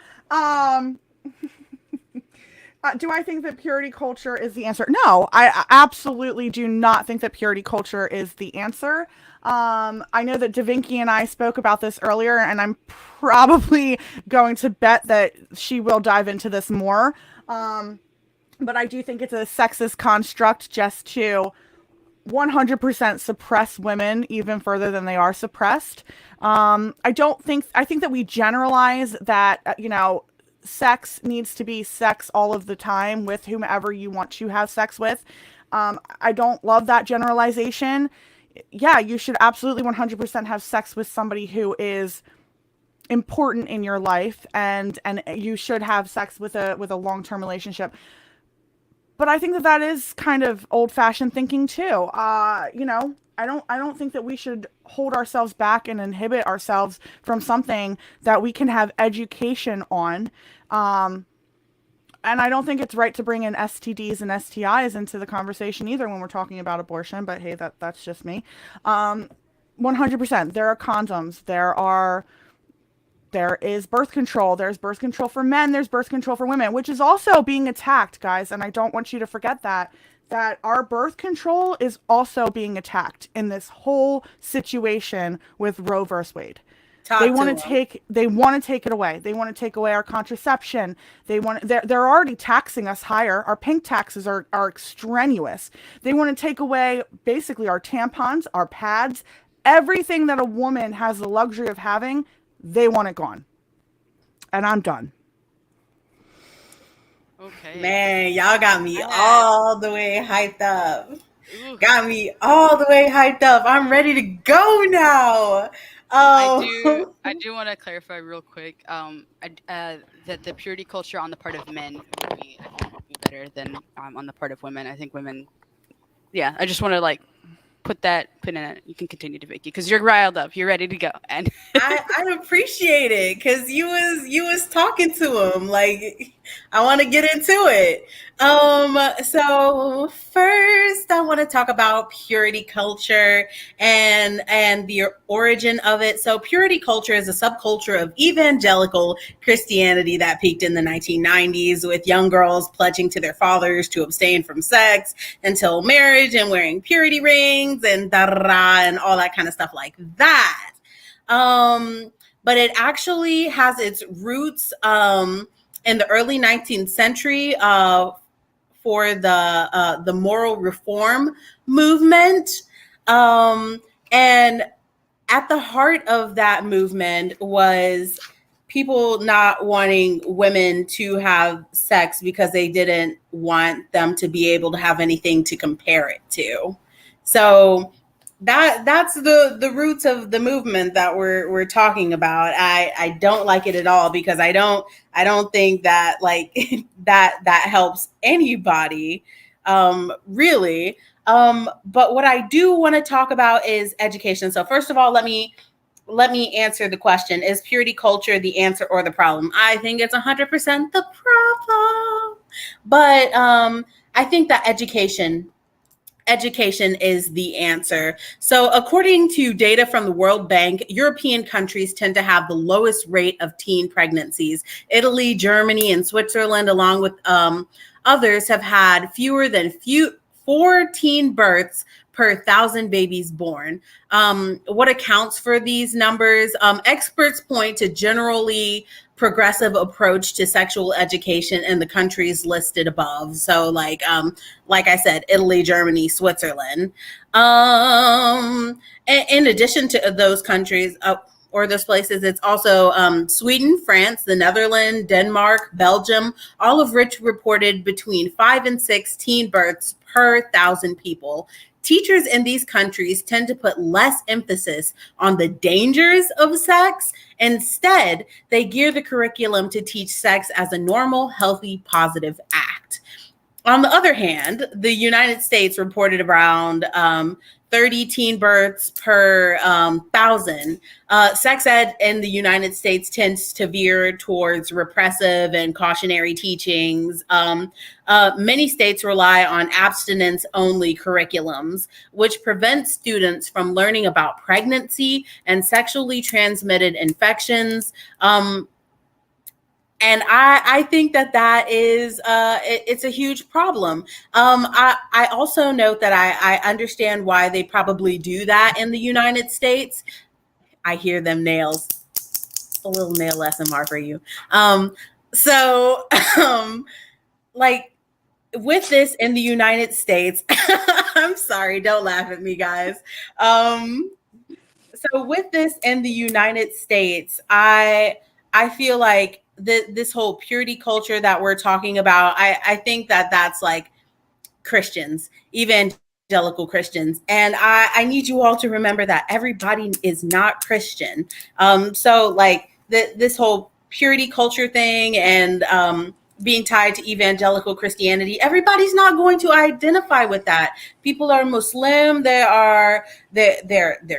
Do I think that purity culture is the answer? No, I absolutely do not think that purity culture is the answer. I know that Davinky and I spoke about this earlier, and I'm probably going to bet that she will dive into this more. But I do think it's a sexist construct just to 100% suppress women even further than they are suppressed. I think that we generalize that, you know, sex needs to be sex all of the time with whomever you want to have sex with. I don't love that generalization. Yeah, you should absolutely 100% have sex with somebody who is important in your life, and you should have sex with a long-term relationship. But I think that that is kind of old-fashioned thinking too. You know, I don't think that we should hold ourselves back and inhibit ourselves from something that we can have education on. And I don't think it's right to bring in STDs and STIs into the conversation either when we're talking about abortion. But hey, that's just me. 100%. There are condoms. There is birth control. There's birth control for men. There's birth control for women, which is also being attacked, guys. And I don't want you to forget that our birth control is also being attacked in this whole situation with Roe versus Wade. They want to take it away. They want to take away our contraception. They're already taxing us higher. Our pink taxes are extraneous. They want to take away basically our tampons, our pads, everything that a woman has the luxury of having. They want it gone. And I'm done. Okay. Man, y'all got me all the way hyped up. Got me all the way hyped up. I'm ready to go now. I do want to clarify real quick that the purity culture on the part of men would be better than on the part of women. I think women, yeah, I just want to like put in it. You can continue to Vicky because you're riled up. You're ready to go. And I appreciate it because you was talking to him. Like, I want to get into it. So first I want to talk about purity culture and the origin of it. So purity culture is a subculture of evangelical Christianity that peaked in the 1990s with young girls pledging to their fathers to abstain from sex until marriage and wearing purity rings and and all that kind of stuff like that. But it actually has its roots in the early 19th century for the moral reform movement. And at the heart of that movement was people not wanting women to have sex because they didn't want them to be able to have anything to compare it to. So that's the roots of the movement that we're talking about. I don't like it at all because I don't think that like that helps anybody really. But what I do want to talk about is education. So first of all, let me answer the question: is purity culture the answer or the problem? I think it's 100% the problem, but I think that education is the answer. So according to data from the World Bank, European countries tend to have the lowest rate of teen pregnancies. Italy, Germany, and Switzerland, along with others, have had fewer than 14 births per 1,000 babies born. What accounts for these numbers? Experts point to generally progressive approach to sexual education in the countries listed above. So like I said, Italy, Germany, Switzerland. In addition to those countries or those places, it's also Sweden, France, the Netherlands, Denmark, Belgium, all of which reported between 5 and 6 teen births per 1,000 people. Teachers in these countries tend to put less emphasis on the dangers of sex. Instead, they gear the curriculum to teach sex as a normal, healthy, positive act. On the other hand, the United States reported around 30 teen births per 1,000. Sex ed in the United States tends to veer towards repressive and cautionary teachings. Many states rely on abstinence-only curriculums, which prevents students from learning about pregnancy and sexually transmitted infections. And I think that is it's a huge problem. I also note that I understand why they probably do that in the United States. I hear them nails. A little nail SMR for you. So like with this in the United States, I'm sorry, don't laugh at me, guys. So with this in the United States, I feel like this whole purity culture that we're talking about, I think that that's like Christians, evangelical Christians. And I need you all to remember that everybody is not Christian. So like this whole purity culture thing and being tied to evangelical Christianity, everybody's not going to identify with that. People are Muslim, they're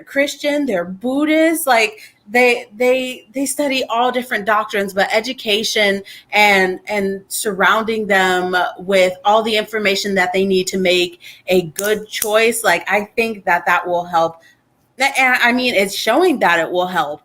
Christian, they're Buddhist, like they study all different doctrines, but education and surrounding them with all the information that they need to make a good choice, like I think that will help. And I mean, it's showing that it will help.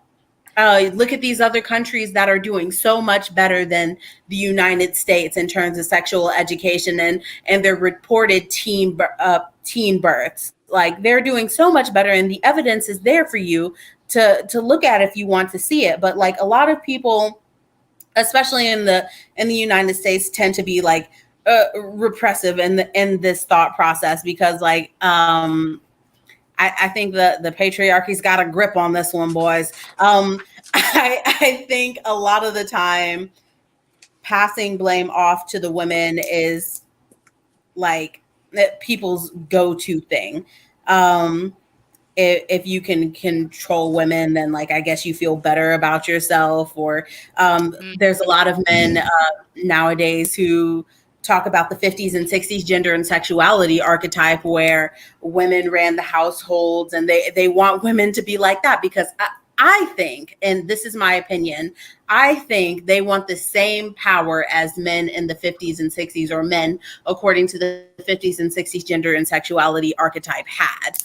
Look at these other countries that are doing so much better than the United States in terms of sexual education and their reported teen births. Like they're doing so much better, and the evidence is there for you to look at if you want to see it. But like a lot of people, especially in the United States, tend to be like repressive in this thought process because like I think the patriarchy's got a grip on this one, boys. I think a lot of the time passing blame off to the women is like people's go-to thing. If you can control women, then like I guess you feel better about yourself. Or there's a lot of men nowadays who talk about the 50s and 60s gender and sexuality archetype where women ran the households, and they want women to be like that because I think, and this is my opinion, I think they want the same power as men in the 50s and 60s, or men according to the 50s and 60s gender and sexuality archetype had.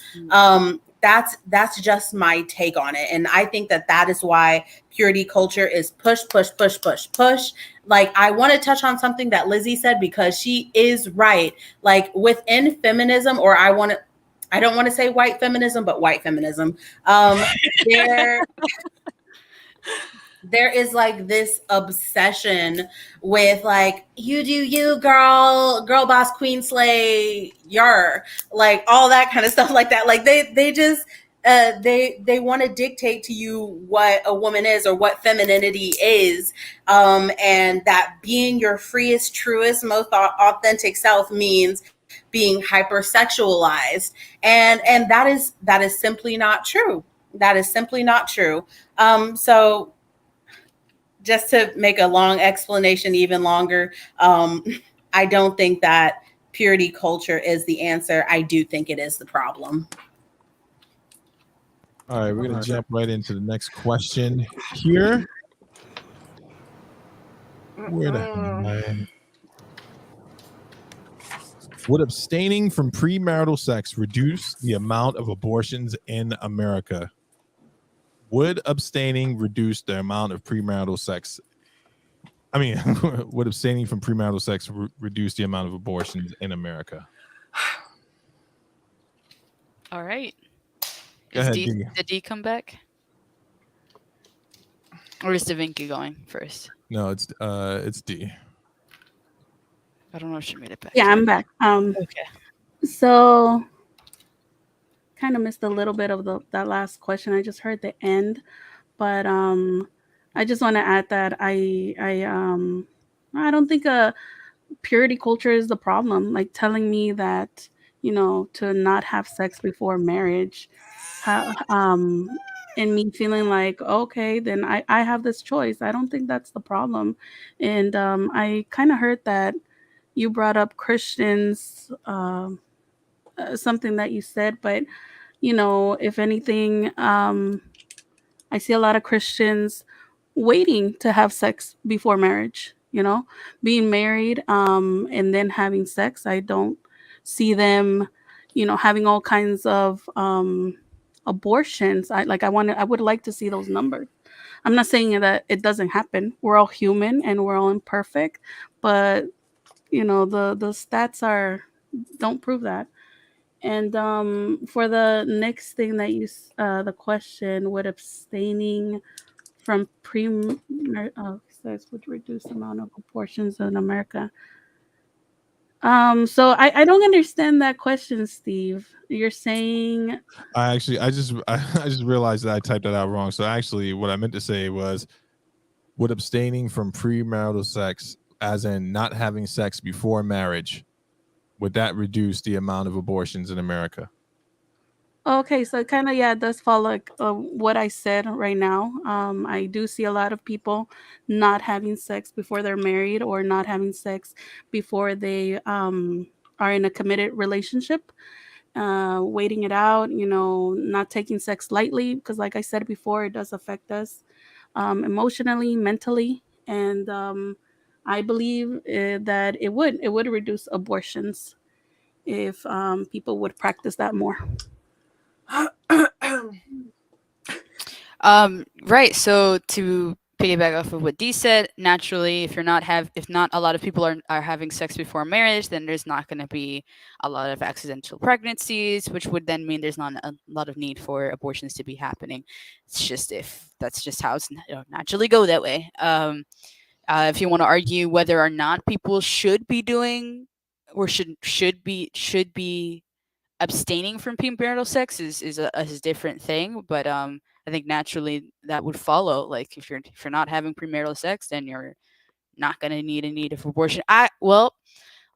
That's just my take on it. And I think that is why purity culture is push. Like, I want to touch on something that Lizzy said because she is right. Like within feminism, or I don't want to say white feminism, but white feminism. There is like this obsession with like, you do you, girl boss, queen slay, like all that kind of stuff like that. Like they just they want to dictate to you what a woman is or what femininity is, and that being your freest, truest, most authentic self means being hypersexualized, and that is simply not true. That is simply not true. So just to make a long explanation even longer, I don't think that purity culture is the answer. I do think it is the problem. All right, we're going to jump right into the next question here. Where the hell am I? Would abstaining from premarital sex reduce the amount of abortions in America? Would abstaining reduce the amount of premarital sex? I mean, would abstaining from premarital sex reduce the amount of abortions in America? All right. Go ahead, Did D come back? Or is Davinky going first? No, it's D. I don't know if she made it back. Yeah, I'm back. Okay. So kind of missed a little bit of that last question. I just heard the end, but I just want to add that I don't think a purity culture is the problem. Like telling me that, you know, to not have sex before marriage, and me feeling like, okay, then I have this choice. I don't think that's the problem. And I kind of heard that, you brought up Christians, something that you said, but if anything, I see a lot of Christians waiting to have sex before marriage, being married, and then having sex. I don't see them, having all kinds of abortions. I would like to see those numbers. I'm not saying that it doesn't happen. We're all human and we're all imperfect, but the stats don't prove that. And for the next thing that the question, would abstaining from sex would reduce the amount of abortions in America? So I don't understand that question, Steve. You're saying I just realized that I typed that out wrong. So actually, what I meant to say was, would abstaining from premarital sex, as in not having sex before marriage, would that reduce the amount of abortions in America? okay, so kind of, yeah, it does follow like what I said right now. I do see a lot of people not having sex before they're married, or not having sex before they are in a committed relationship, waiting it out, not taking sex lightly, because like I said before, it does affect us emotionally, mentally, and I believe that it would reduce abortions if people would practice that more. Right. So to piggyback off of what Dee said, naturally, if not a lot of people are having sex before marriage, then there's not going to be a lot of accidental pregnancies, which would then mean there's not a lot of need for abortions to be happening. It's just, if that's just how it's naturally go that way. If you want to argue whether or not people should be doing, or should be abstaining from premarital sex, is a different thing, but I think naturally that would follow. Like, if you're not having premarital sex, then you're not going to need of abortion. Let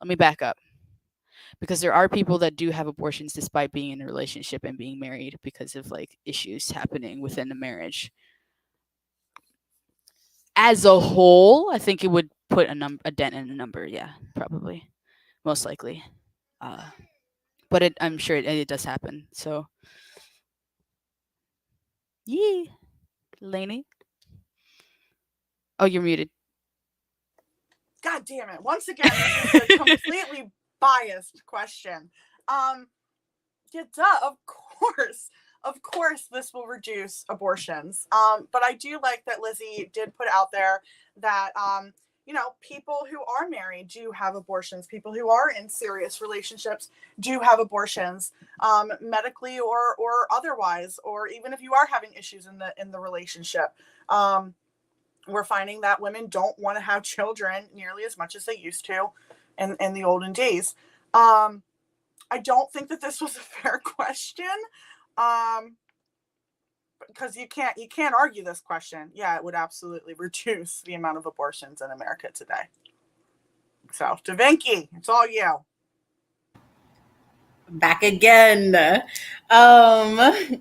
me back up, because there are people that do have abortions despite being in a relationship and being married because of like issues happening within the marriage. As a whole, I think it would put a dent in the number. Yeah, probably, most likely. But I'm sure it does happen. So, yeah, Lainey. Oh, you're muted. God damn it. Once again, this is a completely biased question. Yeah, duh, of course this will reduce abortions. But I do like that Lizzy did put out there that, people who are married do have abortions. People who are in serious relationships do have abortions, medically or otherwise, or even if you are having issues in the relationship. We're finding that women don't want to have children nearly as much as they used to in the olden days. I don't think that this was a fair question, because you can't argue this question. Yeah, it would absolutely reduce the amount of abortions in America today. So, Davinky, it's all you. Back again. I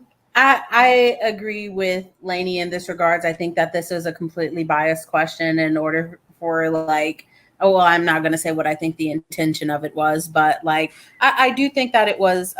agree with Lainey in this regards. I think that this is a completely biased question in order for I'm not going to say what I think the intention of it was, but I do think that it was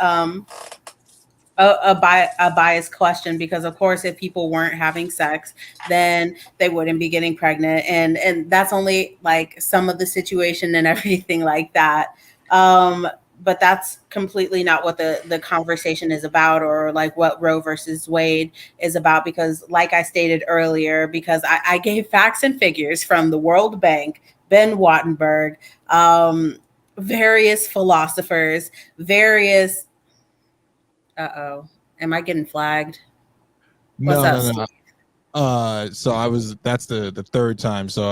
a biased question, because of course, if people weren't having sex, then they wouldn't be getting pregnant. And that's only like some of the situation and everything like that. But that's completely not what the conversation is about, or like what Roe versus Wade is about. Because like I stated earlier, because I gave facts and figures from the World Bank, Ben Wattenberg, various philosophers, various... am I getting flagged? What's up, No. So that's the third time. So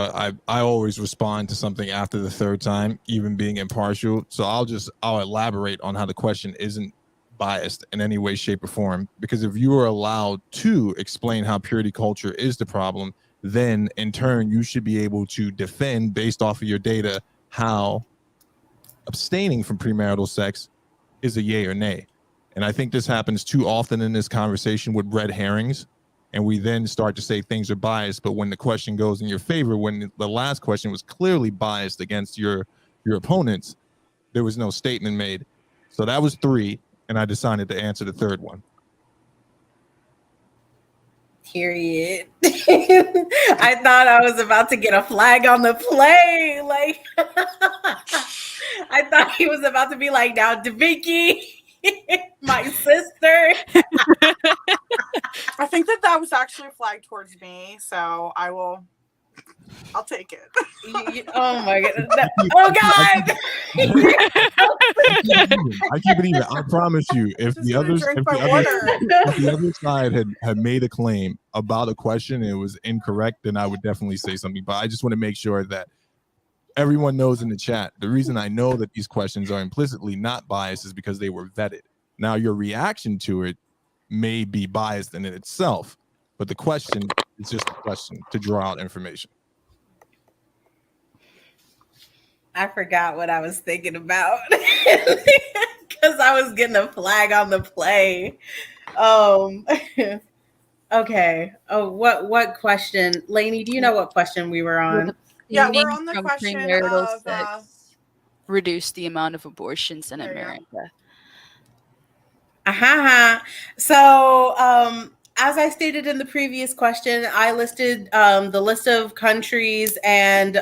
I always respond to something after the third time, even being impartial. So I'll elaborate on how the question isn't biased in any way, shape, or form. Because if you are allowed to explain how purity culture is the problem, then in turn you should be able to defend, based off of your data, how abstaining from premarital sex is a yay or nay. And I think this happens too often in this conversation with red herrings. And we then start to say things are biased. But when the question goes in your favor, when the last question was clearly biased against your your opponents, there was no statement made. So that was 3, and I decided to answer the third one. Period. I thought I was about to get a flag on the play. Like, I thought he was about to be like, now, Davinky, my sister. I think that was actually a flag towards me, so I'll take it. Oh my god! Oh god! I keep it even. I promise you, if the other side had made a claim about a question and it was incorrect, then I would definitely say something. But I just want to make sure that everyone knows in the chat, the reason I know that these questions are implicitly not biased is because they were vetted. Now, your reaction to it may be biased in itself, but the question is just a question to draw out information. I forgot what I was thinking about because I was getting a flag on the play. Okay. Oh, what question, Lainey? Do you know what question we were on? Yeah, we're on the question of reduce the amount of abortions in America. So, as I stated in the previous question, I listed the list of countries and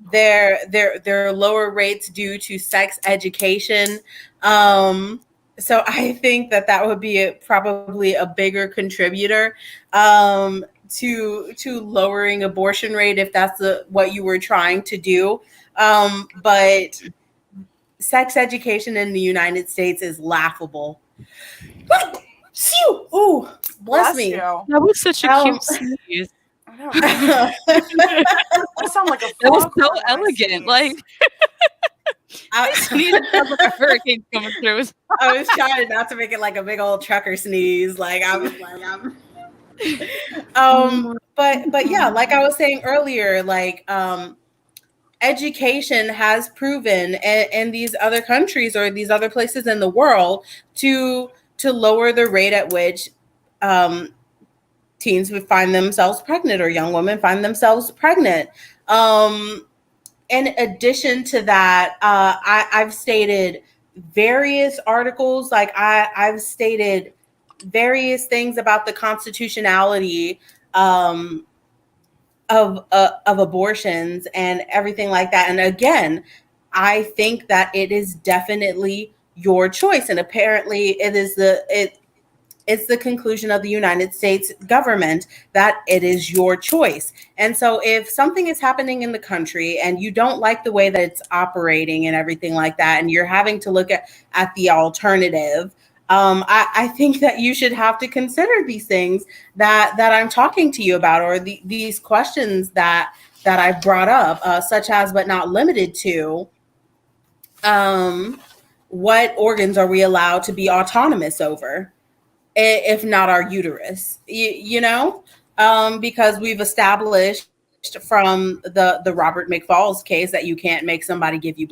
their lower rates due to sex education. So I think that would be probably a bigger contributor to lowering abortion rate if that's what you were trying to do. But sex education in the United States is laughable. Ooh, bless me. That was such a cute sneeze. I sound like a that was so elegant. Like I sneezed like a hurricane coming through. I was trying not to make it like a big old trucker sneeze. But yeah, like I was saying earlier, like education has proven in these other countries or these other places in the world to lower the rate at which teens would find themselves pregnant or young women find themselves pregnant. In addition to that, I've stated various articles, like I've stated various things about the constitutionality of abortions and everything like that. And again, I think that it is definitely your choice. And apparently it's the conclusion of the United States government that it is your choice. And so if something is happening in the country and you don't like the way that it's operating and everything like that, and you're having to look at the alternative, I think that you should have to consider these things that I'm talking to you about, or these questions that I brought up, such as, but not limited to, what organs are we allowed to be autonomous over, if not our uterus, because we've established from the Robert McFall's case that you can't make somebody give you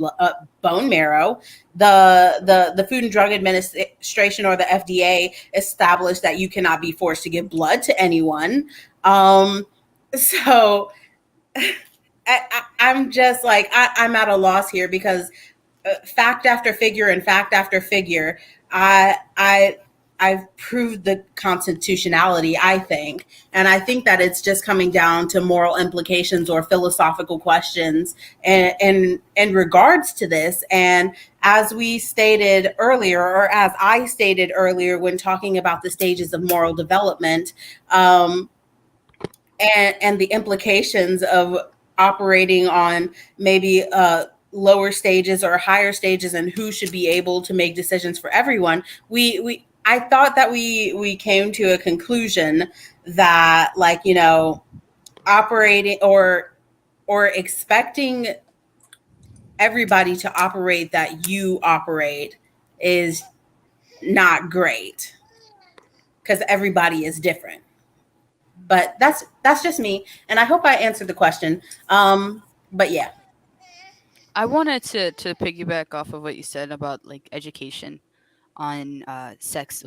bone marrow. The Food and Drug Administration, or the FDA, established that you cannot be forced to give blood to anyone. So I'm just like, I'm at a loss here, because fact after figure and fact after figure, I've proved the constitutionality, I think. And I think that it's just coming down to moral implications or philosophical questions in regards to this. And as we stated earlier, or as I stated earlier when talking about the stages of moral development, and the implications of operating on maybe lower stages or higher stages, and who should be able to make decisions for everyone, I thought that we came to a conclusion that, like, operating or expecting everybody to operate that you operate is not great, because everybody is different. But that's just me, and I hope I answered the question. But yeah, I wanted to piggyback off of what you said about, like, education on sex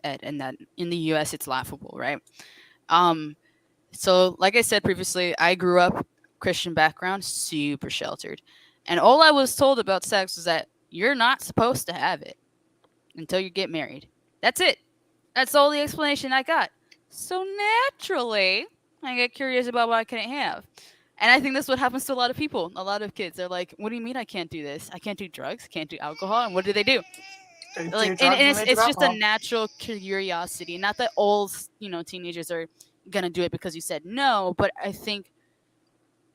ed, and that in the US it's laughable, right? So like I said previously, I grew up Christian background, super sheltered. And all I was told about sex was that you're not supposed to have it until you get married. That's it. That's all the explanation I got. So naturally, I get curious about what I couldn't have. And I think that's what happens to a lot of people. A lot of kids. They're like, what do you mean I can't do this? I can't do drugs, can't do alcohol. And what do? Like, and it's just a natural curiosity. Not that all, teenagers are going to do it because you said no, but I think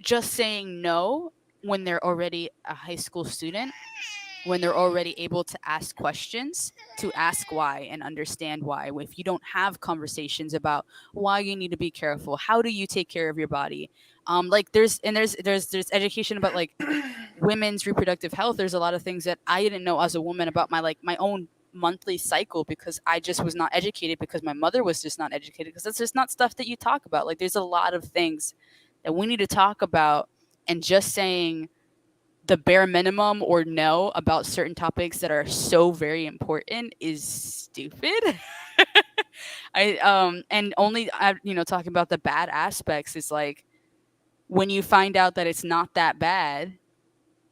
just saying no when they're already a high school student, when they're already able to ask questions, to ask why and understand why. If you don't have conversations about why you need to be careful, how do you take care of your body, like there's education about like women's reproductive health. There's a lot of things that I didn't know as a woman about my own monthly cycle, because I just was not educated, because my mother was just not educated, because that's just not stuff that you talk about. Like, there's a lot of things that we need to talk about, and just saying the bare minimum or no about certain topics that are so very important is stupid. And only talking about the bad aspects is like, when you find out that it's not that bad,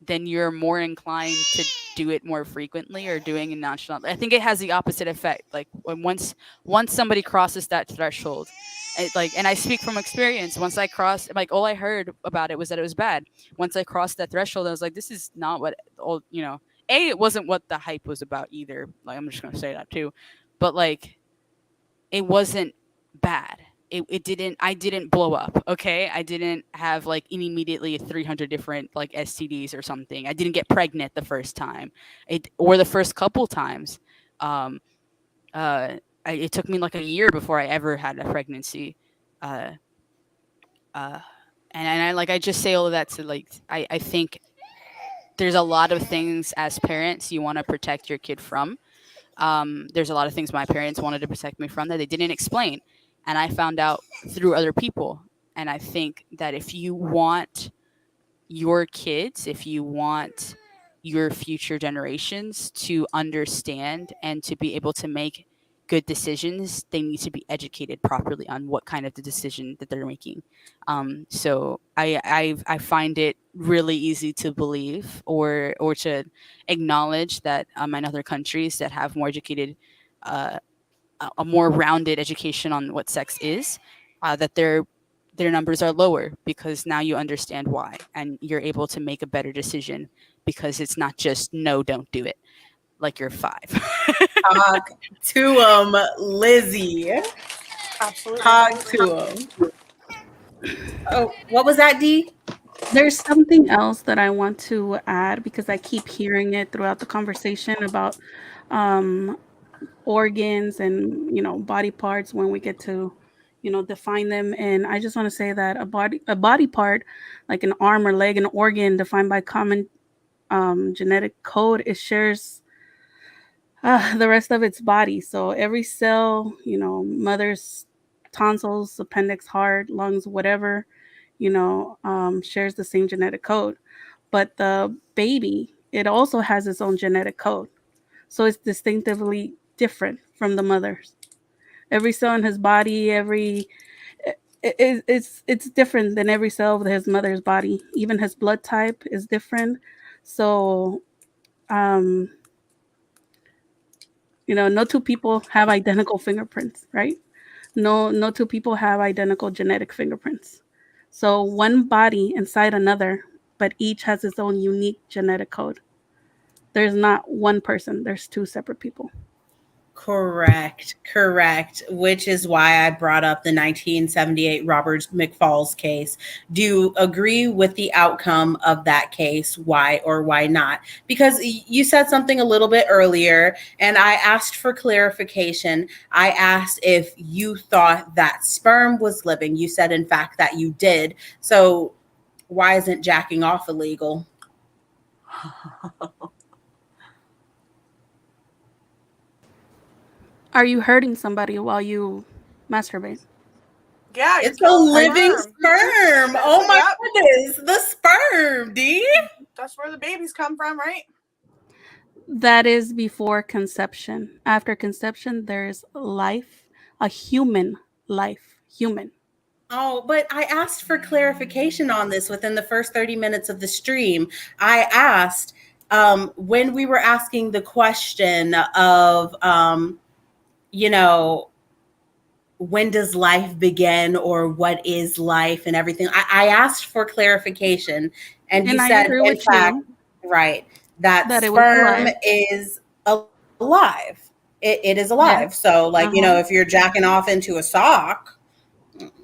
then you're more inclined to do it more frequently, or doing it nonchalantly. I think it has the opposite effect. Like, when once somebody crosses that threshold, and I speak from experience. Once I crossed, like, all I heard about it was that it was bad. Once I crossed that threshold, I was like, this is not what it wasn't what the hype was about either. Like, I'm just gonna say that too, but like, it wasn't bad. I didn't blow up. Okay. I didn't have like immediately 300 different like STDs or something. I didn't get pregnant the first time, or the first couple times. It took me like a year before I ever had a pregnancy. And I just say all of that to like, I think there's a lot of things as parents you want to protect your kid from. There's a lot of things my parents wanted to protect me from that they didn't explain. And I found out through other people. And I think that if you want your kids, if you want your future generations to understand and to be able to make good decisions, they need to be educated properly on what kind of the decision that they're making. So I find it really easy to believe, or to acknowledge that in other countries that have more educated, a more rounded education on what sex is, that their numbers are lower, because now you understand why, and you're able to make a better decision, because it's not just no, don't do it, like you're 5. Talk to them, Lizzy. Absolutely. Talk to them. Oh, what was that, D? There's something else that I want to add, because I keep hearing it throughout the conversation about organs and body parts when we get to define them. And I just want to say that a body part, like an arm or leg, an organ defined by common genetic code, it shares the rest of its body. So every cell, mother's tonsils, appendix, heart, lungs, whatever, shares the same genetic code. But the baby, it also has its own genetic code. So it's distinctively different from the mother's. Every cell in his body, it's different than every cell of his mother's body. Even his blood type is different. So, no two people have identical fingerprints, right? No two people have identical genetic fingerprints. So one body inside another, but each has its own unique genetic code. There's not one person, there's two separate people. Correct. Which is why I brought up the 1978 Robert McFall's case. Do you agree with the outcome of that case? Why or why not? Because you said something a little bit earlier, and I asked for clarification. I asked if you thought that sperm was living. You said, in fact, that you did. So why isn't jacking off illegal? Are you hurting somebody while you masturbate? Yeah, It's a living sperm. Oh my goodness, the sperm, D. That's where the babies come from, right? That is before conception. After conception, there's life, a human life, human. Oh, but I asked for clarification on this within the first 30 minutes of the stream. I asked when we were asking the question of, you know, when does life begin or what is life and everything. I asked for clarification, and you And I said, agree in with fact, you right, that that it was sperm alive. is alive. It is Yes. alive. So, like, Uh-huh. if you're jacking off into a sock,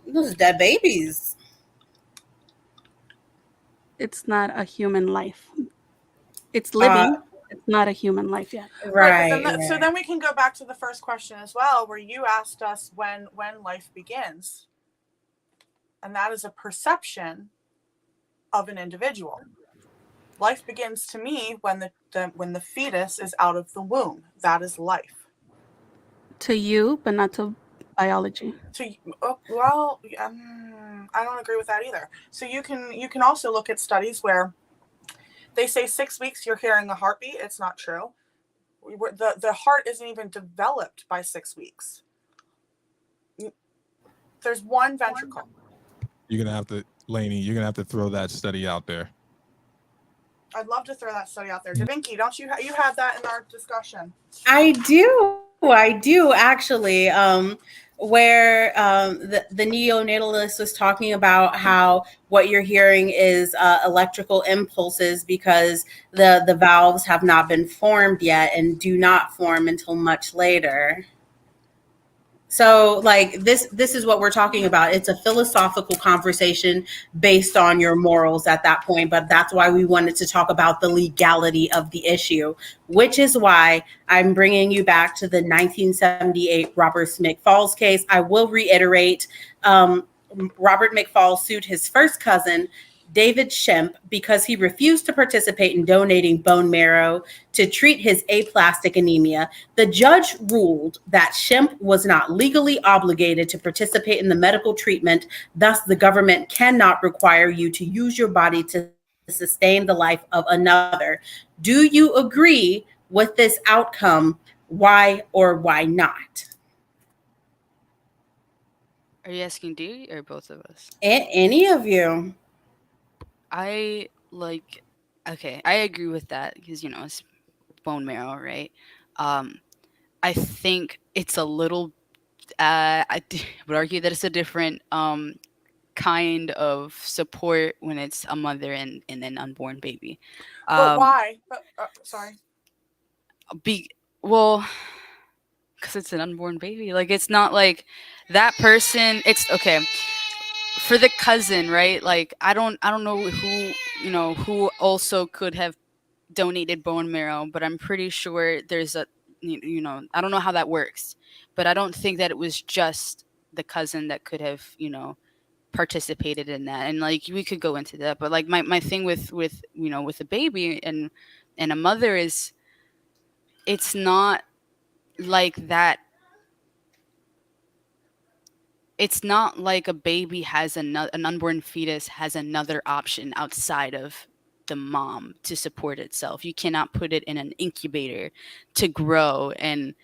those dead babies. It's not a human life. It's Uh, living. It's not a human life yet. Right, but then right, so right. then we can go back to the first question as well, where you asked us when life begins, and that is a perception of an individual. Life begins to me when the fetus is out of the womb. That is life. To you, but not to biology. I don't agree with that either. So you can also look at studies where they say 6 weeks you're hearing a heartbeat. It's not true. The heart isn't even developed by 6 weeks. There's one ventricle. You're gonna have to, Lainey. You're gonna have to throw that study out there. I'd love to throw that study out there. Davinky, don't you you had that in our discussion? I do actually. Where the neonatalist was talking about how what you're hearing is electrical impulses because the valves have not been formed yet and do not form until much later. So, like, this is what we're talking about. It's a philosophical conversation based on your morals at that point, but that's why we wanted to talk about the legality of the issue, which is why I'm bringing you back to the 1978 Robert McFall's case. I will reiterate, Robert McFall sued his first cousin, David Shemp, because he refused to participate in donating bone marrow to treat his aplastic anemia. The judge ruled that Shemp was not legally obligated to participate in the medical treatment. Thus, the government cannot require you to use your body to sustain the life of another. Do you agree with this outcome? Why or why not? Are you asking D or both of us? Any of you? I like. Okay, I agree with that because it's bone marrow, right? I think it's a little. Would argue that it's a different kind of support when it's a mother and an unborn baby. But why? But sorry. Well, because it's an unborn baby. Like, it's not like that person. It's okay for the cousin, right? Like, I don't know who also could have donated bone marrow, but I'm pretty sure there's a I don't know how that works, but I don't think that it was just the cousin that could have participated in that. And like, we could go into that, but like my thing with with a baby and a mother is, it's not like that. It's not like a baby has an unborn fetus has another option outside of the mom to support itself. You cannot put it in an incubator to grow and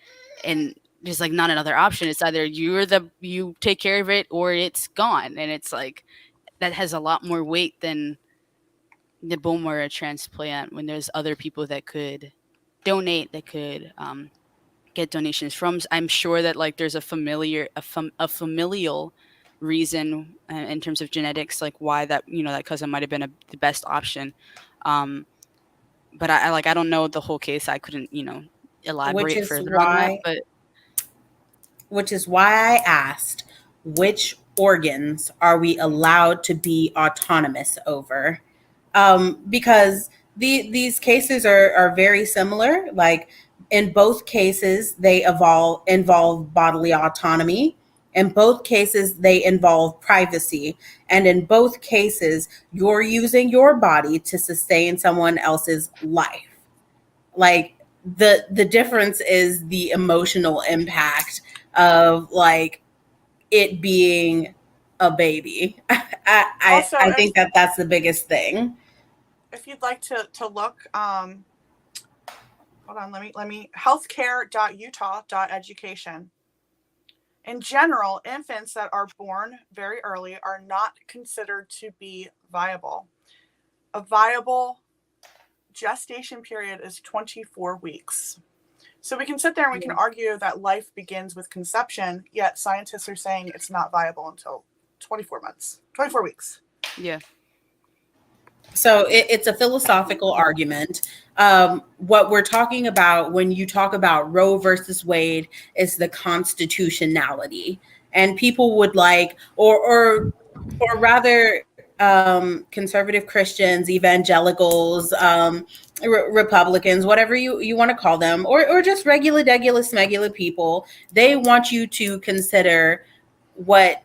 there's like not another option. It's either you take care of it or it's gone. And it's like, that has a lot more weight than the bone marrow transplant, when there's other people that could donate, that could get donations from. I'm sure that like there's a familial reason in terms of genetics, like why that that cousin might have been the best option. But I don't know the whole case. I couldn't Which elaborate is further on that. why But I asked, which organs are we allowed to be autonomous over? Because these cases are very similar. Like, in both cases, they involve bodily autonomy. In both cases, they involve privacy. And in both cases, you're using your body to sustain someone else's life. Like, the difference is the emotional impact of, like, it being a baby. Also, I think that's the biggest thing. if you'd like to look, hold on, let me healthcare.utah.education. In general, infants that are born very early are not considered to be viable. A viable gestation period is 24 weeks. So we can sit there and we can argue that life begins with conception, yet scientists are saying it's not viable until 24 weeks. Yeah. So it's a philosophical argument. What we're talking about when you talk about Roe versus Wade is the constitutionality, and people would like, or rather, conservative Christians, evangelicals, Republicans, whatever you want to call them, or just regular, smegular people. They want you to consider what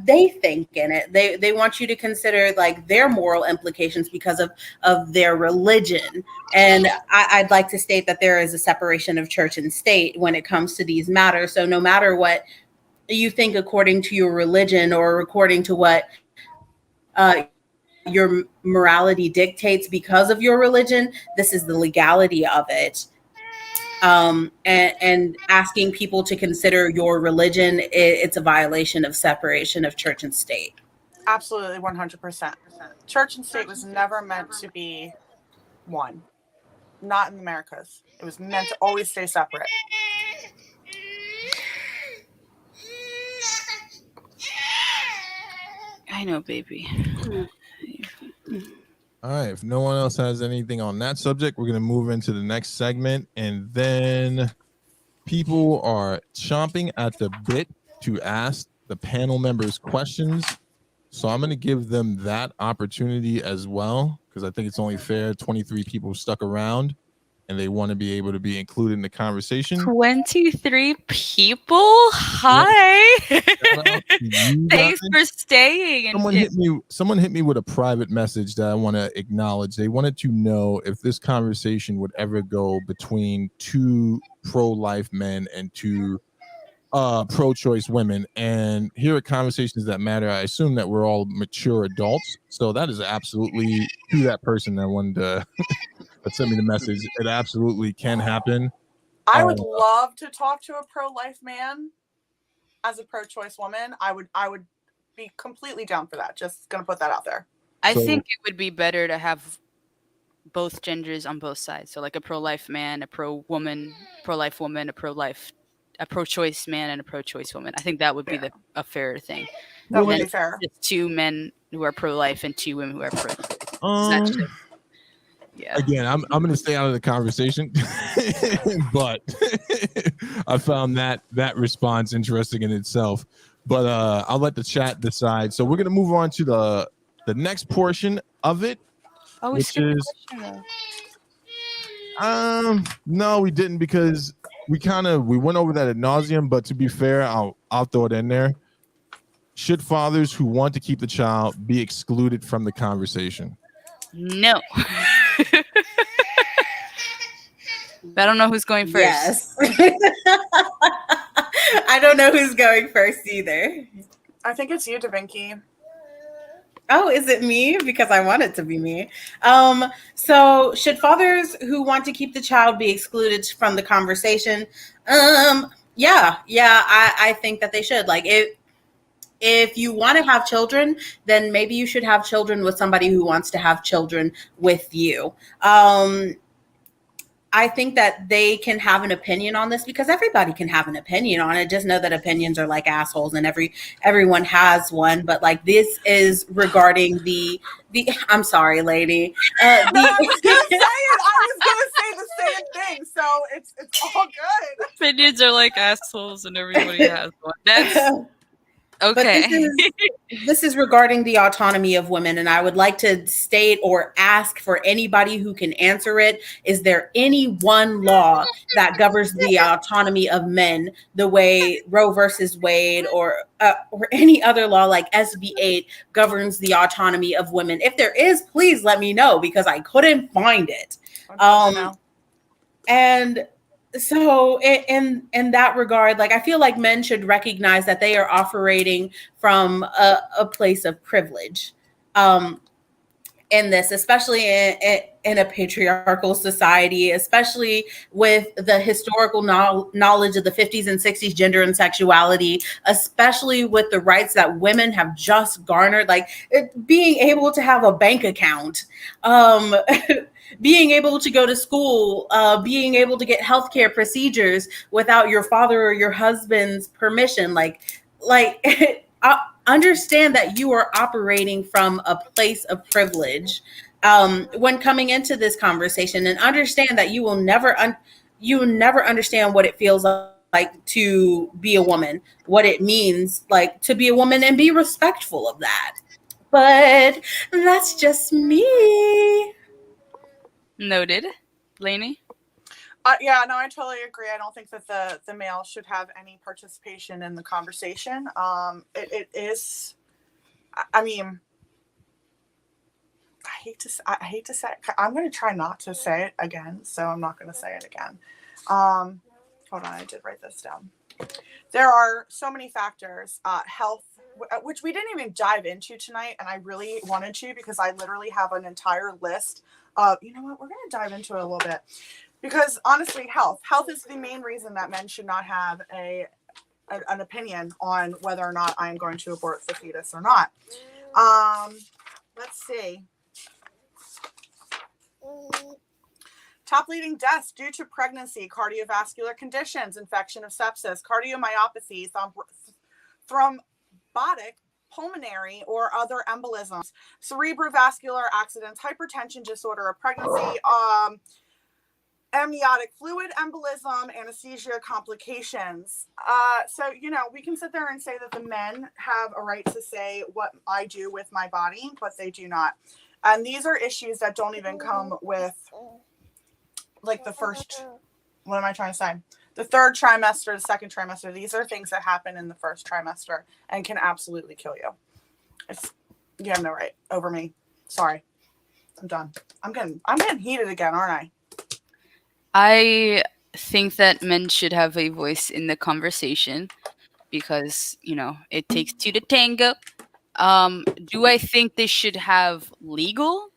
they think in it. They want you to consider like their moral implications because of their religion. And I'd like to state that there is a separation of church and state when it comes to these matters. So no matter what you think according to your religion or according to what your morality dictates because of your religion, this is the legality of it. And asking people to consider your religion, it's a violation of separation of church and state. Absolutely, 100%. Church and state was never meant to be one. Not in the Americas. It was meant to always stay separate. I know, baby. All right. If no one else has anything on that subject, we're going to move into the next segment. And then people are chomping at the bit to ask the panel members questions. So I'm going to give them that opportunity as well, because I think it's only fair. 23 people stuck around and they want to be able to be included in the conversation. 23 people? Hi. Thanks for staying. Someone hit me with a private message that I want to acknowledge. They wanted to know if this conversation would ever go between two pro-life men and two pro-choice women. And here are Conversations That Matter. I assume that we're all mature adults. So that is absolutely to that person that wanted to that sent me the message. It absolutely can happen. I would love to talk to a pro-life man as a pro-choice woman. I would be completely down for that. Just gonna put that out there. I think it would be better to have both genders on both sides. So like a pro-life man, a pro-life woman, a pro-choice man, and a pro-choice woman. I think that would be a fairer thing. That would be fair. Just two men who are pro-life and two women who are pro-choice. Yeah. Again, I'm going to stay out of the conversation, but I found that response interesting in itself. But I'll let the chat decide. So we're going to move on to the next portion of it, which is no, we didn't, because we went over that ad nauseum. But to be fair, I'll throw it in there. Should fathers who want to keep the child be excluded from the conversation? No. I don't know who's going first. Yes. I don't know who's going first either. I think it's you, Davinky. Oh, is it me? Because I want it to be me. So should fathers who want to keep the child be excluded from the conversation? Yeah, I think that they should. Like, if you want to have children, then maybe you should have children with somebody who wants to have children with you. I think that they can have an opinion on this, because everybody can have an opinion on it. Just know that opinions are like assholes, and everyone has one. But like, this is regarding the I'm sorry, lady. I was gonna say the same thing, so it's all good. Opinions are like assholes, and everybody has one. That's okay. But this is regarding the autonomy of women, and I would like to state or ask for anybody who can answer it: is there any one law that governs the autonomy of men the way Roe versus Wade or any other law like SB 8 governs the autonomy of women? If there is, please let me know, because I couldn't find it. And so in that regard, like, I feel like men should recognize that they are operating from a place of privilege. in this, especially in a patriarchal society, especially with the historical knowledge of the 50s and 60s gender and sexuality, especially with the rights that women have just garnered, like being able to have a bank account, being able to go to school, being able to get healthcare procedures without your father or your husband's permission. Like understand that you are operating from a place of privilege when coming into this conversation, and understand that you will never understand what it feels like to be a woman, what it means like to be a woman, and be respectful of that. But that's just me. Noted. Lainey? Yeah, no, I totally agree. I don't think that the male should have any participation in the conversation. It is, I mean, I hate to say it. I'm going to try not to say it again, so I'm not going to say it again. Hold on, I did write this down. There are so many factors, health, which we didn't even dive into tonight, and I really wanted to, because I literally have an entire list of, you know what, we're going to dive into it a little bit. Because honestly, health is the main reason that men should not have an opinion on whether or not I am going to abort the fetus or not. Let's see. Top leading deaths due to pregnancy: cardiovascular conditions, infection of sepsis, cardiomyopathy, thrombotic pulmonary or other embolisms, cerebrovascular accidents, hypertension disorder of pregnancy, amniotic fluid embolism, anesthesia complications. So, you know, we can sit there and say that the men have a right to say what I do with my body, but they do not. And these are issues that don't even come with, like, the first, what am I trying to say? The third trimester, the second trimester. These are things that happen in the first trimester and can absolutely kill you. You have no right over me. Sorry. I'm done. I'm getting heated again, aren't I? I think that men should have a voice in the conversation because, you know, it takes two to tango. Do I think they should have legal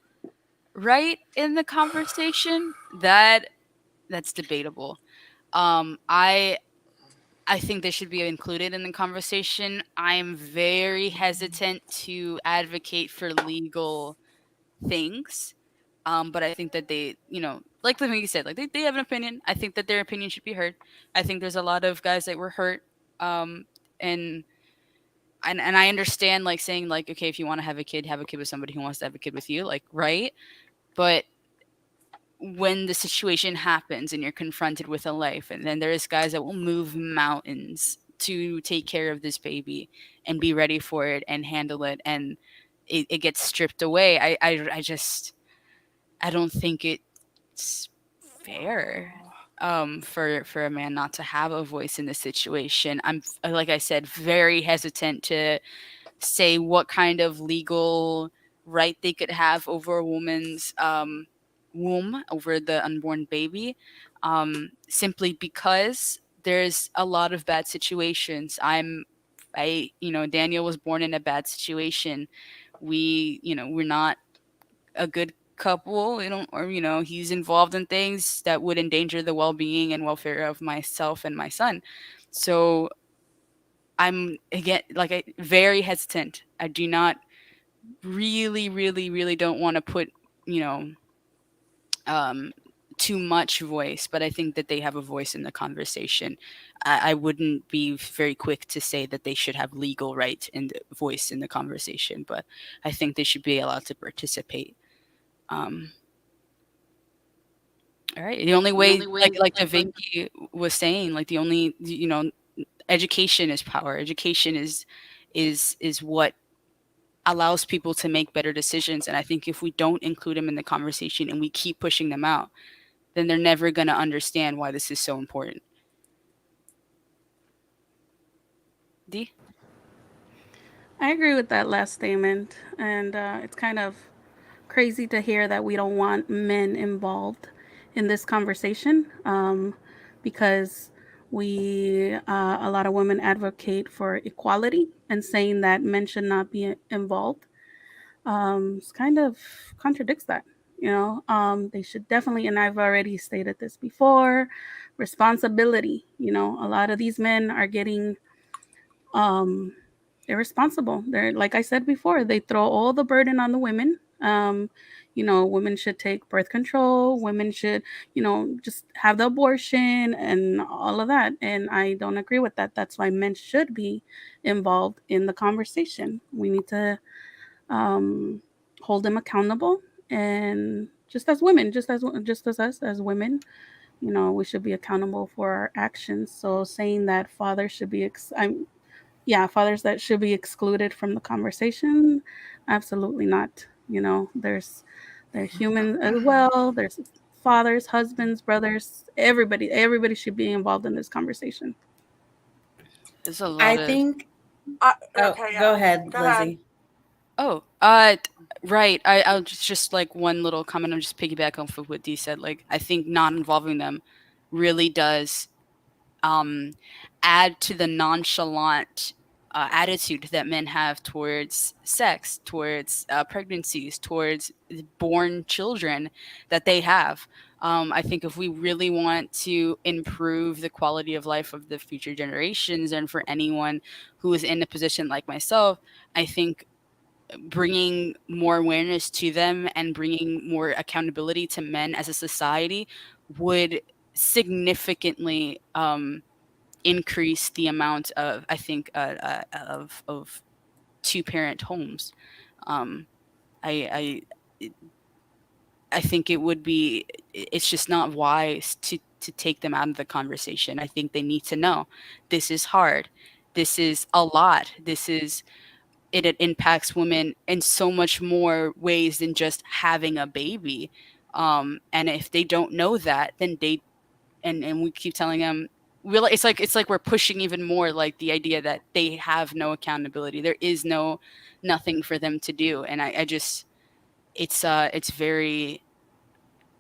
right in the conversation? That's debatable. I think they should be included in the conversation. I'm very hesitant to advocate for legal things. But I think that they, you know, like you said, like they have an opinion. I think that their opinion should be heard. I think there's a lot of guys that were hurt. And I understand, like, saying, like, okay, if you want to have a kid with somebody who wants to have a kid with you, like, right? But when the situation happens and you're confronted with a life, and then there's guys that will move mountains to take care of this baby and be ready for it and handle it, and it gets stripped away. I just, I don't think it's fair for a man not to have a voice in this situation. I'm, like I said, very hesitant to say what kind of legal right they could have over a woman's womb, over the unborn baby, simply because there's a lot of bad situations. Daniel was born in a bad situation. We're not a good couple. We don't, or, he's involved in things that would endanger the well-being and welfare of myself and my son. So I'm, again, very hesitant. I do not really, really, really don't want to put, too much voice, but I think that they have a voice in the conversation. I wouldn't be very quick to say that they should have legal right and voice in the conversation, but I think they should be allowed to participate. All right. The only way, like Davinky was saying, like, the only, education is power. Education is what allows people to make better decisions. And I think if we don't include them in the conversation and we keep pushing them out, then they're never going to understand why this is so important. D? I agree with that last statement. And it's kind of crazy to hear that we don't want men involved in this conversation, because a lot of women advocate for equality and saying that men should not be involved. kind of contradicts that. They should definitely, and I've already stated this before, responsibility. A lot of these men are getting irresponsible. They're, like I said before, they throw all the burden on the women. Women should take birth control. Women should, just have the abortion and all of that. And I don't agree with that. That's why men should be involved in the conversation. We need to hold them accountable, and just as women, just as us as women, we should be accountable for our actions. So saying that fathers should be fathers that should be excluded from the conversation, absolutely not. They're human as well. There's fathers, husbands, brothers, everybody should be involved in this conversation. There's a lot I of think. Okay, yeah. Go ahead, Go ahead. Lizzy. Oh, right. I'll just like one little comment. I'm just piggyback off of what Dee said. Like, I think not involving them really does add to the nonchalant attitude that men have towards sex, towards pregnancies, towards born children that they have. I think if we really want to improve the quality of life of the future generations, and for anyone who is in a position like myself, I think bringing more awareness to them and bringing more accountability to men as a society would significantly increase the amount of, I think, of two-parent homes. I think it would be. It's just not wise to take them out of the conversation. I think they need to know this is hard. This is a lot. It impacts women in so much more ways than just having a baby. And if they don't know that, then and we keep telling them, it's like we're pushing even more, like the idea that they have no accountability. There is nothing for them to do. And I just, it's very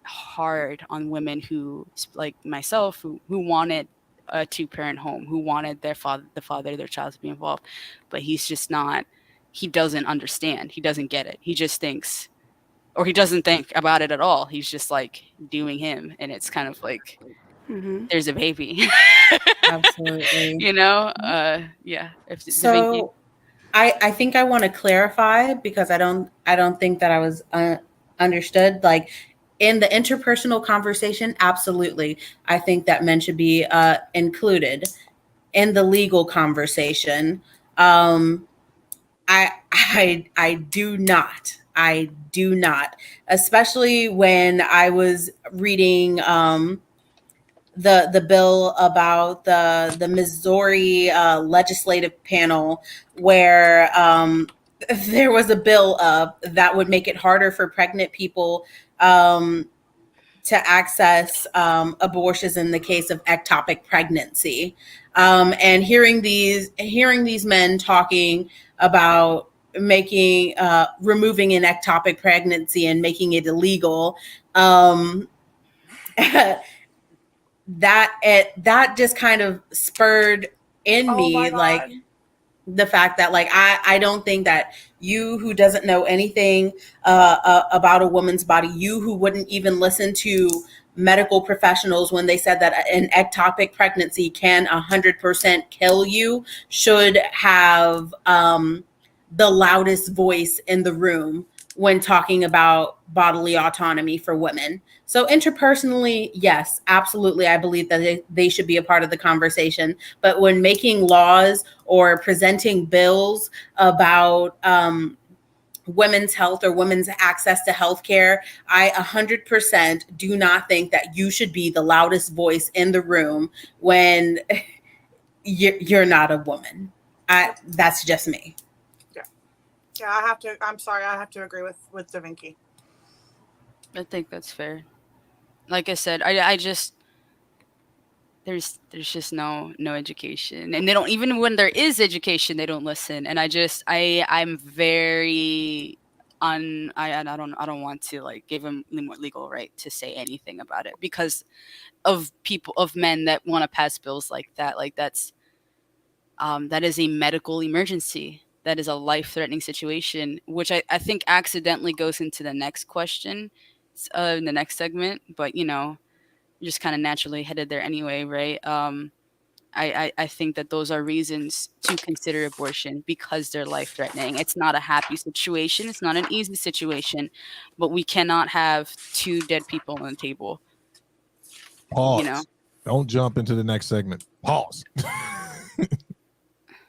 hard on women who, like myself, who wanted a two-parent home, who wanted the father of their child to be involved, but he's just not. He doesn't understand. He doesn't get it. He just thinks, or he doesn't think about it at all. He's just like doing him, and it's kind of like, there's a baby. Absolutely. Yeah. So I think I want to clarify, because I don't think that I was understood. Like, in the interpersonal conversation, absolutely, I think that men should be included. In the legal conversation, I do not. I do not. Especially when I was reading the bill about the Missouri legislative panel, where there was a bill that would make it harder for pregnant people to access abortions in the case of ectopic pregnancy. And hearing these men talking about removing an ectopic pregnancy and making it illegal, that just kind of spurred in me, like, the fact that, like, I don't think that you, who doesn't know anything about a woman's body, you who wouldn't even listen to medical professionals when they said that an ectopic pregnancy can 100% kill you, should have the loudest voice in the room when talking about bodily autonomy for women. So interpersonally, yes, absolutely, I believe that they should be a part of the conversation. But when making laws or presenting bills about women's health or women's access to healthcare, I 100% do not think that you should be the loudest voice in the room when you're not a woman. That's just me. Yeah, I'm sorry, I have to agree with Davinky. I think that's fair. Like I said, I just, there's just no education, and they don't, even when there is education, they don't listen. And I'm very I don't want to, like, give them legal right to say anything about it, because of men that want to pass bills like that. Like, that is a medical emergency. that is a life-threatening situation, which I think accidentally goes into the next question in the next segment, but just kind of naturally headed there anyway, right? I think that those are reasons to consider abortion because they're life-threatening. It's not a happy situation. It's not an easy situation, but we cannot have 2 dead people on the table. Pause. Don't jump into the next segment. Pause.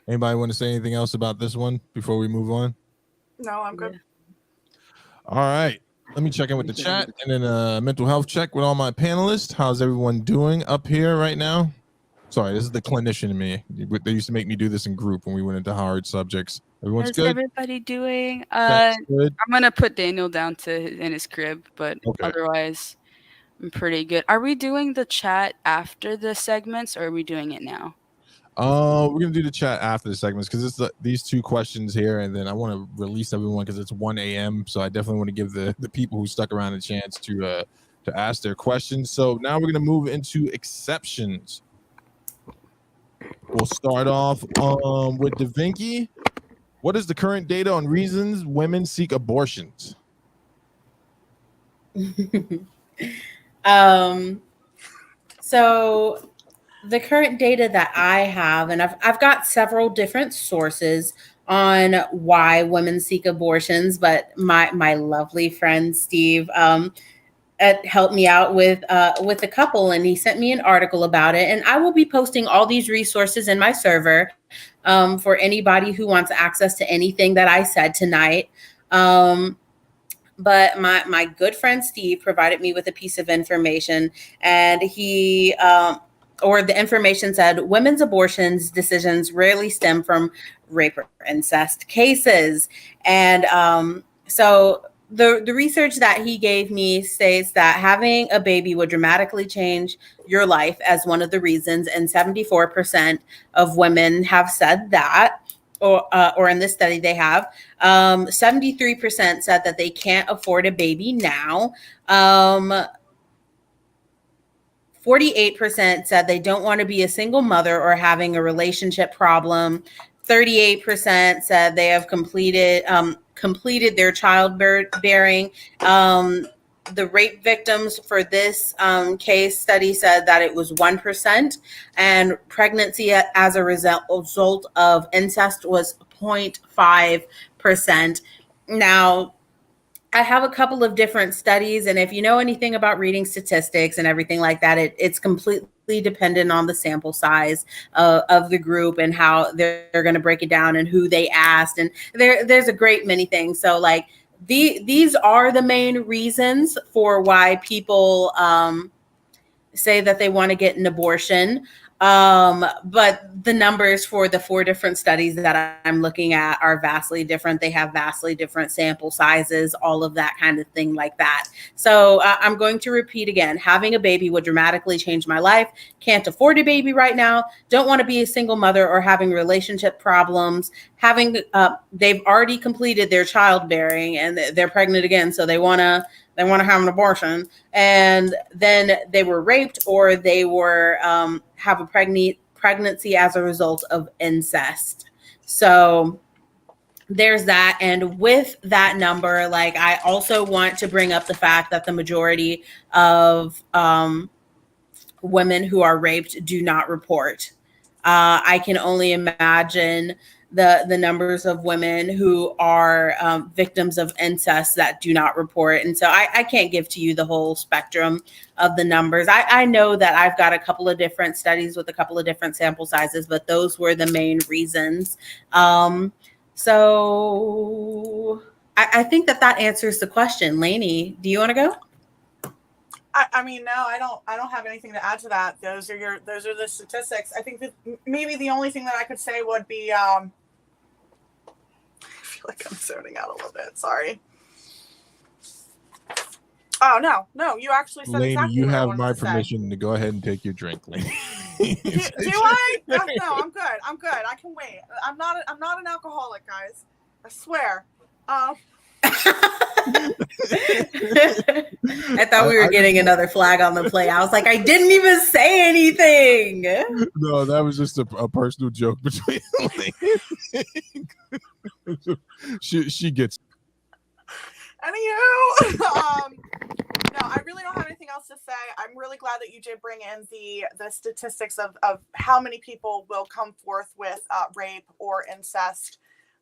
Anybody want to say anything else about this one before we move on? No, I'm good. All right. Let me check in with the chat and then a mental health check with all my panelists. How's everyone doing up here right now? Sorry, this is the clinician in me. They used to make me do this in group when we went into hard subjects. Everyone's How's good? everybody doing? Good. I'm going to put Daniel down in his crib, but otherwise I'm pretty good. Are we doing the chat after the segments or are we doing it now? We're gonna do the chat after the segments because it's these 2 questions here, and then I want to release everyone because it's 1 a.m. So I definitely want to give the people who stuck around a chance to ask their questions. So now we're gonna move into exceptions. We'll start off with Davinky. What is the current data on reasons women seek abortions? So the current data that I have, and I've got several different sources on why women seek abortions, but my lovely friend Steve helped me out with a couple, and he sent me an article about it. And I will be posting all these resources in my server for anybody who wants access to anything that I said tonight. But my good friend Steve provided me with a piece of information, and the information said women's abortions decisions rarely stem from rape or incest cases. And so the research that he gave me states that having a baby would dramatically change your life as one of the reasons, and 74% of women have said that. Or in this study they have 73% said that they can't afford a baby now. 48% said they don't want to be a single mother or having a relationship problem. 38% said they have completed their childbearing. The rape victims for this case study said that it was 1%, and pregnancy as a result of incest was 0.5%. Now, I have a couple of different studies, and if you know anything about reading statistics and everything like that, it's completely dependent on the sample size of the group and how they're going to break it down and who they asked, and there's a great many things. So like these are the main reasons for why people say that they want to get an abortion. But the numbers for the 4 different studies that I'm looking at are vastly different. They have vastly different sample sizes, all of that kind of thing like that. So I'm going to repeat again. Having a baby would dramatically change my life. Can't afford a baby right now. Don't want to be a single mother or having relationship problems. They've already completed their childbearing and they're pregnant again. So they want to have an abortion, and then they were raped or they were have a pregnancy as a result of incest. So there's that. And with that number, like, I also want to bring up the fact that the majority of women who are raped do not report. I can only imagine the numbers of women who are victims of incest that do not report. And so I can't give to you the whole spectrum of the numbers. I know that I've got a couple of different studies with a couple of different sample sizes, but those were the main reasons. So I think that answers the question. Lainey, do you want to go? I mean, no, I don't have anything to add to that. Those are the statistics. I think that maybe the only thing that I could say would be, I feel like I'm zoning out a little bit. Sorry. Oh, no, you actually said Lainey, exactly you what I have wanted my to say. permission to go ahead and take your drink, Lainey. Do I? No, I'm good. I can wait. I'm not an alcoholic, guys. I swear. I thought we were getting another flag on the play. I was like, I didn't even say anything. No, that was just a personal joke between she gets. Anywho, no, I really don't have anything else to say. I'm really glad that you did bring in the statistics of how many people will come forth with rape or incest.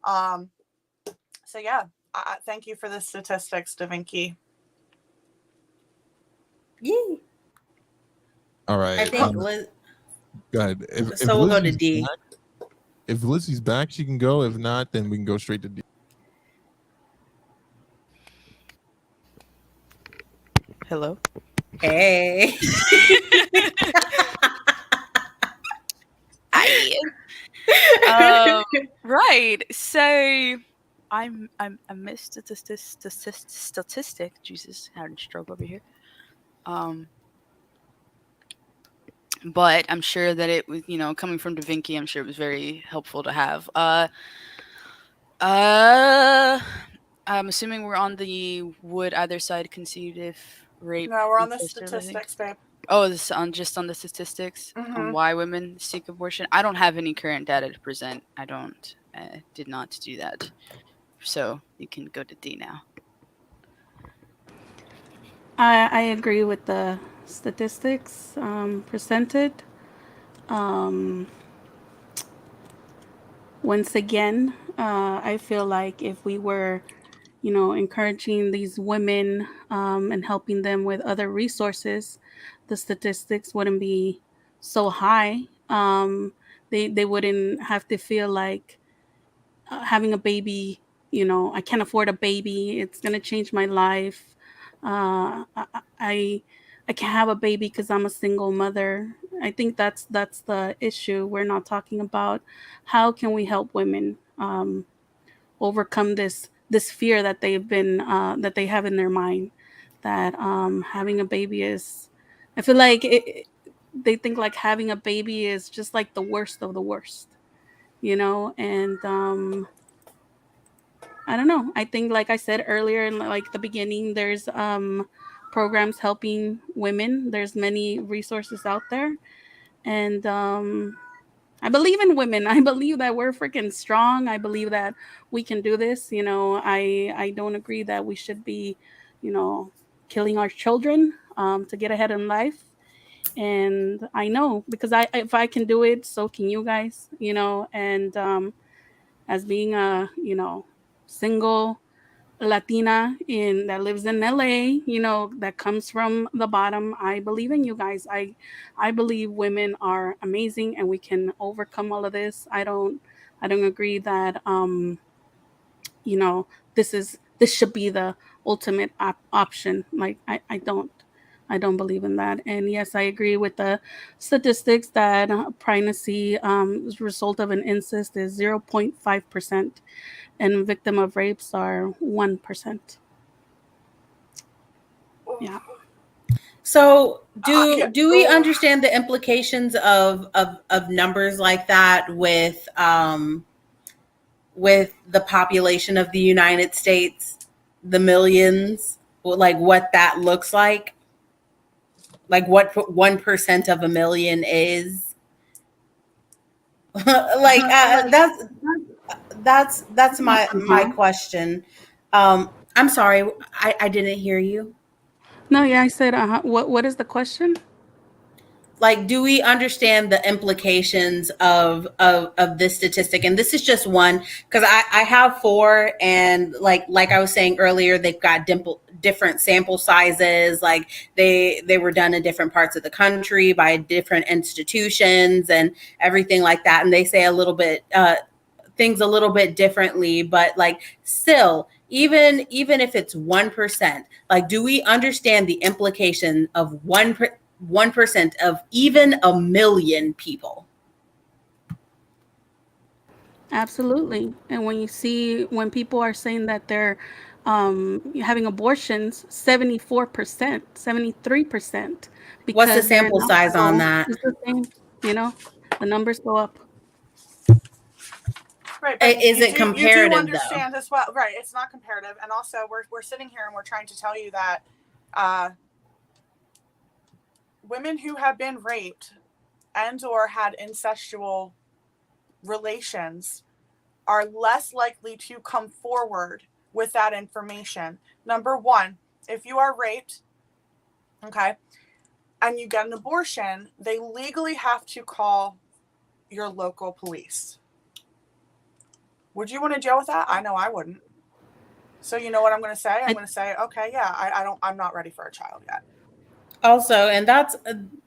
So yeah, thank you for the statistics, Davinky. Yay. All right. I think Liz. Go ahead. So we'll go to D. If Lizzie's back, she can go. If not, then we can go straight to D. Hello. Hey. Right. So I missed statistic. Jesus, having a stroke over here. But I'm sure that it was, coming from Davinky, I'm sure it was very helpful to have. I'm assuming we're on the would either side concede if rape. No, we're on the statistics, babe. Oh, this on just on the statistics on why women seek abortion. I don't have any current data to present. I did not do that. So you can go to D now. I agree with the statistics presented. Once again, I feel like if we were, encouraging these women and helping them with other resources, the statistics wouldn't be so high. They wouldn't have to feel like having a baby, I can't afford a baby. It's going to change my life. I can't have a baby because I'm a single mother. I think that's the issue. We're not talking about how can we help women overcome this fear that that they have in their mind that having a baby is. I feel like they think like having a baby is just like the worst of the worst, and I don't know. I think, like I said earlier in like the beginning, there's programs helping women. There's many resources out there, and I believe in women. I believe that we're freaking strong. I believe that we can do this. I don't agree that we should be, killing our children to get ahead in life. And I know because if I can do it, so can you guys. And as being a single Latina that lives in LA, that comes from the bottom. I believe in you guys. I believe women are amazing and we can overcome all of this. I don't agree that this should be the ultimate option. Like I don't believe in that. And yes, I agree with the statistics that pregnancy as a result of an incest is 0.5%. And victim of rapes are 1%. Yeah. So do we understand the implications of numbers like that with the population of the United States, the millions, like what that looks like what 1% of a million is? Like that's my question. I'm sorry, I didn't hear you. No, yeah, I said, what is the question? Like, do we understand the implications of this statistic? And this is just one, because I have 4, and like I was saying earlier, they've got different sample sizes. Like they were done in different parts of the country by different institutions and everything like that. And they say a little bit things a little bit differently, but like still, even if it's 1%, like, do we understand the implication of 1% of even a million people? Absolutely. And when people are saying that they're having abortions, 74%, 73%. What's the sample size on that? It's the same, the numbers go up. Right, but is it comparative? You do understand though? As well, right? It's not comparative, and also we're sitting here and we're trying to tell you that women who have been raped and or had incestual relations are less likely to come forward with that information. Number one, if you are raped, okay, and you get an abortion, they legally have to call your local police. Would you want to deal with that? I know I wouldn't. So you know what I'm going to say? I'm going to say, okay, yeah, I'm not ready for a child yet. Also, and that's,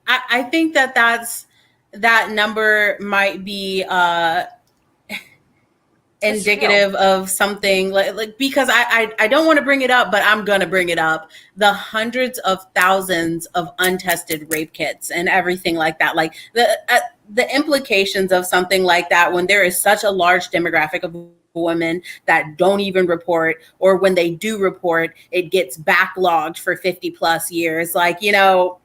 I think that number might be indicative of something like because I don't want to bring it up, but I'm gonna bring it up. The hundreds of thousands of untested rape kits and everything like that. Like the implications of something like that when there is such a large demographic of women that don't even report, or when they do report, it gets backlogged for 50 plus years. Like, you know,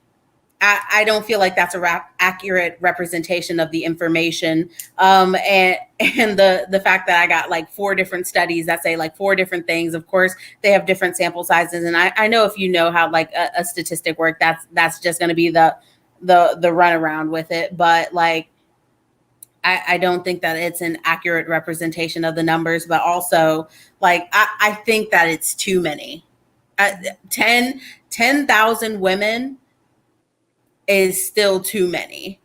I don't feel like that's a accurate representation of the information. And the fact that I got like 4 different studies that say like 4 different things. Of course, they have different sample sizes, and I know if you know how like a statistic works, that's just going to be the runaround with it. But like, I don't think that it's an accurate representation of the numbers. But also, like, I think that it's too many. 10,000 women is still too many.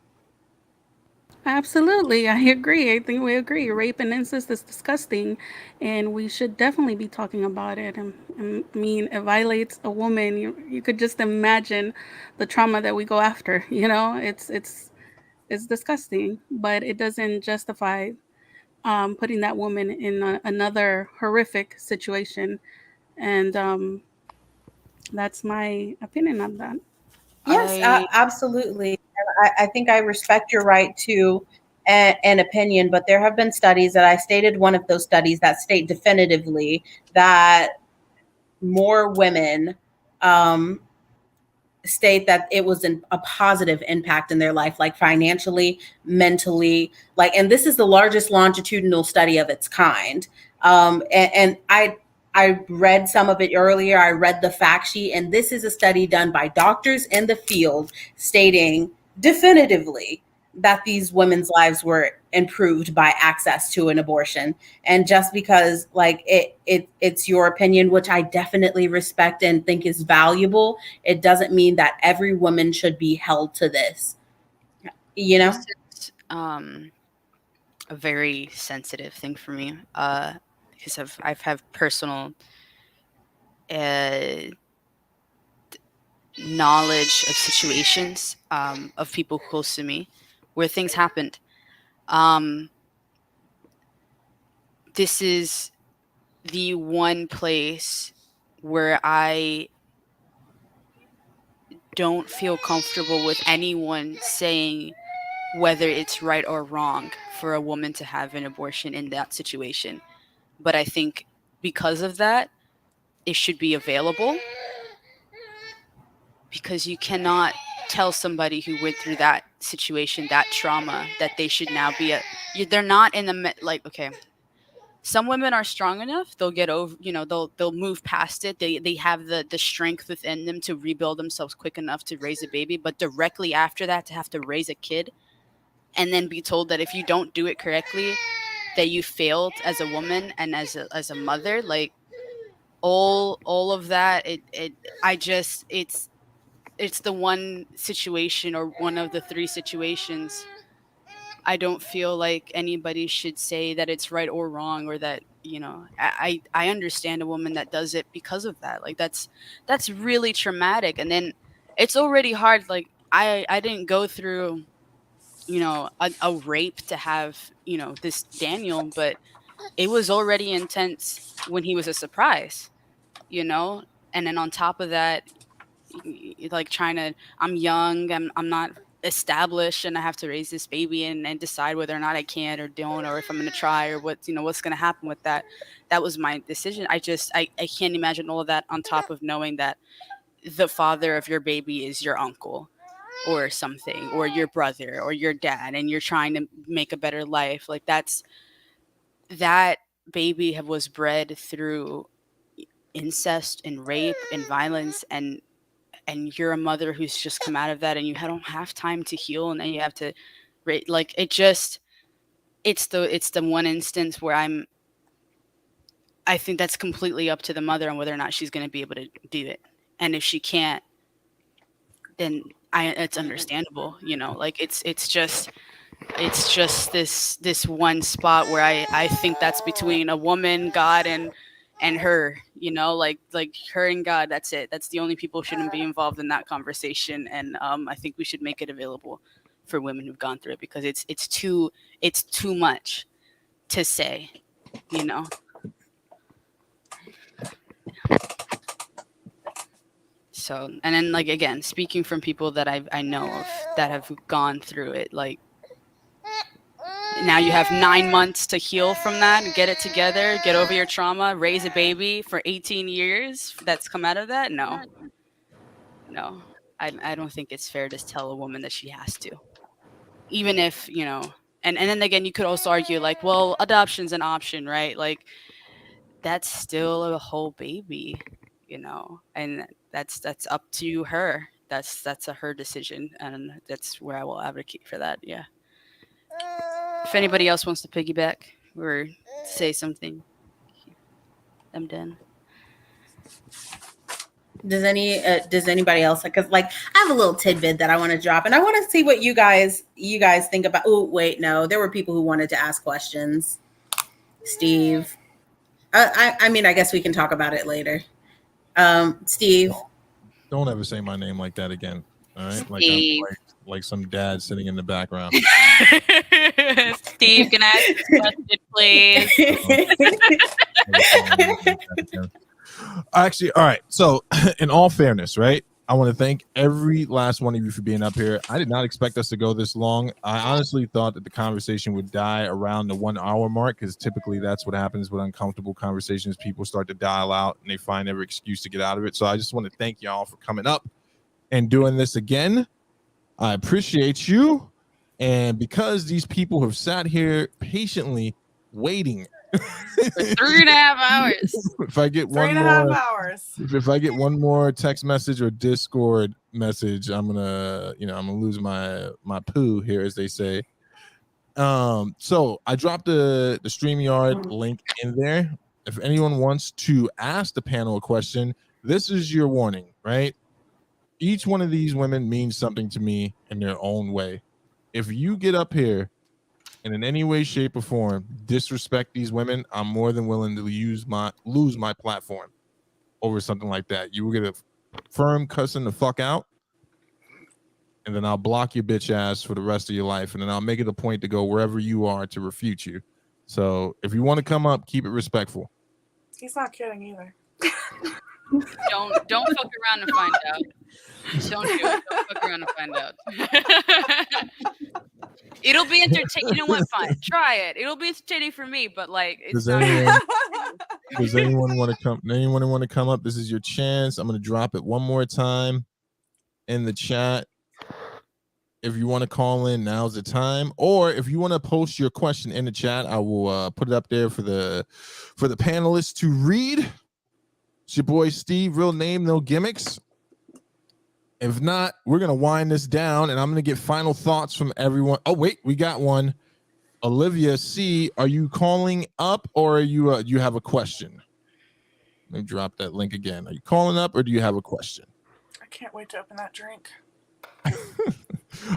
Absolutely, I agree. I think we agree. Rape and incest is disgusting, and we should definitely be talking about it. And I mean, it violates a woman. You could just imagine the trauma that we go after. You know, it's disgusting, but it doesn't justify putting that woman in another horrific situation. And that's my opinion on that. Yes, absolutely. And I think I respect your right to an opinion, but there have been studies that I stated one of those studies that state definitively that more women state that it was a positive impact in their life, like financially, mentally, like, and this is the largest longitudinal study of its kind. And I read some of it earlier. I read the fact sheet, and this is a study done by doctors in the field stating definitively that these women's lives were improved by access to an abortion. And just because like it's your opinion, which I definitely respect and think is valuable, it doesn't mean that every woman should be held to this. You know? This is, a very sensitive thing for me because I've had personal knowledge of situations of people close to me where things happened. This is the one place where I don't feel comfortable with anyone saying whether it's right or wrong for a woman to have an abortion in that situation. But I think because of that, it should be available, because you cannot tell somebody who went through that situation, that trauma, that they should now be they're not in the like, okay, some women are strong enough, they'll get over, you know, they'll move past it, they have the strength within them to rebuild themselves quick enough to raise a baby. But directly after that, to have to raise a kid and then be told that if you don't do it correctly, that you failed as a woman and as a mother, like all of that, it's the one situation, or one of the 3 situations, I don't feel like anybody should say that it's right or wrong, or that, you know, I understand a woman that does it because of that. Like that's really traumatic. And then it's already hard. Like I didn't go through, you know, a rape to have, you know, this Daniel, but it was already intense when he was a surprise, you know? And then on top of that, like I'm young, I'm not established, and I have to raise this baby and decide whether or not I can or don't, or if I'm going to try, or what's going to happen with that. That was my decision. I can't imagine all of that on top of knowing that the father of your baby is your uncle or something, or your brother or your dad, and you're trying to make a better life. Like that baby was bred through incest and rape and violence, and you're a mother who's just come out of that, and you don't have time to heal, and then you have to like, it just, it's the one instance where I think that's completely up to the mother on whether or not she's going to be able to do it. And if she can't, then it's understandable, you know, like it's just this one spot where I think that's between a woman, God, and her, you know, like her and God. That's it. That's the only people who shouldn't be involved in that conversation. And I think we should make it available for women who've gone through it, because it's too much to say, you know. So, and then, like, again, speaking from people that I know of that have gone through it, like, now you have 9 months to heal from that and get it together, get over your trauma, raise a baby for 18 years that's come out of that. No, I don't think it's fair to tell a woman that she has to, even if, you know, and then again, you could also argue like, well, adoption's an option, right? Like, that's still a whole baby, you know, and that's up to her. That's her decision, and that's where I will advocate for that. Yeah. If anybody else wants to piggyback or say something, I'm done. Does anybody else, because like I have a little tidbit that I want to drop, and I want to see what you guys think about. Oh wait, no, there were people who wanted to ask questions. Steve, I mean, I guess we can talk about it later. Steve, don't ever say my name like that again. All right, Steve. like some dad sitting in the background. Steve, can I ask a question, please? Actually, all right. So, in all fairness, right, I want to thank every last one of you for being up here. I did not expect us to go this long. I honestly thought that the conversation would die around the 1 hour mark, because typically that's what happens with uncomfortable conversations. People start to dial out and they find every excuse to get out of it. So I just want to thank y'all for coming up and doing this again. I appreciate you. And because these people have sat here patiently waiting for 3.5 hours. If I get one more text message or Discord message, I'm gonna lose my poo here, as they say. So I dropped the StreamYard link in there. If anyone wants to ask the panel a question, this is your warning, right? Each one of these women means something to me in their own way. If you get up here and in any way, shape, or form disrespect these women, I'm more than willing to lose my platform over something like that. You will get a firm cussing the fuck out, and then I'll block your bitch ass for the rest of your life, and then I'll make it a point to go wherever you are to refute you. So if you want to come up, keep it respectful. He's not kidding either. Don't fuck around and find out. Don't do it. Don't fuck around and find out. It'll be entertaining. You know what? Fine. Try it. It'll be entertaining for me, but like, it's does anyone want to come? Anyone want to come up? This is your chance. I'm going to drop it one more time in the chat. If you want to call in, now's the time. Or if you want to post your question in the chat, I will put it up there for the panelists to read. It's your boy Steve, real name, no gimmicks. If not, we're gonna wind this down, and I'm gonna get final thoughts from everyone. Oh wait, we got one. Olivia C, are you calling up, or are you you have a question? Let me drop that link again. Are you calling up, or do you have a question? I can't wait to open that drink.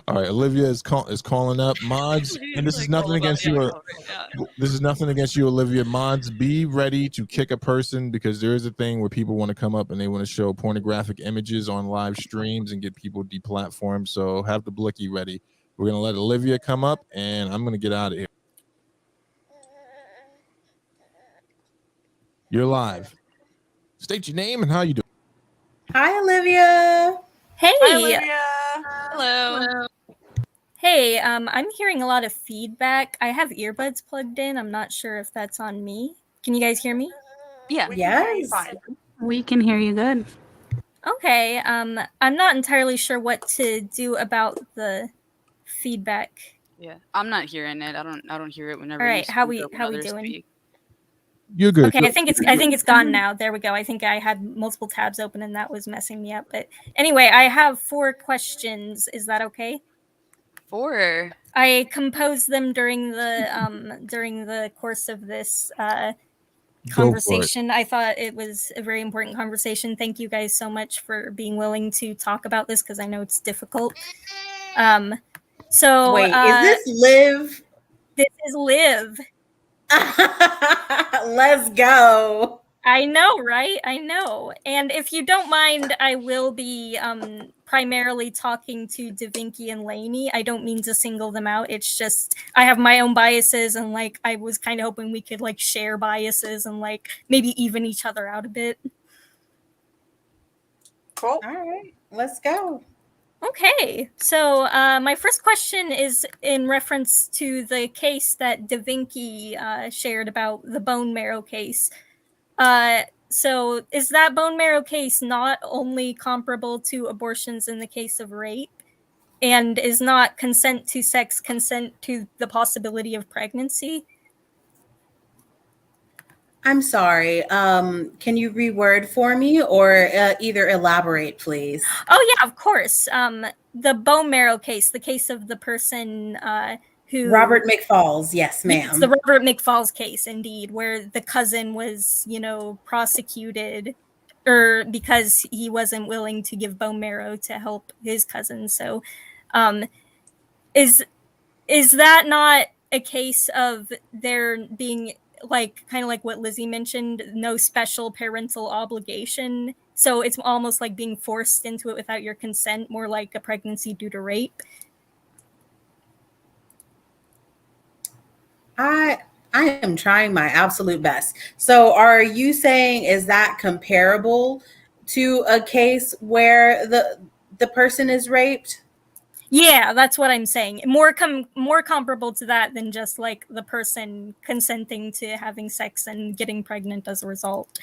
All right, Olivia is calling up. Mods, and this is nothing against you. This is nothing against you, Olivia. Mods, be ready to kick a person, because there is a thing where people want to come up and they want to show pornographic images on live streams and get people deplatformed. So have the blicky ready. We're gonna let Olivia come up, and I'm gonna get out of here. You're live. State your name and how you doing. Hi, Olivia. Hey. Hi, Olivia. Hello. Hey, I'm hearing a lot of feedback. I have earbuds plugged in. I'm not sure if that's on me. Can you guys hear me? Yeah. Yes. We can hear you good. Okay. I'm not entirely sure what to do about the feedback. Yeah. I'm not hearing it. I don't hear it whenever. All right. You How speak we or when how we others doing? speak. You're good. Okay, I think it's gone now. There we go. I think I had multiple tabs open and that was messing me up. But anyway, I have 4 questions. Is that okay? 4. I composed them during the course of this conversation. I thought it was a very important conversation. Thank you guys so much for being willing to talk about this, because I know it's difficult. So wait, is this Liv? This is Liv. Let's go. I know, right? I know. And if you don't mind, I will be primarily talking to Davinky and Lainey. I don't mean to single them out. It's just I have my own biases, and like I was kind of hoping we could like share biases and like maybe even each other out a bit. Cool. All right, let's go. Okay, so my first question is in reference to the case that Davinky shared about the bone marrow case. So is that bone marrow case not only comparable to abortions in the case of rape? And is not consent to sex consent to the possibility of pregnancy? I'm sorry. Can you reword for me, or either elaborate, please? Oh yeah, of course. The bone marrow case, the case of the person who Robert McFalls. Yes, ma'am. It's the Robert McFalls case, indeed, where the cousin was, prosecuted, or because he wasn't willing to give bone marrow to help his cousin. So, is that not a case of there being kind of like what Lizzie mentioned, no special parental obligation? So it's almost like being forced into it without your consent, more like a pregnancy due to rape. I am trying my absolute best. So are you saying, is that comparable to a case where the person is raped? Yeah, that's what I'm saying. More comparable to that than just like the person consenting to having sex and getting pregnant as a result.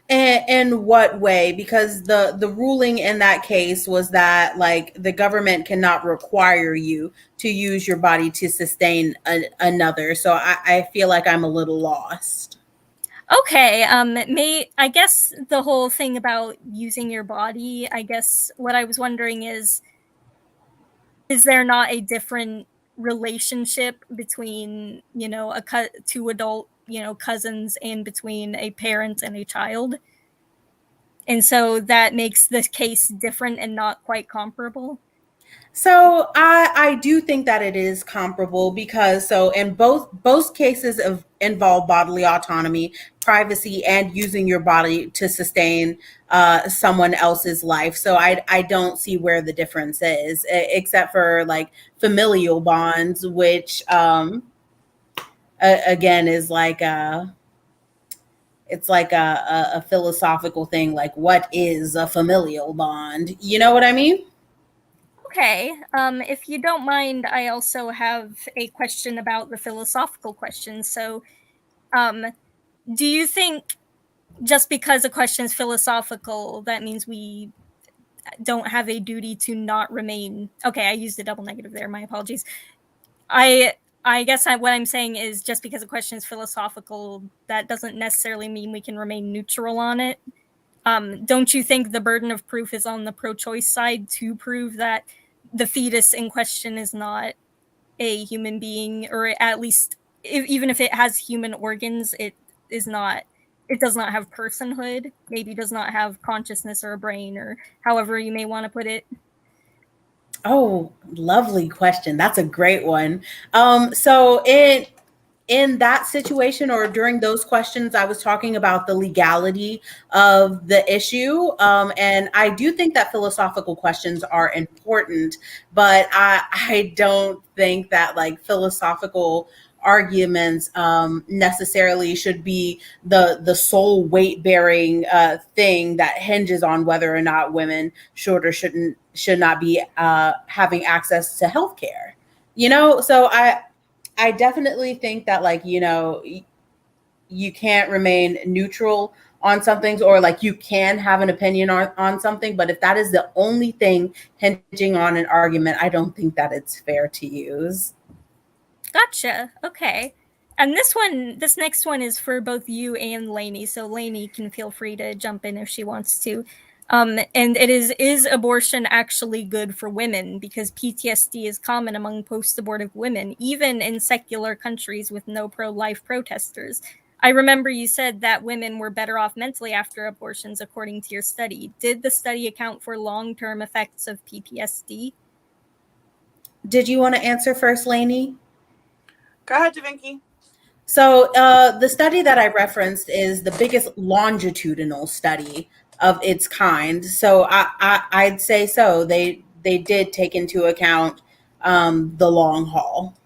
In what way? Because the ruling in that case was that like the government cannot require you to use your body to sustain another. So I feel like I'm a little lost. Okay, I guess the whole thing about using your body, I guess what I was wondering is there not a different relationship between, two adult, cousins, and between a parent and a child? And so that makes the case different and not quite comparable. So I do think that it is comparable, because so in both cases involve bodily autonomy, privacy, and using your body to sustain someone else's life. So I don't see where the difference is, except for like familial bonds, which again is like it's like a philosophical thing. Like, what is a familial bond? You know what I mean? Okay, if you don't mind, I also have a question about the philosophical question. So, do you think just because a question is philosophical, that means we don't have a duty to not remain? Okay, I used a double negative there. My apologies. I guess what I'm saying is just because a question is philosophical, that doesn't necessarily mean we can remain neutral on it. Don't you think the burden of proof is on the pro-choice side to prove that the fetus in question is not a human being, or at least even if it has human organs, it does not have personhood, maybe does not have consciousness or a brain, or however you may want to put it? Oh, lovely question. That's a great one. So in that situation, or during those questions, I was talking about the legality of the issue. And I do think that philosophical questions are important, but I don't think that like philosophical arguments necessarily should be the sole weight bearing thing that hinges on whether or not women should or should not be having access to healthcare. So I definitely think that like, you can't remain neutral on some things, or like you can have an opinion on something, but if that is the only thing hinging on an argument, I don't think that it's fair to use. Gotcha. Okay. And this next one is for both you and Lainey. So Lainey can feel free to jump in if she wants to. And it is abortion actually good for women? Because PTSD is common among post-abortive women, even in secular countries with no pro-life protesters. I remember you said that women were better off mentally after abortions, according to your study. Did the study account for long-term effects of PTSD? Did you want to answer first, Lainey? Go ahead, Davinky. So the study that I referenced is the biggest longitudinal study of its kind. So I'd say so. They did take into account the long haul.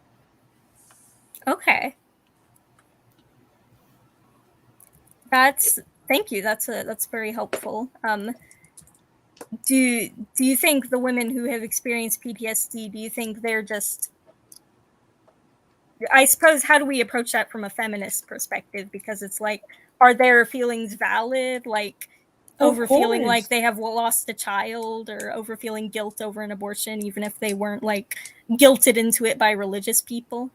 Okay. Thank you. That's very helpful. Do you think the women who have experienced PTSD, do you think they're just, I suppose, how do we approach that from a feminist perspective? Because it's like, are their feelings valid? Like over feeling like they have lost a child, or over feeling guilt over an abortion, even if they weren't like guilted into it by religious people?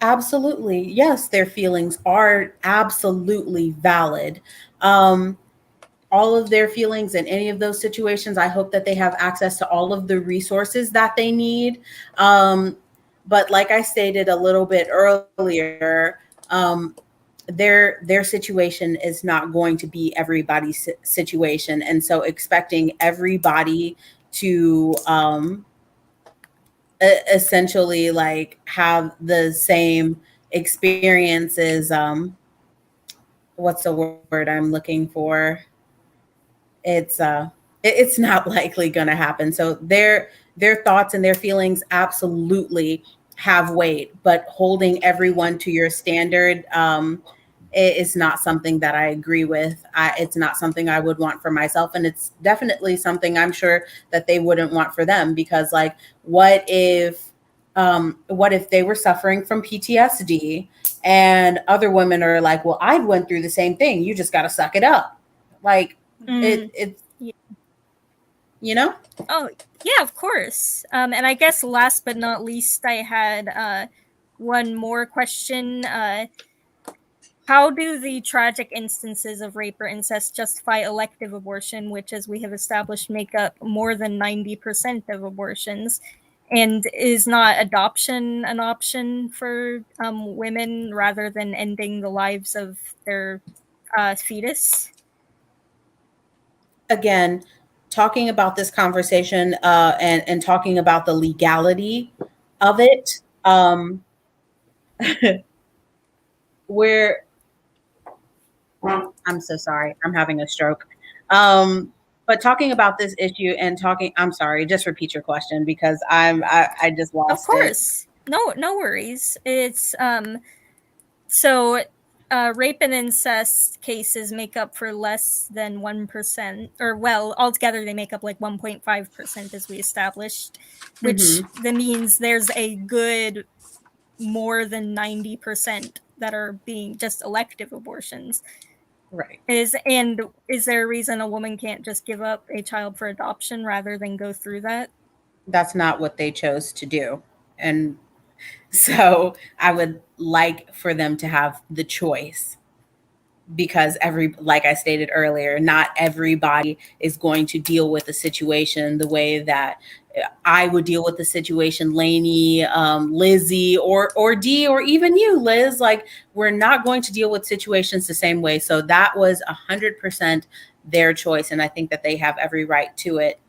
Absolutely. Yes, their feelings are absolutely valid. All of their feelings in any of those situations, I hope that they have access to all of the resources that they need. But like I stated a little bit earlier, their situation is not going to be everybody's situation. And so expecting everybody to essentially like have the same experiences, what's the word I'm looking for? It's not likely going to happen. So their thoughts and their feelings absolutely have weight, but holding everyone to your standard is not something that I agree with. It's not something I would want for myself, and it's definitely something I'm sure that they wouldn't want for them, because like what if they were suffering from PTSD and other women are like, well, I went through the same thing, you just got to suck it up. Like it's, you know? Oh, yeah, of course. And I guess last but not least, I had one more question. How do the tragic instances of rape or incest justify elective abortion, which, as we have established, make up more than 90% of abortions? And is not adoption an option for women rather than ending the lives of their fetus? Again, talking about this conversation and talking about the legality of it, where I'm so sorry, I'm having a stroke. But talking about this issue and I'm sorry, just repeat your question, because I just lost it. Of course. No worries. It's so rape and incest cases make up for less than 1%, or well, altogether they make up like 1.5%, as we established, which that means there's a good more than 90% that are being just elective abortions. Right. Is there a reason a woman can't just give up a child for adoption rather than go through that? That's not what they chose to do. And so I would like for them to have the choice, because like I stated earlier, not everybody is going to deal with the situation the way that I would deal with the situation, Lainey, Lizzy, or Dee, or even you, Liz. Like, we're not going to deal with situations the same way. So that was 100% their choice, and I think that they have every right to it.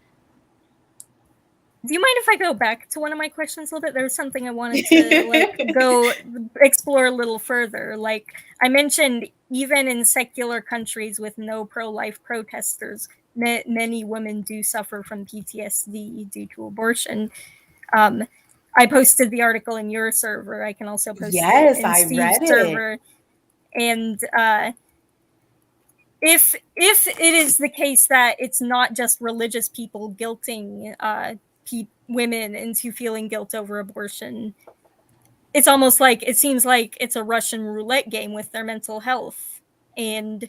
Do you mind if I go back to one of my questions a little bit? There was something I wanted to go explore a little further. Like I mentioned, even in secular countries with no pro-life protesters, many women do suffer from PTSD due to abortion. I posted the article in your server. I can also post it in Steve's server. And if it is the case that it's not just religious people guilting women into feeling guilt over abortion, it's almost like it seems like it's a Russian roulette game with their mental health. And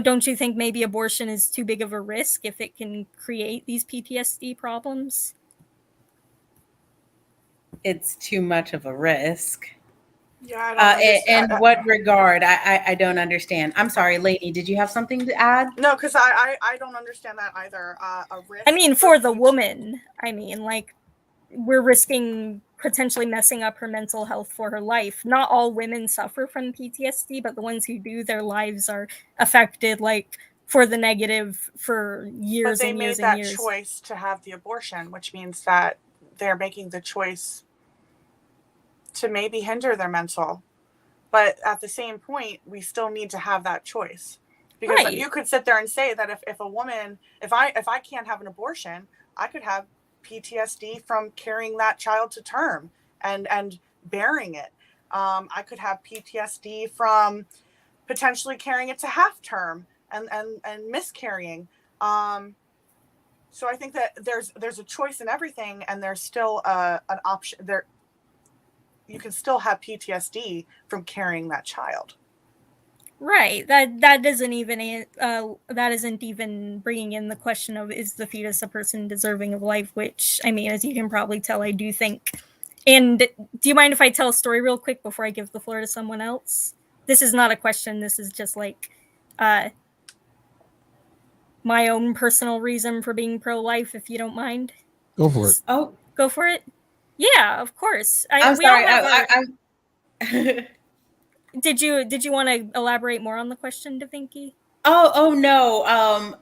don't you think maybe abortion is too big of a risk if it can create these PTSD problems? It's too much of a risk. Yeah, I don't understand. In what regard? I don't understand. I'm sorry, Lainey, did you have something to add? No, because I don't understand that either. A risk. I mean, for the woman, I mean, like, we're risking potentially messing up her mental health for her life. Not all women suffer from PTSD, but the ones who do, their lives are affected, like, for the negative for years But they and made years that and years. choice to have the abortion, which means that they're making the choice to maybe hinder their mental. But at the same point, we still need to have that choice. Because Right. you could sit there and say that if a woman, if I can't have an abortion, I could have PTSD from carrying that child to term and bearing it. I could have PTSD from potentially carrying it to half term and miscarrying. So I think that there's a choice in everything, and there's still an option there. You can still have PTSD from carrying that child. Right. That isn't even bringing in the question of, is the fetus a person deserving of life? Which, I mean, as you can probably tell, I do think. And do you mind if I tell a story real quick before I give the floor to someone else? This is not a question. This is just like my own personal reason for being pro-life, if you don't mind. Go for it. Oh, Go for it. Yeah, of course. I'm we all sorry. have I'm Did you want to elaborate more on the question, Davinky? Oh no.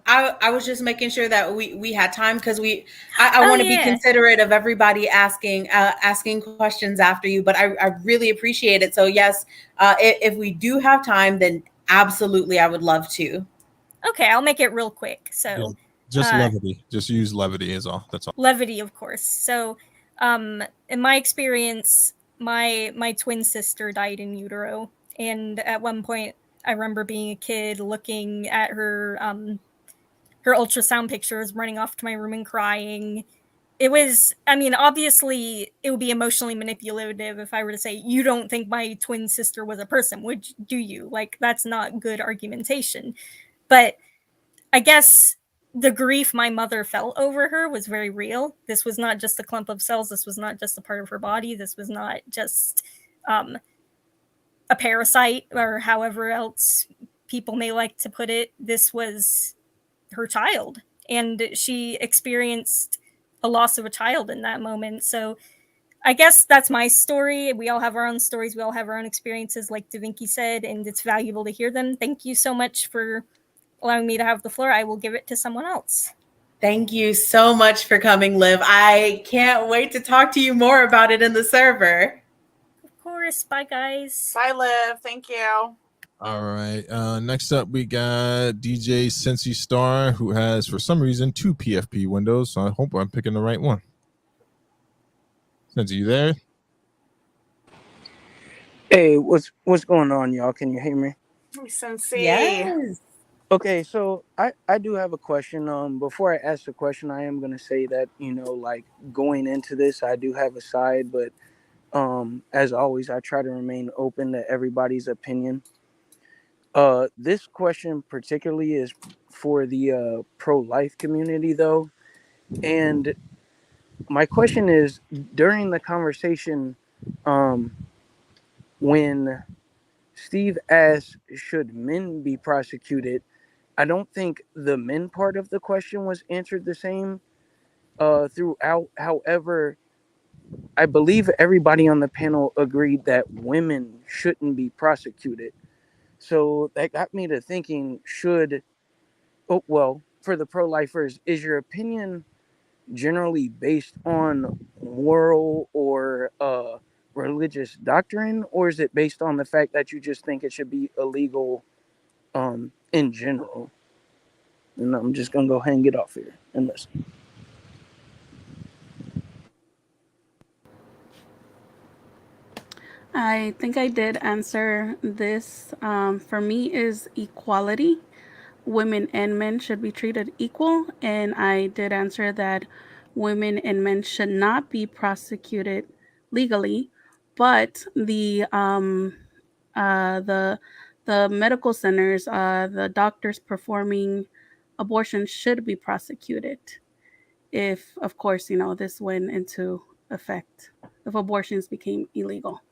I was just making sure that we had time, because I want to be considerate of everybody asking questions after you, but I really appreciate it. So yes, if we do have time, then absolutely I would love to. Okay, I'll make it real quick. So Yeah, just levity. Just use levity is all. That's all. Levity, of course. So in my experience, my twin sister died in utero, and at one point I remember being a kid looking at her ultrasound pictures, running off to my room and crying. It was, I mean, obviously it would be emotionally manipulative if I were to say, you don't think my twin sister was a person, do you? Like, that's not good argumentation. But I guess the grief my mother felt over her was very real. This was not just a clump of cells. This was not just a part of her body. This was not just a parasite, or however else people may like to put it. This was her child, and she experienced a loss of a child in that moment. So I guess that's my story. We all have our own stories. We all have our own experiences, like Davinky said, and it's valuable to hear them. Thank you so much for allowing me to have the floor. I will give it to someone else. Thank you so much for coming, Liv. I can't wait to talk to you more about it in the server. Of course. Bye, guys. Bye, Liv. Thank you. All right. Next up, we got DJ Sensi Star, who has, for some reason, 2 PFP windows. So I hope I'm picking the right one. Sensi, you there? Hey, what's going on, y'all? Can you hear me? Sensi. Yes. Okay, so I do have a question. Before I ask the question, I am gonna say that, like, going into this, I do have a side, but as always, I try to remain open to everybody's opinion. This question particularly is for the pro-life community, though, and my question is, during the conversation, when Steve asked, should men be prosecuted, I don't think the men part of the question was answered the same throughout. However, I believe everybody on the panel agreed that women shouldn't be prosecuted. So that got me to thinking, for the pro-lifers, is your opinion generally based on moral or religious doctrine, or is it based on the fact that you just think it should be illegal in general? And I'm just gonna go hang it off here and listen. I think I did answer this. For me, is equality. Women and men should be treated equal, and I did answer that women and men should not be prosecuted legally, but the medical centers, the doctors performing abortion should be prosecuted if, of course, this went into effect, if abortions became illegal.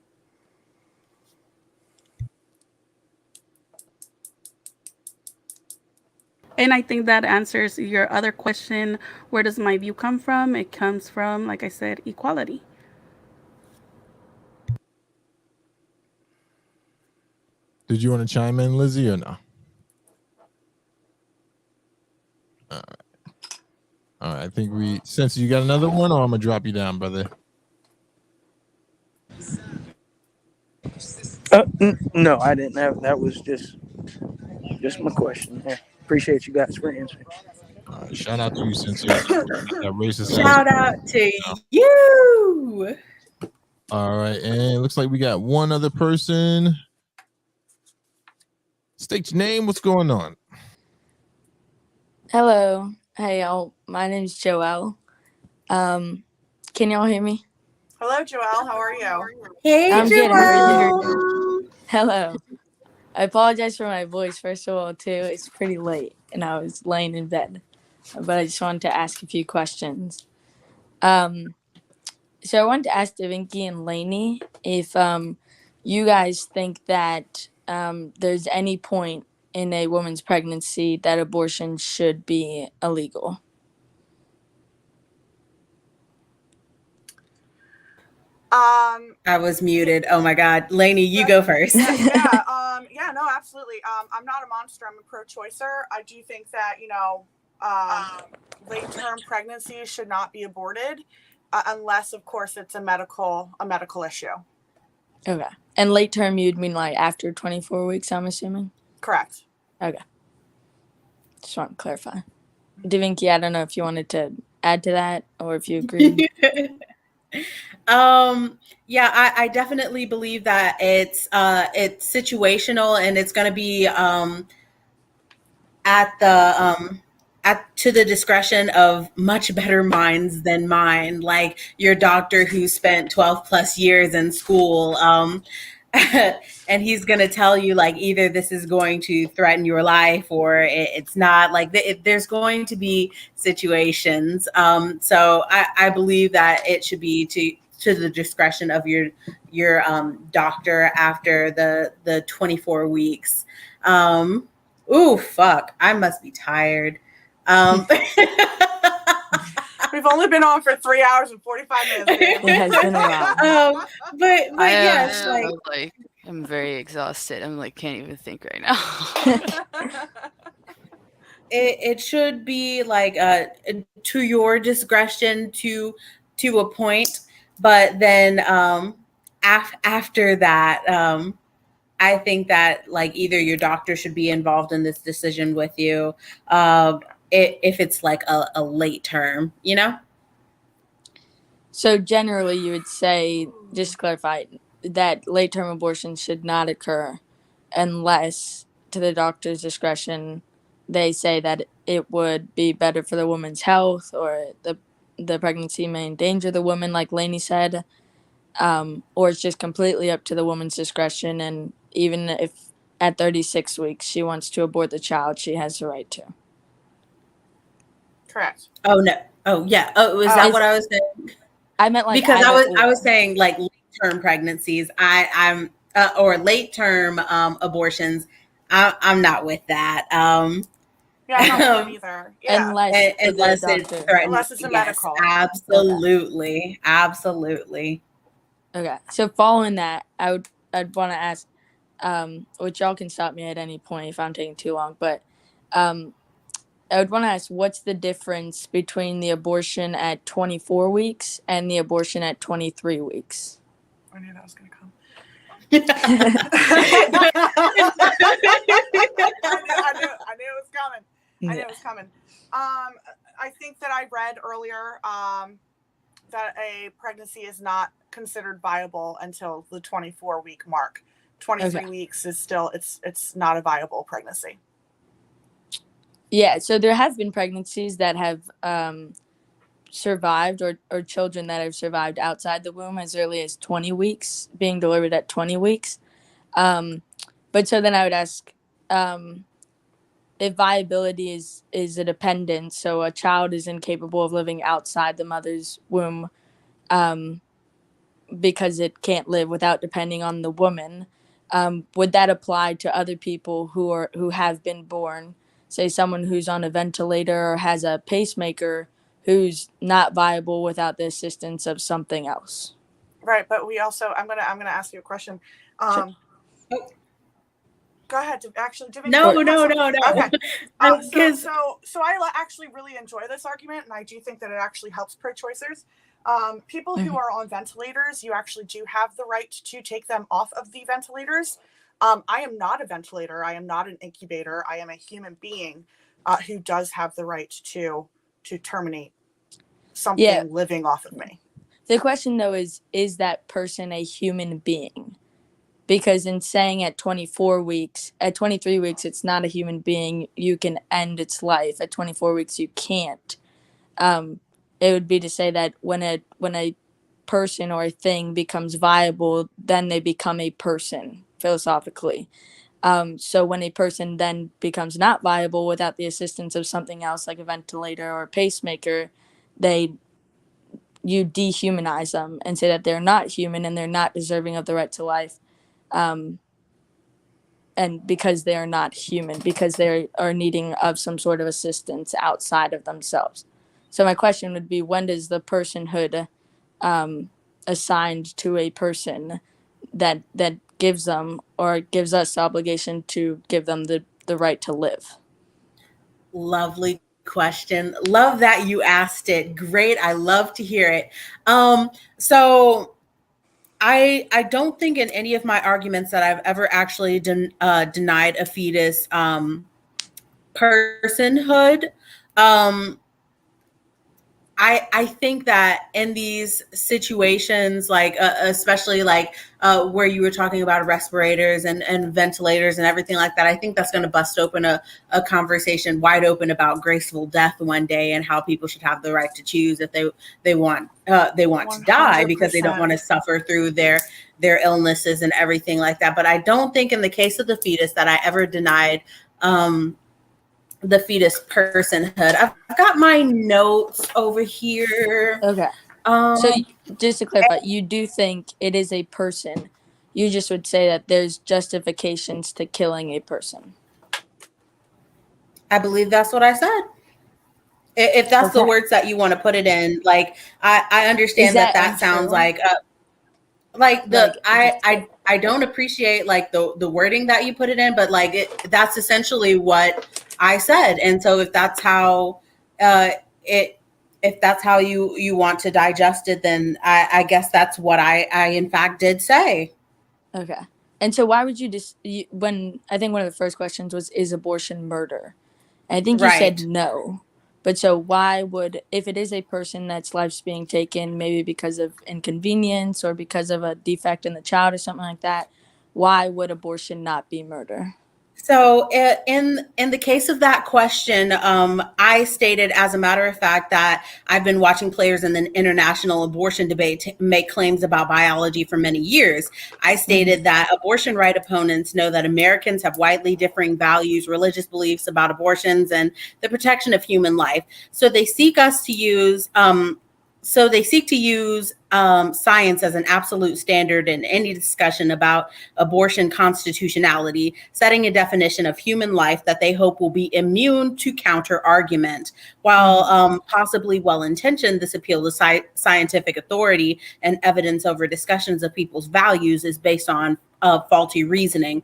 And I think that answers your other question. Where does my view come from? It comes from, like I said, equality. Did you want to chime in, Lizzy, or no? All right. I think since you got another one, or I'm gonna drop you down, brother. No, I didn't have. That was just my question. Yeah. Appreciate you guys for answering. All right, shout out to you, Sincere. That racist Shout ass. out to you. All right, and it looks like we got one other person. State your name. What's going on? Hello. Hey, y'all. My name's Joelle. Can y'all hear me? Hello, Joelle. How are you? Hey, I'm good. How are you? Joelle. Hello. I apologize for my voice, first of all, too. It's pretty late, and I was laying in bed. But I just wanted to ask a few questions. So I wanted to ask Davinky and Lainey if you guys think that there's any point in a woman's pregnancy that abortion should be illegal. I was muted. Oh my God. Lainey, you go first. Yeah, no, absolutely. I'm not a monster. I'm a pro-choicer. I do think that, late-term pregnancy should not be aborted unless, of course, it's a medical issue. Okay. And late term, you'd mean like after 24 weeks, I'm assuming? Correct. Okay. Just want to clarify. Davinky, I don't know if you wanted to add to that or if you agree. Yeah, I definitely believe that it's situational, and it's going to be to the discretion of much better minds than mine, like your doctor who spent 12 plus years in school. And he's going to tell you like either this is going to threaten your life or it's not. Like there's going to be situations. So I believe that it should be to the discretion of your doctor after the 24 weeks. Ooh, fuck! I must be tired. We've only been on for 3 hours and 45 minutes. It has been a while. But yes, like I'm very exhausted. I'm like can't even think right now. it should be like to your discretion to a point, but then after that, I think that like either your doctor should be involved in this decision with you, if it's like a late term, So generally, you would say, just to clarify, that late term abortion should not occur unless, to the doctor's discretion, they say that it would be better for the woman's health or the pregnancy may endanger the woman, like Lainey said, or it's just completely up to the woman's discretion. And even if at 36 weeks she wants to abort the child, she has the right to. Correct. Oh no. Oh yeah. Oh, is that what I was saying? I meant like because I was saying like late term pregnancies. I'm or late term abortions. I'm not with that. Yeah, I'm not with that either. Yeah. Unless it's a medical. Absolutely. Absolutely. Okay. So following that, I'd want to ask, which y'all can stop me at any point if I'm taking too long, but I would want to ask, what's the difference between the abortion at 24 weeks and the abortion at 23 weeks? I knew that was going to come. I knew it was coming. I knew it was coming. I think that I read earlier that a pregnancy is not considered viable until the 24-week mark. 23 weeks is still, it's not a viable pregnancy. Yeah, so there have been pregnancies that have survived or children that have survived outside the womb as early as 20 weeks, being delivered at 20 weeks. But so then I would ask if viability is a dependent, so a child is incapable of living outside the mother's womb because it can't live without depending on the woman. Would that apply to other people who have been born say someone who's on a ventilator or has a pacemaker who's not viable without the assistance of something else. Right, but we also I'm gonna ask you a question. Sure. Go ahead. Actually, No. Okay. Because So I actually really enjoy this argument, and I do think that it actually helps pro-choicers. People who are on ventilators, you actually do have the right to take them off of the ventilators. I am not a ventilator. I am not an incubator. I am a human being who does have the right to terminate something living off of me. The question, though, is that person a human being? Because in saying at 23 weeks, it's not a human being, you can end its life. At 24 weeks, you can't. It would be to say that when a person or a thing becomes viable, then they become a person, philosophically. So when a person then becomes not viable without the assistance of something else like a ventilator or a pacemaker, you dehumanize them and say that they're not human and they're not deserving of the right to life. And because they are not human, because they are needing of some sort of assistance outside of themselves. So my question would be, when does the personhood assigned to a person that gives them or gives us the obligation to give them the right to live? Lovely question. Love that you asked it. Great. I love to hear it. So I don't think in any of my arguments that I've ever actually denied a fetus personhood. I think that in these situations, like especially like where you were talking about respirators and ventilators and everything like that, I think that's going to bust open a conversation wide open about graceful death one day and how people should have the right to choose if they want to die because they don't want to suffer through their illnesses and everything like that. But I don't think in the case of the fetus that I ever denied the fetus personhood. I've got my notes over here. Okay. So just to clarify, you do think it is a person. You just would say that there's justifications to killing a person. I believe that's what I said. If that's the words that you want to put it in, like I understand that sounds like I don't appreciate like the wording that you put it in, but like that's essentially what I said. And so if that's how if that's how you want to digest it, then I guess that's what I in fact did say. Okay. And so why would when I think one of the first questions was, is abortion murder? And I think you said no. But so why would, if it is a person that's life's being taken, maybe because of inconvenience or because of a defect in the child or something like that, why would abortion not be murder? So in the case of that question, I stated, as a matter of fact, that I've been watching players in the international abortion debate make claims about biology for many years. I stated that abortion right opponents know that Americans have widely differing values, religious beliefs about abortions and the protection of human life. So they seek to use science as an absolute standard in any discussion about abortion constitutionality, setting a definition of human life that they hope will be immune to counter argument. While possibly well-intentioned, this appeal to scientific authority and evidence over discussions of people's values is based on faulty reasoning.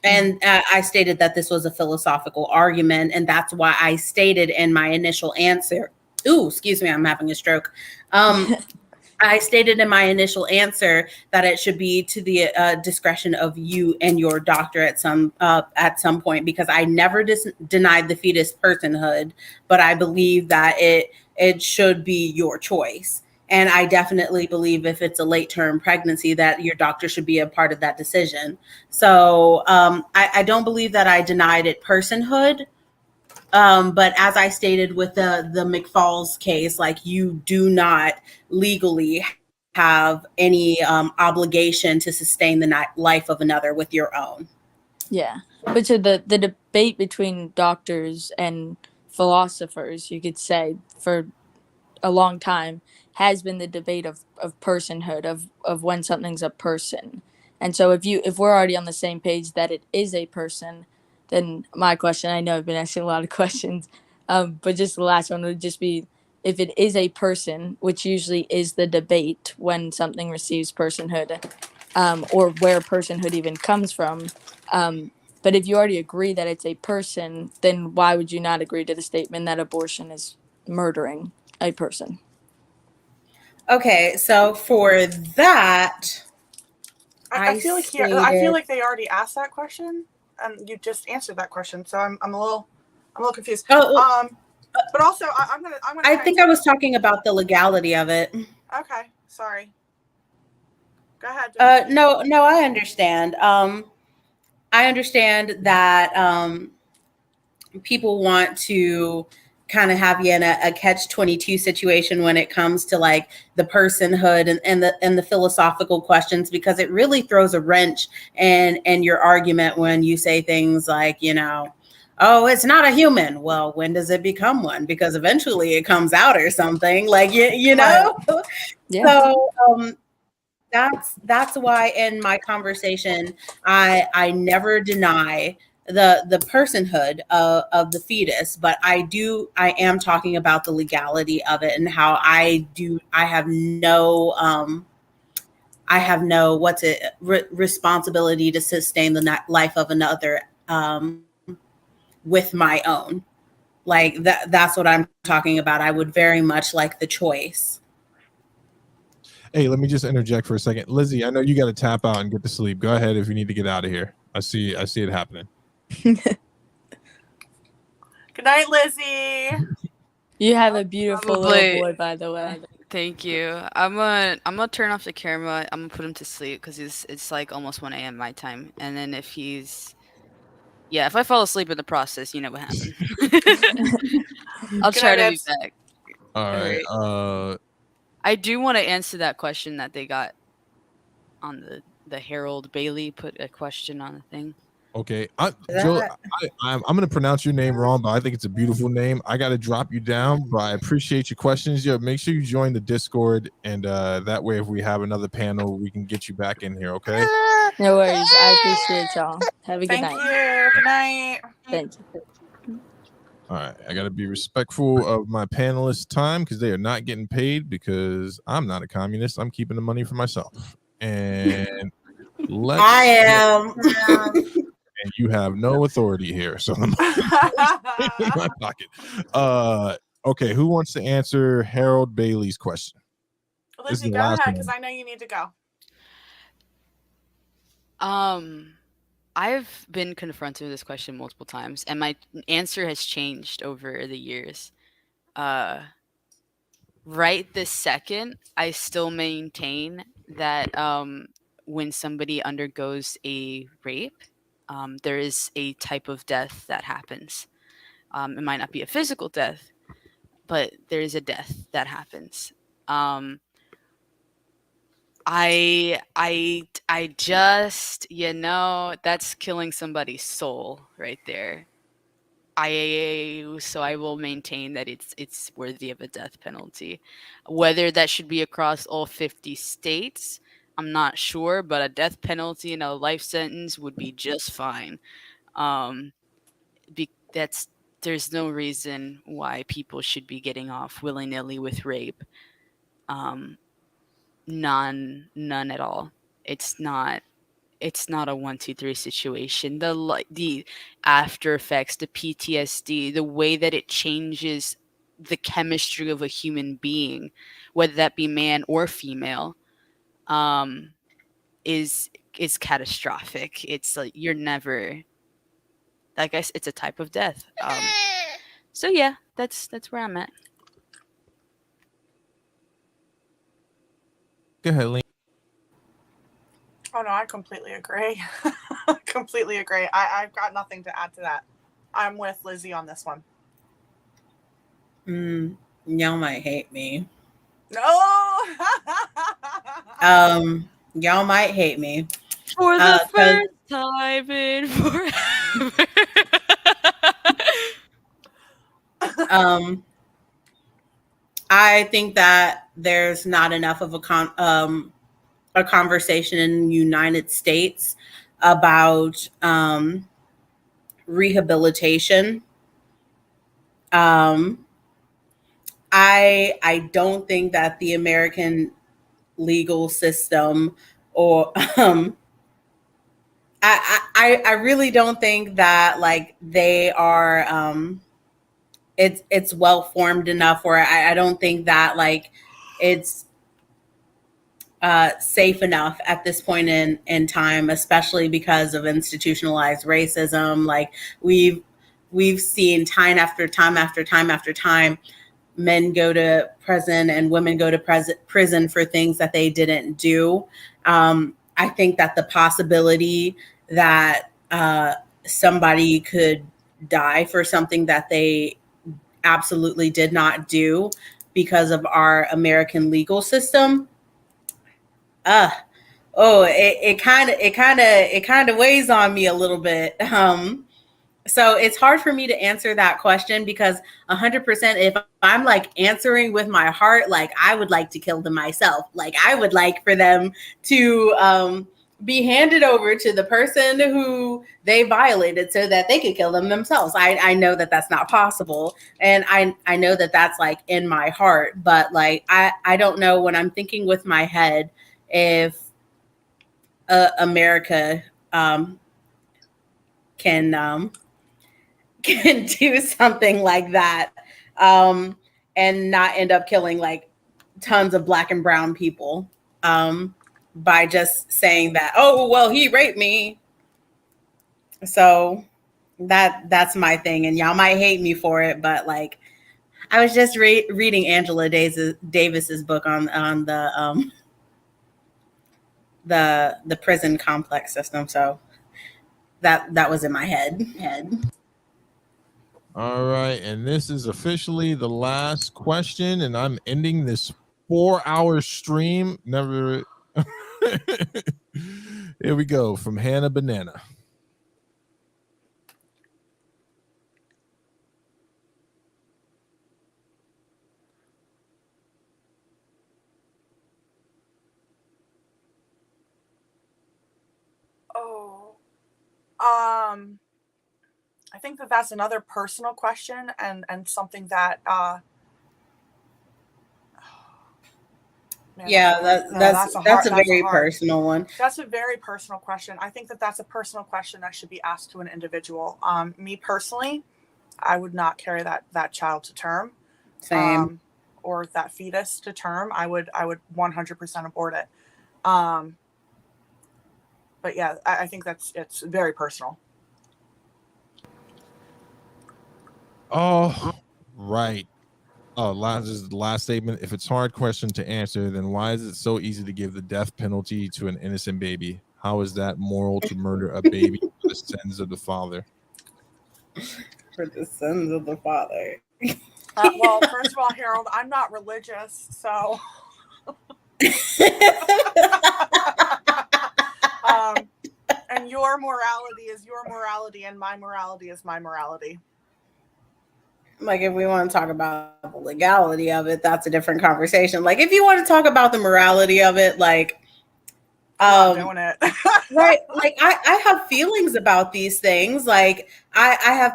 And I stated that this was a philosophical argument, and that's why I stated in my initial answer, ooh, excuse me, I'm having a stroke. I stated in my initial answer that it should be to the discretion of you and your doctor at some point, because I never denied the fetus personhood, but I believe that it should be your choice. And I definitely believe if it's a late term pregnancy that your doctor should be a part of that decision. So I don't believe that I denied it personhood. But as I stated with the McFalls case, like, you do not legally have any obligation to sustain the life of another with your own. Yeah. But so the debate between doctors and philosophers, you could say, for a long time has been the debate of personhood, of when something's a person. And so if we're already on the same page that it is a person, then my question, I know I've been asking a lot of questions, but just the last one would just be, if it is a person, which usually is the debate when something receives personhood, or where personhood even comes from. But if you already agree that it's a person, then why would you not agree to the statement that abortion is murdering a person? Okay, so for that, I feel like they already asked that question, and you just answered that question. So I'm a little confused. Oh, but also I'm gonna. I think I was talking about the legality of it. Okay, sorry. Go ahead. No, I understand. I understand that people want to kind of have you in a catch-22 situation when it comes to like the personhood and the philosophical questions, because it really throws a wrench in your argument when you say things like, oh, it's not a human. Well, when does it become one? Because eventually it comes out or something, like, you know? Yeah. So that's why in my conversation, I never deny the personhood of the fetus, but I am talking about the legality of it and how I have no responsibility to sustain the life of another with my own. Like that's what I'm talking about. I would very much like the choice. Hey, let me just interject for a second. Lizzy, I know you got to tap out and get to sleep. Go ahead if you need to get out of here. I see it happening. Good night, Lizzy. You have a beautiful little boy, by the way. Thank you. I'm gonna turn off the camera. I'm gonna put him to sleep because it's like almost 1 a.m. my time. And then if I fall asleep in the process, you know what happened. I'll try to be back. All right. I do want to answer that question that they got on the Harold Bailey put a question on the thing. Okay, Joe, I'm going to pronounce your name wrong, but I think it's a beautiful name. I got to drop you down, but I appreciate your questions. Yeah, make sure you join the Discord, and that way, if we have another panel, we can get you back in here. Okay? No worries. I appreciate y'all. Have a good night. Thank you. Good night. Thank you. All right, I got to be respectful of my panelists' time because they are not getting paid because I'm not a communist. I'm keeping the money for myself, and I am. And you have no authority here, so I'm in my pocket. Okay, who wants to answer Harold Bailey's question? Lizzy, go ahead, because I know you need to go. I've been confronted with this question multiple times, and my answer has changed over the years. Right this second, I still maintain that when somebody undergoes a rape, there is a type of death that happens. It might not be a physical death, but there is a death that happens. I just, that's killing somebody's soul right there. So I will maintain that it's worthy of a death penalty. Whether that should be across all 50 states, I'm not sure, but a death penalty and a life sentence would be just fine. There's no reason why people should be getting off willy-nilly with rape. None at all. It's not a 1, 2, 3 situation. The after effects, the PTSD, the way that it changes the chemistry of a human being, whether that be man or female, is catastrophic. It's like you're never, I guess it's a type of death. So yeah, that's where I'm at. Go ahead, Lainey. Oh no, I completely agree. Completely agree. I've got nothing to add to that. I'm with Lizzy on this one. Y'all might hate me. No. Y'all might hate me. For the first time in forever. I think that there's not enough of a conversation in the United States about rehabilitation. I don't think that the American legal system or I really don't think that like they are it's well formed enough, or I don't think that like it's safe enough at this point in time, especially because of institutionalized racism. Like we've seen time after time after time after time, men go to prison and women go to prison for things that they didn't do. I think that the possibility that somebody could die for something that they absolutely did not do because of our American legal system, it kind of weighs on me a little bit. So it's hard for me to answer that question because 100%, if I'm like answering with my heart, like I would like to kill them myself. Like I would like for them to be handed over to the person who they violated so that they could kill them themselves. I know that that's not possible. And I know that that's like in my heart, but like, I don't know, when I'm thinking with my head, if America can do something like that and not end up killing like tons of Black and brown people by just saying that, oh, well, he raped me. So that's my thing, and y'all might hate me for it, but like I was just reading Angela Davis's book on the prison complex system, so that was in my head. All right, and this is officially the last question, and I'm ending this 4-hour stream. Never. Here we go from Hannah Banana. I think that that's another personal question and something that man, that's a very personal one. That's a very personal question. I think that that's a personal question that should be asked to an individual. Me personally, I would not carry that child to term. Same. Or that fetus to term. I would 100% abort it. But yeah, I think it's very personal. Oh, right. Oh, this is the last statement. If it's a hard question to answer, then why is it so easy to give the death penalty to an innocent baby? How is that moral to murder a baby for the sins of the father? For the sins of the father. Well, first of all, Harold, I'm not religious, so. And your morality is your morality, and my morality is my morality. Like, if we want to talk about the legality of it, that's a different conversation. Like, if you want to talk about the morality of it, like, I'm not doing it. Right? Like, I have feelings about these things. Like, I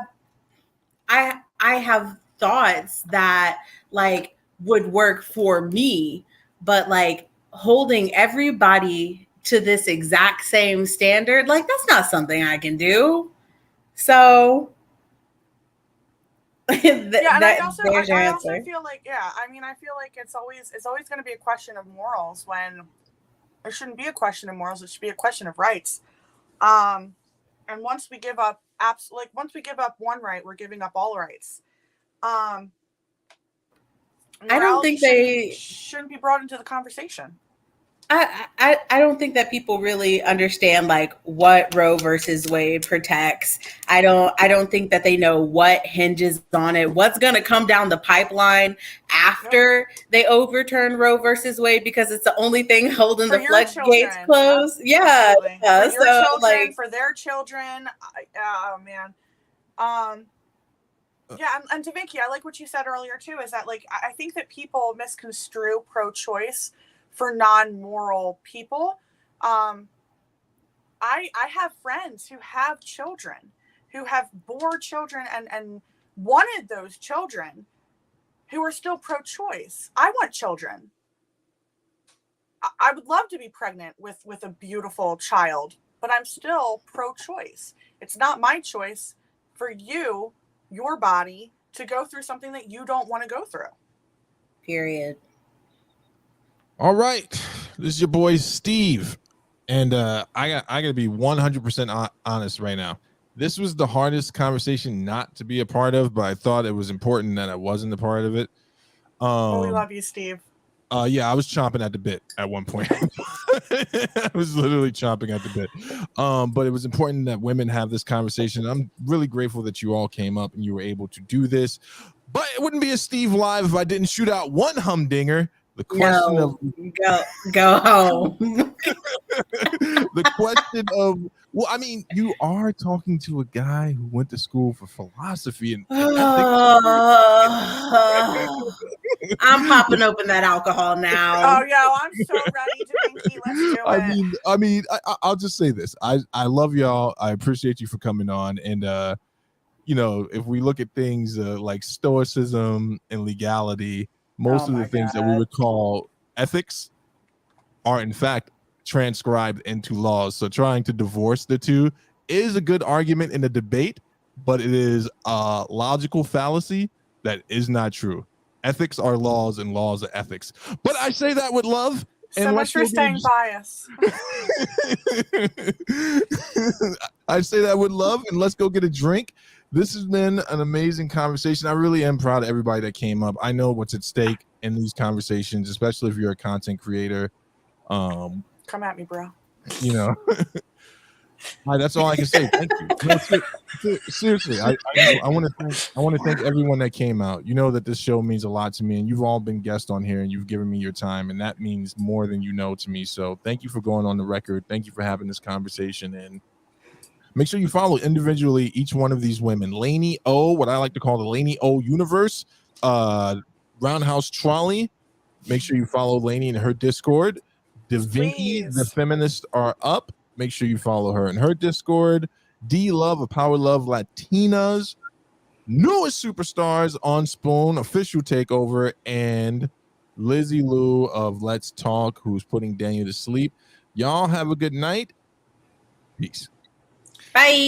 have thoughts that like would work for me, but like holding everybody to this exact same standard, like that's not something I can do. So and I also feel like, I feel like it's always going to be a question of morals, when it shouldn't be a question of morals. It should be a question of rights. And once we give up one right, we're giving up all rights. I don't think they shouldn't be brought into the conversation. I don't think that people really understand like what Roe versus Wade protects. I don't think that they know what hinges on it, what's going to come down the pipeline after they overturn Roe versus Wade, because it's the only thing holding the floodgates closed. Yeah. For your children, like, for their children. Oh man. Yeah, and Davinky, I like what you said earlier too, is that like I think that people misconstrue pro-choice for non-moral people. I have friends who have children who have bore children and wanted those children, who are still pro-choice. I want children. I would love to be pregnant with a beautiful child, but I'm still pro-choice. It's not my choice for you, your body, to go through something that you don't want to go through. Period. All right, this is your boy Steve, and I gotta be 100% honest right now. This was the hardest conversation not to be a part of, but I thought it was important that I wasn't a part of it. Well, we love you, Steve. Yeah, I was chomping at the bit at one point. I was literally chomping at the bit. But it was important that women have this conversation. I'm really grateful that you all came up and you were able to do this. But it wouldn't be a Steve Live if I didn't shoot out one humdinger. The question of go home. the question of, well, I mean, you are talking to a guy who went to school for philosophy and ethics. I'm popping open that alcohol now. Oh yeah, I'm so ready, Davinky. Let's do it. I mean, I'll just say this. I love y'all. I appreciate you for coming on. And you know, if we look at things like stoicism and legality, most of the things that we would call ethics are in fact transcribed into laws. So trying to divorce the two is a good argument in a debate, but it is a logical fallacy that is not true. Ethics are laws and laws are ethics. But I say that with love. So much for staying biased. I say that with love, and let's go get a drink. This has been an amazing conversation. I really am proud of everybody that came up. I know what's at stake in these conversations, especially if you're a content creator. Come at me, bro. You know, that's all I can say. Thank you. No, seriously, I want to thank everyone that came out. You know that this show means a lot to me, and you've all been guests on here, and you've given me your time, and that means more than you know to me. So thank you for going on the record. Thank you for having this conversation, and make sure you follow individually each one of these women. Lainey O, what I like to call the Lainey O universe. Roundhouse Trolley. Make sure you follow Lainey in her Discord. Davinky, the feminists are up. Make sure you follow her in her Discord. D Love of Power Love Latinas. Newest superstars on Spoon, official takeover, and Lizzy Lou of Let's Talk, who's putting Daniel to sleep. Y'all have a good night. Peace. Bye.